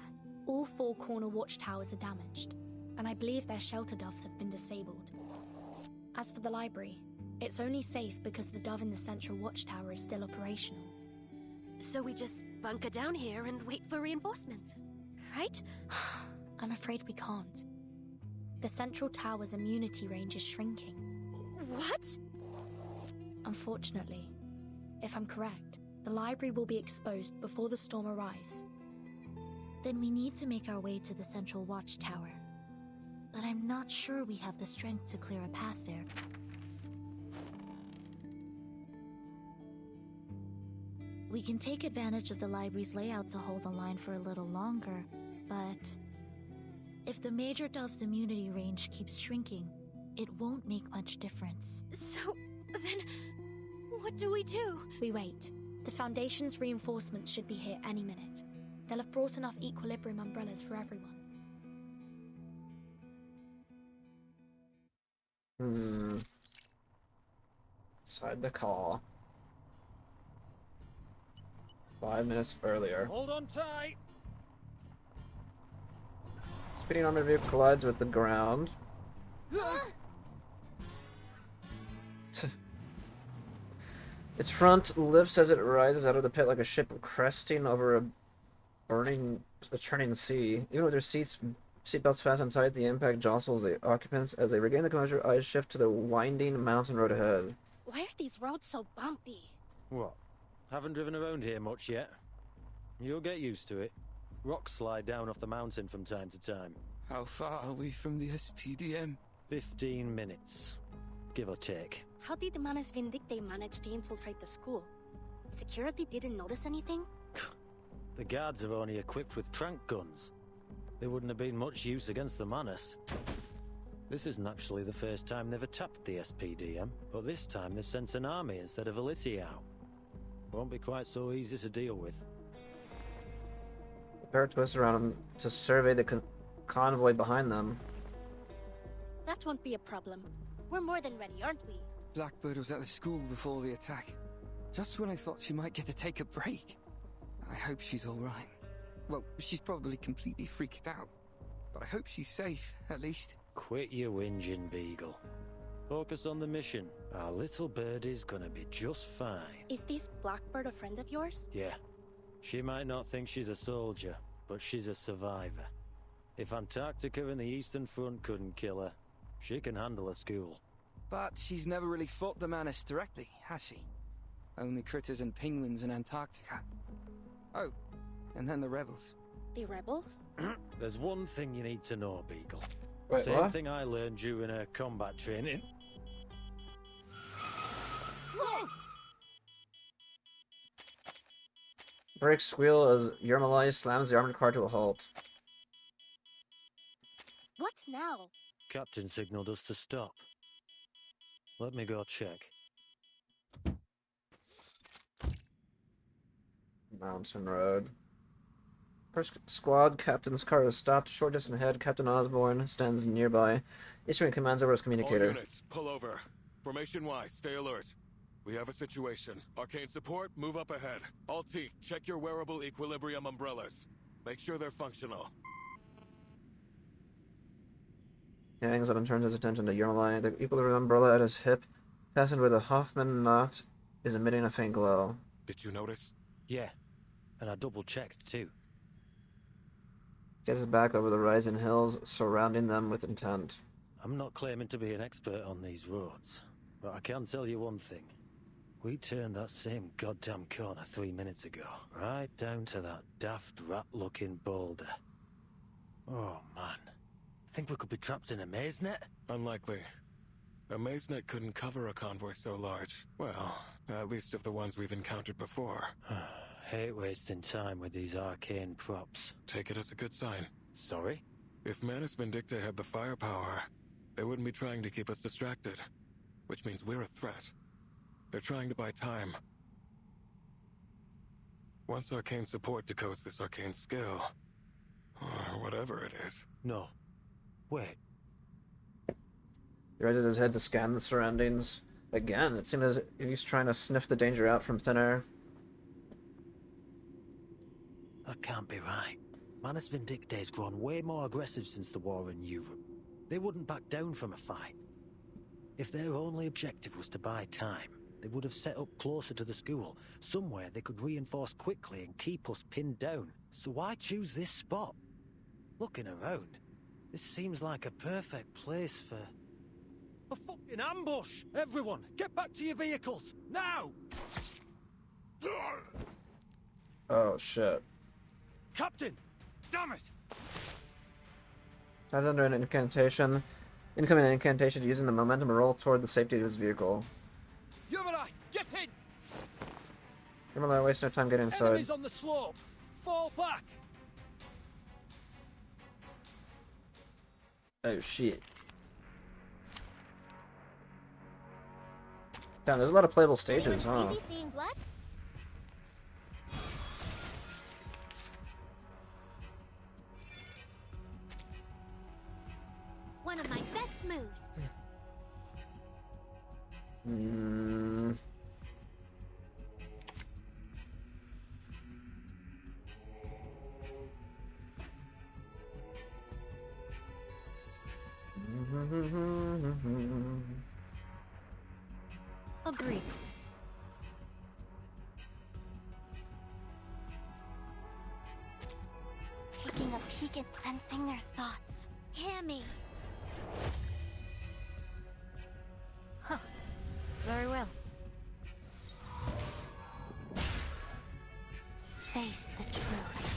All 4 corner watchtowers are damaged, and I believe their shelter doves have been disabled. As for the library, it's only safe because the dove in the central watchtower is still operational. So we just bunker down here and wait for reinforcements, right? I'm afraid we can't. The central tower's immunity range is shrinking. What? Unfortunately, if I'm correct, the library will be exposed before the storm arrives. Then we need to make our way to the central watchtower. But I'm not sure we have the strength to clear a path there. We can take advantage of the library's layout to hold the line for a little longer, but if the Major Dove's immunity range keeps shrinking, it won't make much difference. So, then, what do we do? We wait. The Foundation's reinforcements should be here any minute. They'll have brought enough equilibrium umbrellas for everyone. Inside the call. 5 minutes earlier. Hold on tight! Speeding armored vehicle collides with the ground. Its front lifts as it rises out of the pit like a ship cresting over a churning sea. Even with their seatbelts fastened tight, the impact jostles the occupants as they regain the composure. Eyes shift to the winding mountain road ahead. Why are these roads so bumpy? What? Haven't driven around here much yet. You'll get used to it. Rocks slide down off the mountain from time to time. How far are we from the SPDM? 15 minutes, give or take. How did the Manus Vindictae manage to infiltrate the school? Security didn't notice anything? The guards are only equipped with trank guns. They wouldn't have been much use against the Manus. This isn't actually the first time they've attacked the SPDM, but this time they've sent an army instead of a Liti out. Won't be quite so easy to deal with. The pair twists around to survey the convoy behind them. That won't be a problem. We're more than ready, aren't we? Blackbird was at the school before the attack. Just when I thought she might get to take a break. I hope she's alright. Well, she's probably completely freaked out. But I hope she's safe, at least. Quit your whinging, Beagle. Focus on the mission. Our little birdie's gonna be just fine. Is this Blackbird a friend of yours? Yeah. She might not think she's a soldier, but she's a survivor. If Antarctica and the Eastern Front couldn't kill her, she can handle a school. But she's never really fought the Manus directly, has she? Only critters and penguins in Antarctica. Oh, and then the rebels. The rebels? There's one thing you need to know, Beagle. Wait, Same what? thing I learned during her combat training. Brakes squeal as Yermalai slams the armored car to a halt. What now? Captain signaled us to stop. Let me go check. Mountain road. First squad captain's car is stopped. Short distance ahead. Captain Osborne stands nearby, issuing commands over his communicator. All units, pull over. Formation-wise, stay alert. We have a situation. Arcane support, move up ahead. All team, check your wearable equilibrium umbrellas. Make sure they're functional. He hangs up and turns his attention to Yermalai. The equilibrium umbrella at his hip Fastened where the Hoffman knot is emitting a faint glow. Did you notice? Yeah, and I double-checked too. Gazes back over the rising hills, surrounding them with intent. I'm not claiming to be an expert on these roads, but I can tell you one thing. We turned that same goddamn corner 3 minutes ago, right down to that daft rat-looking boulder. Oh man, think we could be trapped in a maze net? Unlikely. A maze net couldn't cover a convoy so large. Well, at least of the ones we've encountered before. Hate wasting time with these arcane props. Take it as a good sign. Sorry? If Manus Vindicta had the firepower, they wouldn't be trying to keep us distracted. Which means we're a threat. They're trying to buy time. Once arcane support decodes this arcane skill, or whatever it is. No. Wait. He raises his head to scan the surroundings. Again, it seems as if he's trying to sniff the danger out from thin air. That can't be right. Manus Vindicta's grown way more aggressive since the war in Europe. They wouldn't back down from a fight. If their only objective was to buy time, they would have set up closer to the school, somewhere they could reinforce quickly and keep us pinned down. So why choose this spot? Looking around, this seems like a perfect place for... a fucking ambush! Everyone, get back to your vehicles, now! Oh, shit. Captain! Damn it! Tied under an incantation. Incoming incantation using the momentum to roll toward the safety of his vehicle. Yumara, get in! Yumara, waste no time getting inside. Enemies on the slope! Fall back! Oh, shit. Damn, there's a lot of playable stages, huh? Is he seeing blood? One of my best moves. Agreed. Taking a peek and sensing their thoughts. Hear me. Huh. Very well. Face the truth.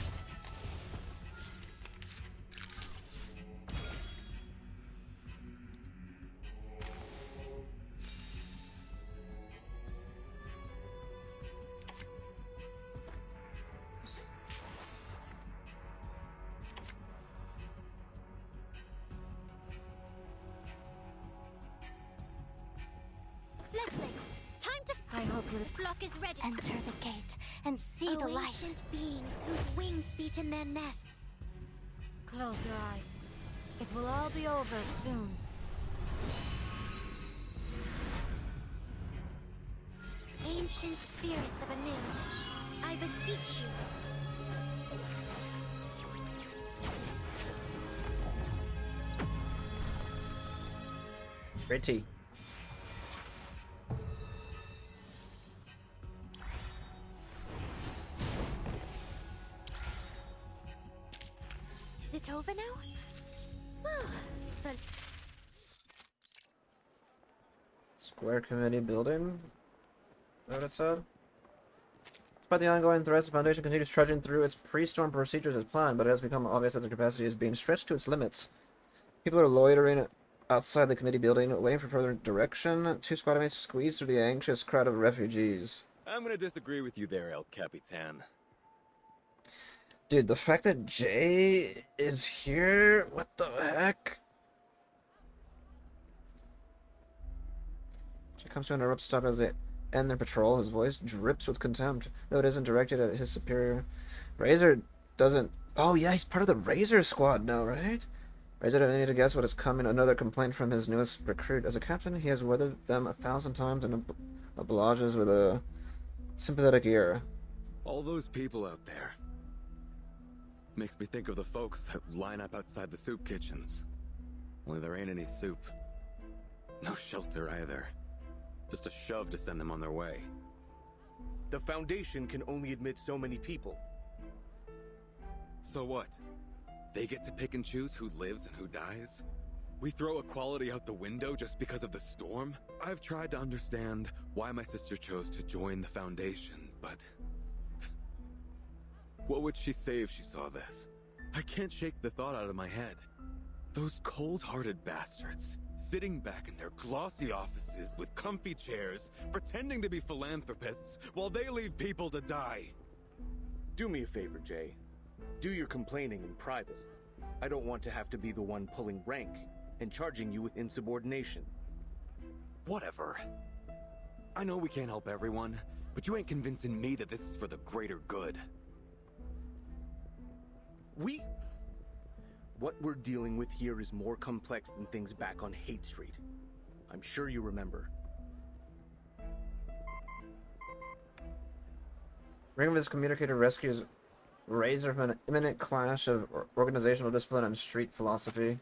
Fledglings, time to... I hope the flock is ready. Enter the gate and see the light. Ancient beings whose wings beat in their nests. Close your eyes. It will all be over soon. Ancient spirits of anew, I beseech you. Great tea. Is it over now? But Square Committee building? Is that what it said? Despite the ongoing threats, the Foundation continues trudging through its pre-storm procedures as planned, but it has become obvious that the capacity is being stretched to its limits. People are loitering outside the committee building, waiting for further direction. Two squadmates squeeze through the anxious crowd of refugees. I'm gonna disagree with you there, El Capitan. Dude, the fact that Jay is here? What the heck? Jay comes to an abrupt stop as they end their patrol. His voice drips with contempt, though it isn't directed at his superior. Razor doesn't... Oh yeah, he's part of the Razor squad now, right? Razor doesn't need to guess what is coming. Another complaint from his newest recruit. As a captain, he has weathered them 1,000 times and obliges with a sympathetic ear. All those people out there. Makes me think of the folks that line up outside the soup kitchens. Only there ain't any soup. No shelter either. Just a shove to send them on their way. The Foundation can only admit so many people. So what? They get to pick and choose who lives and who dies? We throw equality out the window just because of the storm? I've tried to understand why my sister chose to join the Foundation, but... what would she say if she saw this? I can't shake the thought out of my head. Those cold-hearted bastards, sitting back in their glossy offices with comfy chairs, pretending to be philanthropists while they leave people to die. Do me a favor, Jay. Do your complaining in private. I don't want to have to be the one pulling rank and charging you with insubordination. Whatever. I know we can't help everyone, but you ain't convincing me that this is for the greater good. What we're dealing with here is more complex than things back on Hate Street. I'm sure you remember. Ring of his communicator rescues Razor from an imminent clash of organizational discipline and street philosophy.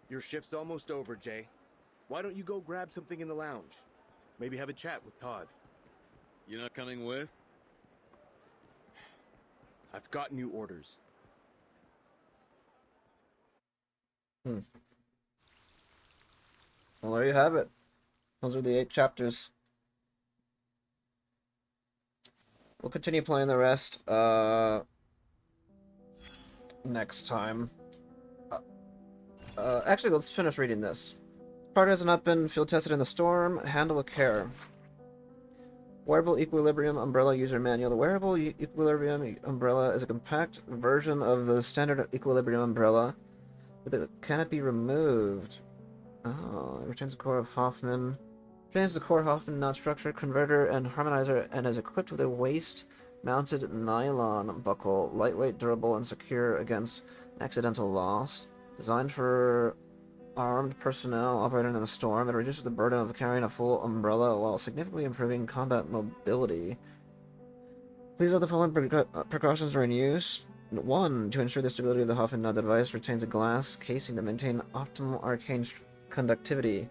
Your shift's almost over, Jay. Why don't you go grab something in the lounge? Maybe have a chat with Todd. You not coming with? I've got new orders. Well, there you have it. Those are the 8 chapters. We'll continue playing the rest next time. Actually, let's finish reading this. Part has not been field tested in the storm. Handle with care. Wearable Equilibrium Umbrella User Manual. The Wearable Equilibrium Umbrella is a compact version of the standard Equilibrium Umbrella, but it cannot be removed. Oh, it retains the core of Hoffman. Retains the core Hoffman knot structure, converter, and harmonizer, and is equipped with a waist-mounted nylon buckle, lightweight, durable, and secure against accidental loss. Designed for armed personnel operating in a storm, it reduces the burden of carrying a full umbrella while significantly improving combat mobility. Please note the following precautions are in use. 1. To ensure the stability of the Hoffman knot, the device retains a glass casing to maintain optimal arcane conductivity.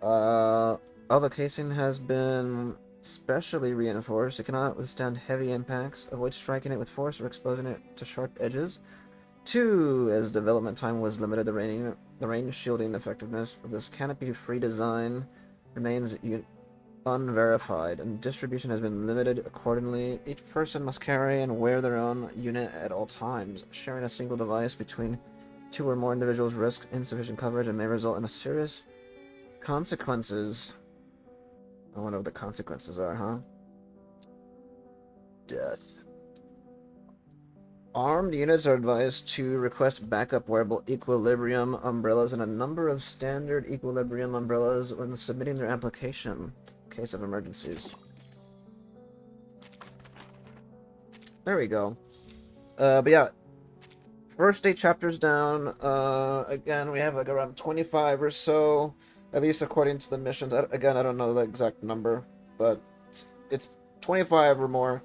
Although the casing has been specially reinforced, it cannot withstand heavy impacts. Avoid striking it with force or exposing it to sharp edges. 2. As development time was limited, the range shielding effectiveness of this canopy-free design remains unverified, and distribution has been limited accordingly. Each person must carry and wear their own unit at all times. Sharing a single device between 2 or more individuals risks insufficient coverage and may result in serious consequences. I wonder what the consequences are, huh? Death. Armed units are advised to request backup wearable Equilibrium umbrellas and a number of standard Equilibrium umbrellas when submitting their application in case of emergencies. There we go. But yeah, first 8 chapters down. Again, we have like around 25 or so, at least according to the missions. Again, I don't know the exact number, but it's 25 or more.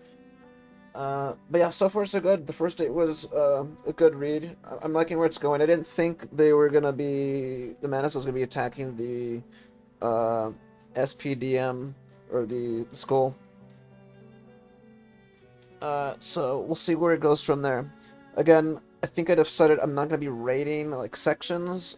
But yeah, so far so good. The first 8 was a good read. I'm liking where it's going. I didn't think they were gonna be, the Manus was gonna be attacking the SPDM or the school. So we'll see where it goes from there. Again, I think I decided I'm not gonna be rating like sections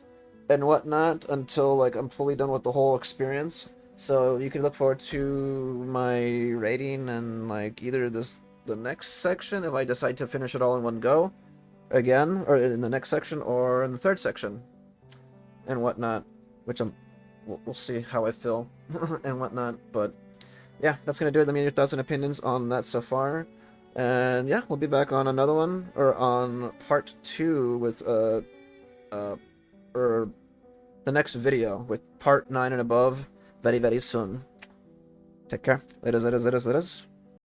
and whatnot until like I'm fully done with the whole experience. So you can look forward to my rating and like either the next section if I decide to finish it all in one go again, or in the next section, or in the third section and whatnot, which we'll see how I feel and whatnot. But yeah, that's gonna do it. Let me know your thoughts and opinions on that so far, and yeah, we'll be back on another one, or on part 2 with or the next video with part 9 and above very soon. Take care. Laters.